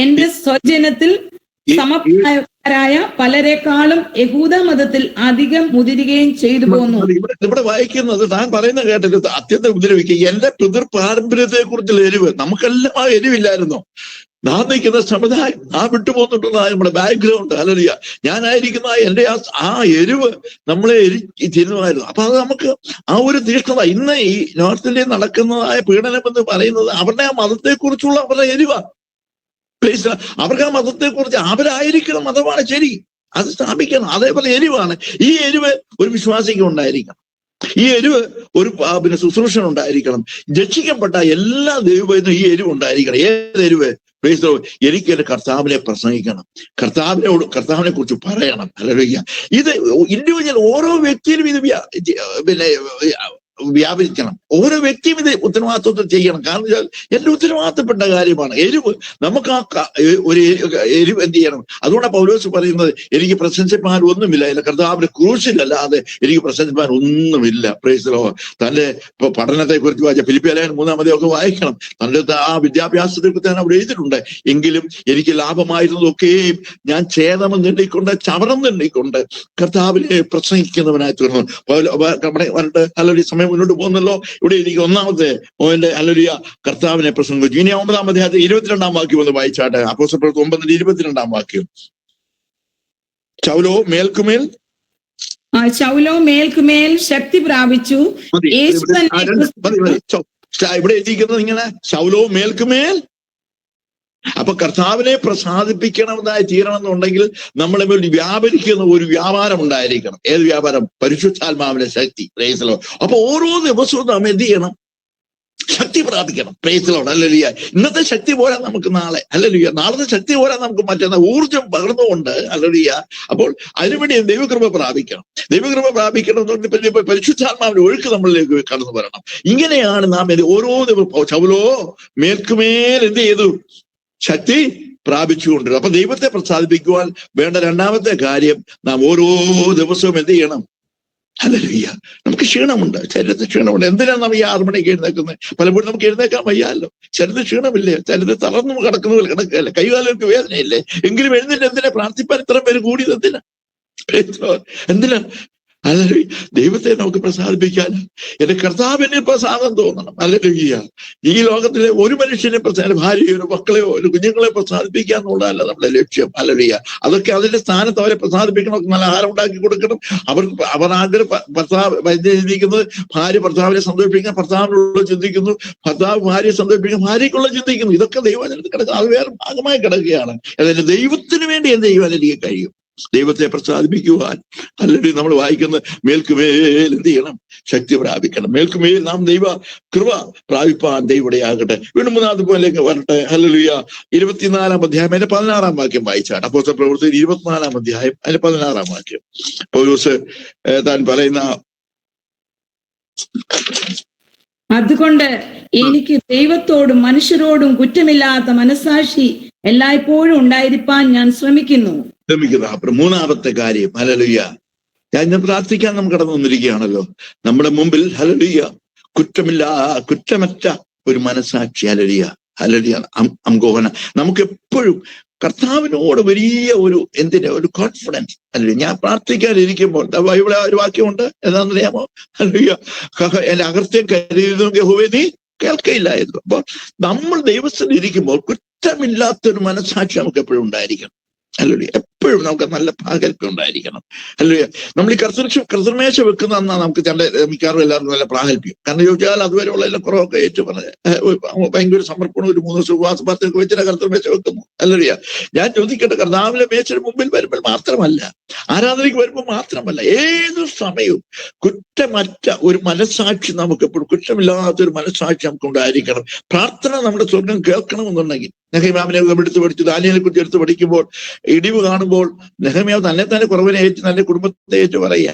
എന്റെ സ്വജനത്തിൽ സമപ്രായക്കാരായ പലരെക്കാളും യഹൂദ മതത്തിൽ അധികം മുതിരുകയും ചെയ്തു പോന്നു. ഇവിടെ വായിക്കുന്നത്, താൻ പറയുന്ന കേട്ടിട്ട് അത്യന്തം ഉപദ്രവിക്കുക, എന്റെ പിതൃ പാരമ്പര്യത്തെ കുറിച്ചുള്ള എരിവ്. നമുക്കെല്ലാം ആ എരിവില്ലായിരുന്നോ? നാം നിൽക്കുന്ന സമുദായം, നാം വിട്ടുപോകുന്നുണ്ടെന്നായ നമ്മുടെ ബാക്ക്ഗ്രൗണ്ട്, ഹല്ലേലൂയ, ഞാനായിരിക്കുന്ന എന്റെ ആ എരിവ് നമ്മളെ ചെയ്യുന്നതായിരുന്നു. അപ്പൊ അത് നമുക്ക് ആ ഒരു തീഷ്ണത. ഇന്ന് ഈ നോർത്ത് ഇന്ത്യയിൽ നടക്കുന്നതായ പീഡനം എന്ന് പറയുന്നത് അവരുടെ ആ മതത്തെ കുറിച്ചുള്ള അവരുടെ എരിവാണ്. അവർക്ക് ആ മതത്തെ കുറിച്ച് അവരായിരിക്കണം മതമാണ് ശരി, അത് സ്ഥാപിക്കണം. അതേപോലെ എരിവാണ്. ഈ എരിവ് ഒരു വിശ്വാസിക്ക് ഉണ്ടായിരിക്കണം. ഈ എരിവ് ഒരു പിന്നെ ശുശ്രൂഷ ഉണ്ടായിരിക്കണം. രക്ഷിക്കപ്പെട്ട എല്ലാ ദൈവവും ഈ എരിവ് ഉണ്ടായിരിക്കണം. ഏത് എരിവ്? എനിക്ക് എന്റെ കർത്താവിനെ പ്രസംഗിക്കണം, കർത്താവിനെ കുറിച്ച് പറയണം. ഹല്ലേലൂയ. ഇത് ഇൻഡിവിജ്വൽ ഓരോ വ്യക്തിയിലും ഇത് പിന്നെ വ്യാപരിക്കണം. ഓരോ വ്യക്തിയും ഇത് ഉത്തരവാദിത്വത്തിൽ ചെയ്യണം. കാരണം എന്റെ ഉത്തരവാദിത്തപ്പെട്ട കാര്യമാണ്. എരിവ് നമുക്ക് ഒരു എരിവ് എന്ത് ചെയ്യണം? അതുകൊണ്ടാണ് പൗലോസ് പറയുന്നത്, എനിക്ക് പ്രശംസിപ്പാൻ ഒന്നുമില്ല, എന്റെ കർത്താവിന്റെ ക്രൂശിലല്ലാതെ എനിക്ക് പ്രശംസിപ്പാൻ ഒന്നുമില്ല. Price the Lord. തന്റെ പഠനത്തെ കുറിച്ച് വായിച്ച ഫിലിപ്പിയ ലേഖനം 3-ാമത്തെ വായിക്കണം. തന്റെ ആ വിദ്യാഭ്യാസത്തെ കുറിച്ച് തന്നെ അവിടെ എഴുതിയിട്ടുണ്ട്. എങ്കിലും എനിക്ക് ലാഭമായിരുന്നതൊക്കെയും ഞാൻ ഛേദമെന്ന് എണ്ണിക്കൊണ്ട്, ചവറെന്ന് എണ്ണിക്കൊണ്ട് കർത്താവിനെ പ്രസംഗിക്കുന്നവനായി തീർന്നു. വരട്ടെ. അല്ലെങ്കിൽ സമയം മുന്നോട്ട് പോകുന്നല്ലോ. ഇവിടെ എനിക്ക് 1-ാമത്തെ പോയിന്റ് ഹല്ലേലൂയ, കർത്താവിനെ പ്രസംഗിച്ചു. ഇനി 9-ാം അധ്യായത്തിൽ 22-ാം വാക്യം ഒന്ന് വായിച്ചാട്ടെ. അപ്പോസ്തലപ്രവൃത്തി 9:22 വാക്യം. ശൗലോ മേൽക്കുമേൽ ശക്തി പ്രാപിച്ചു. ഇവിടെ എഴുതിയിരിക്കുന്നത് ഇങ്ങനെ, ശൗലോ മേൽക്കുമേൽ. അപ്പൊ കർത്താവിനെ പ്രസാദിപ്പിക്കണമെന്നായി തീരണമെന്നുണ്ടെങ്കിൽ നമ്മളെ മേൽ വ്യാപരിക്കുന്ന ഒരു വ്യാപാരം ഉണ്ടായിരിക്കണം. ഏത് വ്യാപാരം? പരിശുദ്ധാത്മാവിന്റെ ശക്തി. Price the Lord. അപ്പൊ ഓരോ ദിവസവും നാം എന്ത് ചെയ്യണം? ശക്തി പ്രാപിക്കണം. Praise the Lord. ഹല്ലേലൂയ. ഇന്നത്തെ ശക്തി പോരാ നമുക്ക് നാളെ. ഹല്ലേലൂയ. നാളത്തെ ശക്തി പോരാ നമുക്ക് മറ്റന്നാൾ. ഊർജം പകർന്നുകൊണ്ട് ഹല്ലേലൂയ. അപ്പോൾ അതിനുവേണ്ടി ദൈവകൃപ പ്രാപിക്കണം. ദൈവകൃപ പ്രാപിക്കണം എന്നുണ്ടെങ്കിൽ പരിശുദ്ധാത്മാവിന്റെ ഒഴുക്ക് നമ്മളിലേക്ക് കടന്നു വരണം. ഇങ്ങനെയാണ് നാം ഓരോ ദിവസവും ശൗലോ മേൽക്കുമേൽ എന്ത് ചെയ്തു? ശക്തി പ്രാപിച്ചുകൊണ്ടിരുന്നു. അപ്പൊ ദൈവത്തെ പ്രസാദിപ്പിക്കുവാൻ വേണ്ട 2-ാമത്തെ കാര്യം, നാം ഓരോ ദിവസവും എന്ത് ചെയ്യണം? ഹല്ലേലൂയ. നമുക്ക് ക്ഷീണമുണ്ട്, ശരീരത്തിൽ ക്ഷീണമുണ്ട്. എന്തിനാണ് നാം ഈ 6 മണിക്ക് എഴുന്നേക്കുന്നത്? പലപ്പോഴും നമുക്ക് എഴുന്നേക്കാൻ വയ്യാമല്ലോ. ശരീരത്തിൽ ക്ഷീണമില്ലേ? ശരീരത്തിൽ തളർന്നു കിടക്കുന്നത് കിടക്കുകയല്ലേ? കൈകാലുകൾക്ക് വേദനയില്ലേ? എങ്കിലും എഴുന്നിട്ട് എന്തിനാ പ്രാർത്ഥിപ്പാൻ ഇത്ര പേര് കൂടിയത്? എന്തിനാ? ഹല്ലേലൂയ. ദൈവത്തെ നമുക്ക് പ്രസാദിപ്പിക്കാൻ എന്റെ കർത്താവിന് പ്രസാദം തോന്നണം. ഹല്ലേലൂയ. ഈ ലോകത്തിലെ ഒരു മനുഷ്യനെ ഭാര്യയോ ഒരു മക്കളെയോ ഒരു കുഞ്ഞുങ്ങളെ പ്രസാദിപ്പിക്കുക എന്നുള്ളതല്ല നമ്മുടെ ലക്ഷ്യം. ഹല്ലേലൂയ. അതൊക്കെ അതിന്റെ സ്ഥാനത്ത് അവരെ പ്രസാദിപ്പിക്കണം. നല്ല ആഹാരം ഉണ്ടാക്കി കൊടുക്കണം. അവർ ആഗ്രഹം ചിന്തിക്കുന്നത് ഭാര്യ ഭർത്താവിനെ സന്തോഷിപ്പിക്കാൻ ഭർത്താവിനുള്ള ചിന്തിക്കുന്നു, ഭർത്താവ് ഭാര്യയെ സന്തോഷിപ്പിക്കാൻ ഭാര്യയ്ക്കുള്ള ചിന്തിക്കുന്നു. ഇതൊക്കെ ദൈവജനത്തിൽ കിടക്കുക, അത് വേറെ ഭാഗമായി കിടക്കുകയാണ്. അതായത് ദൈവത്തിന് വേണ്ടി എന്ത് ചെയ്യുവാൻ എനിക്ക് കഴിയും? ദൈവത്തെ പ്രസാദിപ്പിക്കുവാൻ. അല്ലെങ്കിൽ നമ്മൾ വായിക്കുന്ന മേൽക്കുമേൽ എന്ത് ചെയ്യണം? ശക്തി പ്രാപിക്കണം. മേൽക്കുമേൽ നാം ദൈവ കൃപ പ്രാപിപ്പാൻ ദൈവടയാകട്ടെ. വീണ്ടും 3-ാമത്തെ പോയിന്റിലേക്ക് വരട്ടെ. ഹല്ലേലൂയ. 24-ാം അധ്യായം അതിന്റെ 16-ാം വാക്യം വായിച്ചാണ്. അപ്പോസ്തലപ്രവൃത്തി 24-ാം അധ്യായം അതിന്റെ 16-ാം വാക്യം. പൗലോസ് താൻ പറയുന്ന, അതുകൊണ്ട് എനിക്ക് ദൈവത്തോടും മനുഷ്യരോടും കുറ്റമില്ലാത്ത മനസ്സാക്ഷി എല്ലായ്പ്പോഴും ഉണ്ടായിരിക്കാൻ ഞാൻ ശ്രമിക്കുന്നു. 3-ാമത്തെ കാര്യം ഹല്ലേലൂയ. ഞാൻ പ്രാർത്ഥിക്കാൻ നാം കടന്നു വന്നിരിക്കുകയാണല്ലോ. നമ്മുടെ മുമ്പിൽ ഹല്ലേലൂയ കുറ്റമറ്റ ഒരു മനസ്സാക്ഷി. ഹല്ലേലൂയ. ഹല്ലേലൂയ. അംഗോഹന. നമുക്ക് എപ്പോഴും കർത്താവിനോട് വലിയ ഒരു കോൺഫിഡൻസ്. ഹല്ലേലൂയ. ഞാൻ പ്രാർത്ഥിക്കാനിരിക്കുമ്പോൾ ഇവിടെ ഒരു വാക്യമുണ്ട്, എന്താണെന്നറിയാമോ? ഹല്ലേലൂയ. എന്റെ അകൃത്യം കരുതുന്നു യഹോവേ നീ കേൾക്കയില്ലായിരുന്നു. അപ്പൊ നമ്മൾ ദൈവത്തിൽ ഇരിക്കുമ്പോൾ കുറ്റമില്ലാത്തൊരു മനസ്സാക്ഷി നമുക്ക് എപ്പോഴും ഉണ്ടായിരിക്കണം. ഹല്ലേലൂയ. എപ്പോഴും നമുക്ക് നല്ല പ്രാഗൽഭ്യം ഉണ്ടായിരിക്കണം. ഹല്ലേലൂയ. നമ്മൾ ഈ കർത്തൃമേശ വെക്കുന്ന അന്നാ നമുക്ക് മിക്കവാറും എല്ലാവർക്കും നല്ല പ്രാഗൽഭ്യം. കാരണം ചോദിച്ചാൽ അതുവരെയുള്ള എല്ലാ കുറവൊക്കെ ഭയങ്കര സമർപ്പണം, ഒരു 3 ദിവസം ഉപവാസപാത്രമൊക്കെ വെച്ചിട്ട് കർത്തൃമേശ വെക്കുന്നു. ഹല്ലേലൂയ. ഞാൻ ചോദിക്കട്ടെ, കർത്താവിന്റെ മേശയുടെ മുമ്പിൽ വരുമ്പോൾ മാത്രമല്ല, ആരാധനയ്ക്ക് വരുമ്പോൾ മാത്രമല്ല, ഏതു സമയവും കുറ്റമറ്റ ഒരു മനസ്സാക്ഷി നമുക്ക് എപ്പോഴും, കുറ്റമില്ലാത്തൊരു മനസ്സാക്ഷി നമുക്ക് ഉണ്ടായിരിക്കണം. പ്രാർത്ഥന നമ്മുടെ സ്വർഗം കേൾക്കണമെന്നുണ്ടെങ്കിൽ നെഹെമ്യാവിനെ എടുത്ത് പഠിച്ചു, ദാനിയേലിനെ കുറിച്ച് എടുത്ത് പഠിക്കുമ്പോൾ, ഇടിവ് കാണുമ്പോൾ നെഹെമ്യാവ് തന്നെ കുറവിനെ ഏറ്റു, തന്റെ കുടുംബത്തെ ഏറ്റു പറയുക.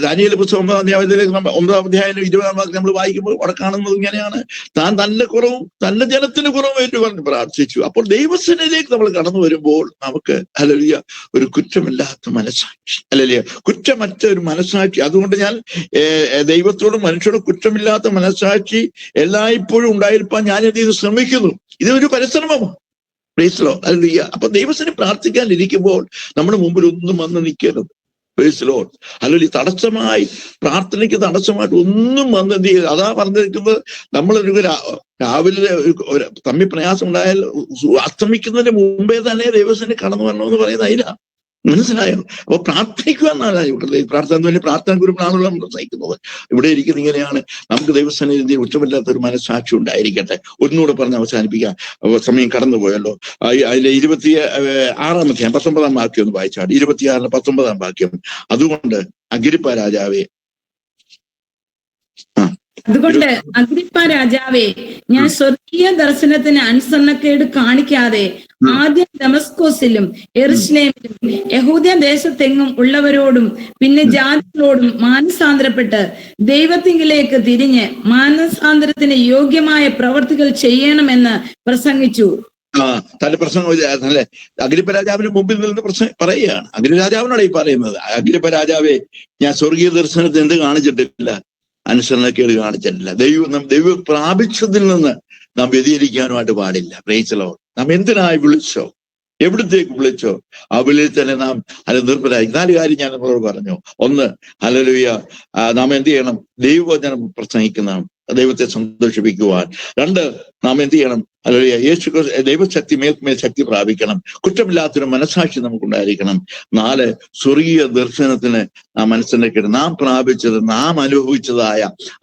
ദാനിയേൽ പുസ്തകം 9-ാം അധ്യായം 20-ാം വാക്യം നമ്മൾ വായിക്കുമ്പോൾ അവിടെ കാണുന്നത് ഇങ്ങനെയാണ്, താൻ തന്റെ കുറവും തന്റെ ജനത്തിന് കുറവും ഏറ്റു പറഞ്ഞ് പ്രാർത്ഥിച്ചു. അപ്പോൾ ദൈവസന്നിധിയിലേക്ക് നമ്മൾ കടന്നു വരുമ്പോൾ നമുക്ക് ഹല്ലേലൂയ ഒരു കുറ്റമില്ലാത്ത മനസ്സാക്ഷി. ഹല്ലേലൂയ. കുറ്റമറ്റ ഒരു മനസ്സാക്ഷി. അതുകൊണ്ട് ഞാൻ ദൈവത്തോടും മനുഷ്യരോടും കുറ്റമില്ലാത്ത മനസ്സാക്ഷി എല്ലായ്പ്പോഴും ഉണ്ടായിരിക്കാൻ ഞാൻ എന്ത് ചെയ്ത് ശ്രമിക്കുന്നു. ഇതൊരു പരിശ്രമമാണ്. Praise Lord. ഹല്ലേലൂയ. അപ്പൊ ദൈവത്തിന് പ്രാർത്ഥിക്കാനിരിക്കുമ്പോൾ നമ്മുടെ മുമ്പിൽ ഒന്നും വന്ന് നിൽക്കരുത്. Praise Lord. ഹല്ലേലൂയ. തടസ്സമായി, പ്രാർത്ഥനയ്ക്ക് തടസ്സമായിട്ട് ഒന്നും വന്ന് എന്ത് ചെയ്ത്, അതാ പറഞ്ഞിരിക്കുന്നത്, നമ്മളൊരു രാവിലെ തമ്മിൽ പ്രയാസം ഉണ്ടായാൽ അസ്തമിക്കുന്നതിന് മുമ്പേ തന്നെ ദൈവത്തിന് കടന്നു വരണമെന്ന് പറയുന്നത് അതിനാ. മനസ്സിലായോ? അപ്പൊ പ്രാർത്ഥിക്കുക എന്നാണ് പ്രാർത്ഥന വലിയ പ്രാർത്ഥന ഗുരുക്കളാണല്ലോ നമ്മൾ സഹിക്കുന്നത്. ഇവിടെ ഇരിക്കുന്നത് ഇങ്ങനെയാണ്. നമുക്ക് ദൈവസന്നിധി കുറ്റമില്ലാത്തൊരു മനസ്സാക്ഷി ഉണ്ടായിരിക്കട്ടെ. ഒന്നുകൂടെ പറഞ്ഞ് അവസാനിപ്പിക്കാം, സമയം കടന്നുപോയല്ലോ. അതിലെ 26-ാം അധ്യായം 19-ാം വാക്യം ഒന്ന് വായിച്ചാണ്. 26-ലെ 19-ാം വാക്യം. അതുകൊണ്ട് അഗ്രിപ്പ രാജാവേ, അതുകൊണ്ട് അഗ്രിപ്പ രാജാവേ, ഞാൻ സ്വർഗീയ ദർശനത്തിന് അനുസരണക്കേട് കാണിക്കാതെ ആദ്യം ദമസ്കോസിലും യെരുശലേമിലും യഹൂദ്യ ദേശത്തെങ്ങും ഉള്ളവരോടും പിന്നെ ജാതികളോടും മാനസാന്തരപ്പെട്ട് ദൈവത്തിങ്കിലേക്ക് തിരിഞ്ഞ് മാനസാന്തരത്തിന് യോഗ്യമായ പ്രവർത്തികൾ ചെയ്യണമെന്ന് പ്രസംഗിച്ചു. തന്റെ പ്രസംഗം അല്ലെ അഗ്രിപ്പ രാജാവിന് മുമ്പിൽ നിന്ന് പറയുകയാണ്. അഗ്രിരാജാവിനോട് ഈ പറയുന്നത്, അഗ്രിപ്പ രാജാവേ, ഞാൻ സ്വർഗീയ ദർശനത്തിന് എന്ത് കാണിച്ചിട്ടില്ല? അനുസരണക്കേട് കാണിച്ചിട്ടില്ല. ദൈവം പ്രാപിച്ചതിൽ നിന്ന് നാം വ്യതിചലിക്കാനുമായിട്ട് പാടില്ല. Price the Lord. നാം എന്തിനായി വിളിച്ചോ, എവിടത്തേക്ക് വിളിച്ചോ, ആ വിളിയിൽ തന്നെ നാം നിർഭരായി. 4 കാര്യം ഞാൻ നമ്മളോട് പറഞ്ഞു. 1, ഹല്ലേലൂയ, നാം എന്ത് ചെയ്യണം? ദൈവവചനം പ്രസംഗിക്കുന്നതാണ്, ദൈവത്തെ സന്തോഷിപ്പിക്കുവാൻ. 2, നാം എന്ത് ചെയ്യണം? ഹല്ലേലൂയ, ദൈവശക്തി മേൽമേൽ ശക്തി പ്രാപിക്കണം. കുറ്റമില്ലാത്തൊരു മനസാക്ഷി നമുക്കുണ്ടായിരിക്കണം. 4, സ്വർഗീയ ദർശനത്തിന് നാം മനസ്സിലാക്കണം. നാം പ്രാപിച്ചത്, നാം അനുഭവിച്ചതായ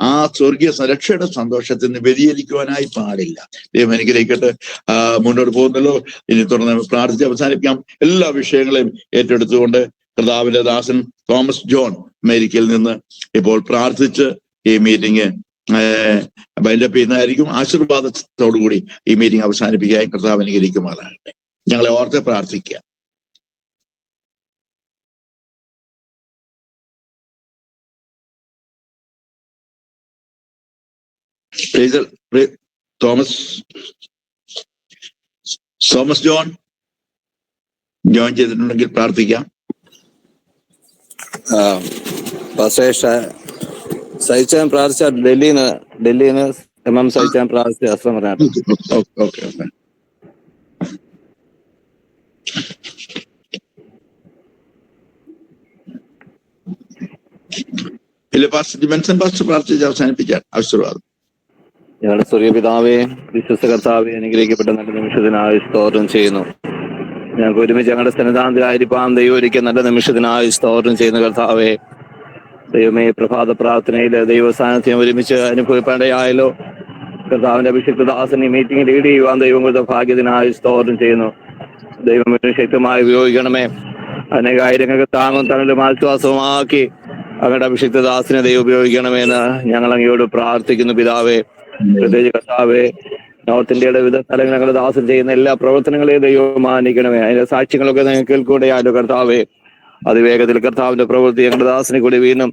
ആ സ്വർഗീയ രക്ഷയുടെ സന്തോഷത്തിന് വ്യതിചലിക്കുവാനായി പാടില്ല. ദൈവം അനുഗ്രഹിക്കട്ടെ. മുന്നോട്ട് പോകുന്നല്ലോ. ഇനി തുടർന്ന് പ്രാർത്ഥിച്ച് അവസാനിപ്പിക്കാം. എല്ലാ വിഷയങ്ങളെയും ഏറ്റെടുത്തുകൊണ്ട് കർത്താവിന്റെ ദാസൻ തോമസ് ജോൺ അമേരിക്കയിൽ നിന്ന് ഇപ്പോൾ പ്രാർത്ഥിച്ച് ഈ മീറ്റിംഗ് ബൈൻഡപ്പ് ചെയ്യുന്നതായിരിക്കും. ആശീർവാദത്തോടുകൂടി ഈ മീറ്റിംഗ് അവസാനിപ്പിക്കാൻ കർത്താവ് അനുഗ്രഹിക്കുമാറാകട്ടെ. ഞങ്ങളെ ഓർത്ത് പ്രാർത്ഥിക്കുക. തോമസ് ജോൺ ജോയിൻ ചെയ്തിട്ടുണ്ടെങ്കിൽ പ്രാർത്ഥിക്കാം. സഹിച്ചാൻ പ്രാർത്ഥിച്ച ഡൽഹിന്ന് എം സഹിച്ചാൻ പ്രാർത്ഥിച്ച അസ്ലം പറയാം. ഓക്കെ. ഇല്ല, പാസ്റ്റർ പ്രാർത്ഥിച്ച് അവസാനിപ്പിക്കാൻ ആശീർവാദം. ഞങ്ങളുടെ സ്വർഗീയ പിതാവേ, വിശ്വസ്ത കർത്താവേ, അനുഗ്രഹിക്കപ്പെട്ട നല്ല നിമിഷത്തിനായി സ്തോത്രം ചെയ്യുന്നു. ഞങ്ങൾക്ക് ഒരുമിച്ച് ഞങ്ങളുടെ സന്നിധാനത്തിലായിരിക്കാം ദൈവം ഒരുക്കിയ നല്ല നിമിഷത്തിനായി സ്തോത്രം ചെയ്യുന്ന കർത്താവേ, ദൈവമേ, പ്രഭാത പ്രാർത്ഥനയില് ദൈവ സാന്നിധ്യം ഒരുമിച്ച് അനുഭവപ്പെടേണ്ടയായല്ലോ. കർത്താവിന്റെ അഭിഷിക്ത ദാസനെ മീറ്റിംഗ് ലീഡ് ചെയ്യുവാൻ ദൈവം കൊടുത്ത ഭാഗ്യത്തിനായി സ്തോത്രം ചെയ്യുന്നു. ദൈവം ശക്തമായി ഉപയോഗിക്കണമേ. അനേകായിരങ്ങൾക്ക് താങ്ങും തണലും ആശ്വാസവുമാക്കി അങ്ങയുടെ അഭിഷിക്ത ദാസനെ ദൈവം ഉപയോഗിക്കണമെന്ന് ഞങ്ങൾ അങ്ങയോട് പ്രാർത്ഥിക്കുന്നു പിതാവേ. പ്രത്യേകിച്ച് കർത്താവേ, നോർത്ത് ഇന്ത്യയുടെ വിവിധ സ്ഥലങ്ങൾ ഞങ്ങളുടെ ദാസൻ ചെയ്യുന്ന എല്ലാ പ്രവർത്തനങ്ങളെയും ദൈവം മാനിക്കണമേ. അതിന്റെ സാക്ഷ്യങ്ങളൊക്കെ ഞങ്ങൾ കേൾക്കൂടെയാലോ കർത്താവേ. അതിവേഗത്തിൽ കർത്താവിന്റെ പ്രവൃത്തി ഞങ്ങളുടെ ദാസനെ കൂടി വീണ്ടും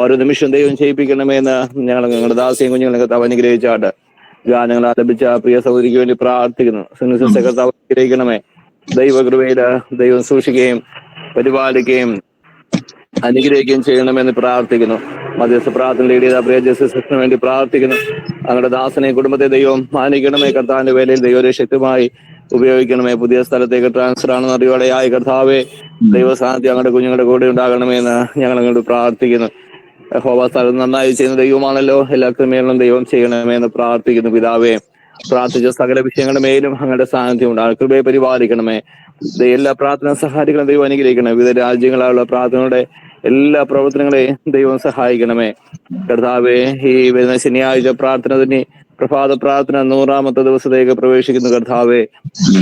ഓരോ നിമിഷം ദൈവം ചെയ്യിപ്പിക്കണമെന്ന് ഞങ്ങളുടെ ദാസിയും കുഞ്ഞുങ്ങളെ കർത്താവ് അനുഗ്രഹിച്ചാട്ട് ഗാനങ്ങൾ ആലപിച്ച പ്രിയ സഹോദരിക്ക് വേണ്ടി പ്രാർത്ഥിക്കുന്നു. കർത്താവ് അനുഗ്രഹിക്കണമേ. ദൈവകൃപയില് ദൈവം സൂക്ഷിക്കുകയും പരിപാലിക്കുകയും അനുഗ്രഹിക്കുകയും ചെയ്യണമെന്ന് പ്രാർത്ഥിക്കുന്നു. മധ്യസ്ഥ പ്രാർത്ഥന ലീഡ് ചെയ്ത പ്രിയ ജസ്റ്റിസിന് വേണ്ടി പ്രാർത്ഥിക്കുന്നു. ഞങ്ങളുടെ ദാസനെ കുടുംബത്തെ ദൈവം മാനിക്കണമേ. കർത്താവിന്റെ വേലയിൽ ദൈവം ശക്തമായി ഉപയോഗിക്കണമേ. പുതിയ സ്ഥലത്തേക്ക് ട്രാൻസ്ഫർ ആണെന്ന് അറിയോടെയായി കർത്താവേ, ദൈവസാന്നിധ്യം ഞങ്ങളുടെ കുഞ്ഞുങ്ങളുടെ കൂടെ ഉണ്ടാകണമെന്ന് ഞങ്ങൾ അങ്ങോട്ട് പ്രാർത്ഥിക്കുന്നു. യഹോവ സ്ഥലം നന്നായി ചെയ്യുന്ന ദൈവമാണല്ലോ, എല്ലാ ക്രമേണയും ദൈവം ചെയ്യണമെന്ന് പ്രാർത്ഥിക്കുന്നു പിതാവേ. പ്രാർത്ഥിച്ച സകല വിഷയങ്ങളുടെ മേലും അങ്ങയുടെ സാന്നിധ്യം ഉണ്ടാകും. കൃപയെ പരിപാലിക്കണമേ. എല്ലാ പ്രാർത്ഥന സഹായിക്കണം. ദൈവം അനുഗ്രഹിക്കണം. വിവിധ രാജ്യങ്ങളിലുള്ള പ്രാർത്ഥനയുടെ എല്ലാ പ്രവർത്തനങ്ങളെയും ദൈവം സഹായിക്കണമേ. കർത്താവേ, ഈ വരുന്ന ശനിയാഴ്ച പ്രാർത്ഥന തന്നെ പ്രഭാത പ്രാർത്ഥന 100ാമത്തെ ദിവസത്തേക്ക് പ്രവേശിക്കുന്നു കർത്താവേ.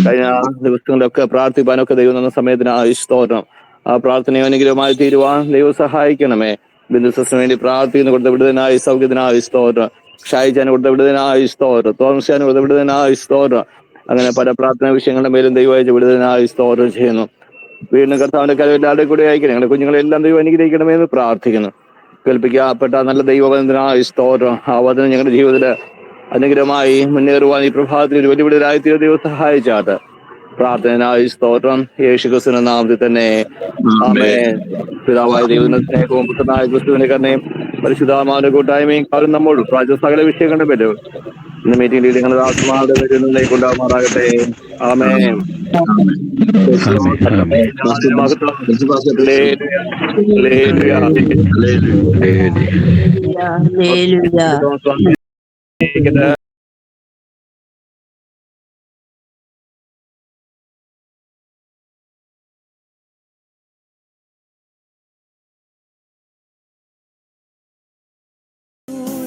കഴിഞ്ഞ ദിവസങ്ങളിലൊക്കെ പ്രാർത്ഥിപ്പാനൊക്കെ ദൈവം തന്ന സമയത്തിനായി സ്തോത്രം. ആ പ്രാർത്ഥനയെ അനുഗ്രഹമായി തീരുവാൻ ദൈവം സഹായിക്കണമേ. ബിന്ദുസിന് വേണ്ടി പ്രാർത്ഥിക്കുന്നു. കൊടുത്ത വിടുതനായി സൗഖ്യത്തിനായി സ്തോത്രം. ഷായിച്ചാന് കൊടുത്ത വിടുതനായി സ്തോത്രം. തോമസ്യാന് കൊടുത്ത വിടുതനായി സ്തോത്രം. അങ്ങനെ പല പ്രാർത്ഥനാ വിഷയങ്ങളുടെ മേലും ദൈവം അയച്ച വിടുതനായി സ്തോത്രം ചെയ്യുന്നു. വീണ്ടും കർത്താവിന്റെ കരുവില്ലാതെ കൂടെ അയക്കണം. ഞങ്ങളുടെ കുഞ്ഞുങ്ങളെല്ലാം ദൈവം അനുഗ്രഹിക്കണമെന്ന് പ്രാർത്ഥിക്കുന്നു. കേൾപ്പിക്കപ്പെട്ട നല്ല ദൈവവചനത്തിനായി സ്തോത്രം. ആ വചനം ഞങ്ങളുടെ ജീവിതത്തില് അനുഗ്രഹമായി മുന്നേറുവാൻ ഈ പ്രഭാതത്തിൽ ഒരു വലിയ വിടുതലായി ദൈവം സഹായിച്ചാട്ട് പ്രാർത്ഥനയായി സ്തോത്രം. യേശുക്രിസ്തുവിന്റെ നാമത്തിൽ തന്നെ ആമേൻ. പിതാവായ ദൈവത്തിന്റെ സ്നേഹവും പുത്രനായ ക്രിസ്തുവിന്റെ കരുണയും പരിശുദ്ധാത്മാവിന്റെ കൂട്ടായ്മയും കാലം നമ്മോട് പ്രാചീന സകല വിഷയങ്ങളുടെ പേര് ഇന്ന് മീറ്റിംഗിൽ നിങ്ങളുടെ ആത്മാവിന്റെ പേരിലേക്ക് ഉണ്ടാകുമാറാകട്ടെ. ആമേൻ.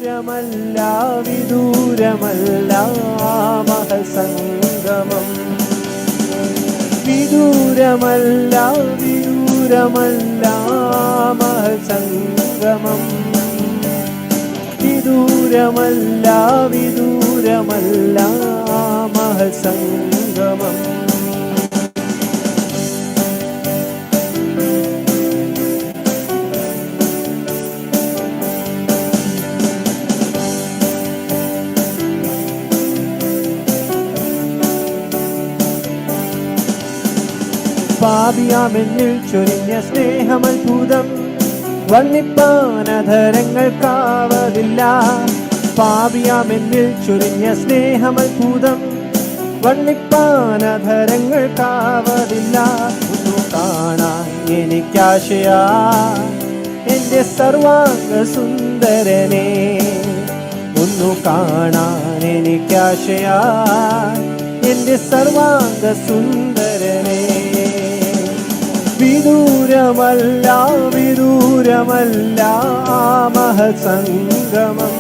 വിദൂരമല്ല വിദൂരമല്ല മഹസംഗമം വിദൂരമല്ല വിദൂരമല്ല മഹസംഗമം വിദൂരമല്ല വിദൂരമല്ല മഹസംഗമം പാപിയാമെന്നിൽ ചൊരിഞ്ഞ സ്നേഹമത്ഭുതം വർണ്ണിപ്പാനധരങ്ങൾക്കാവതില്ല. പാപിയാമെന്നിൽ ചൊരിഞ്ഞ സ്നേഹമത്ഭുതം വർണ്ണിപ്പാനധരങ്ങൾക്കാവതില്ല. ഒന്നു കാണാൻ എനിക്കാശയാ എന്റെ സർവാംഗ സുന്ദരനെ, ഒന്നു കാണാൻ എനിക്കാശയാ എന്റെ സർവാംഗ സുന്ദരനെ. വിദൂരമല്ല വിദൂരമല്ല മഹസംഗമം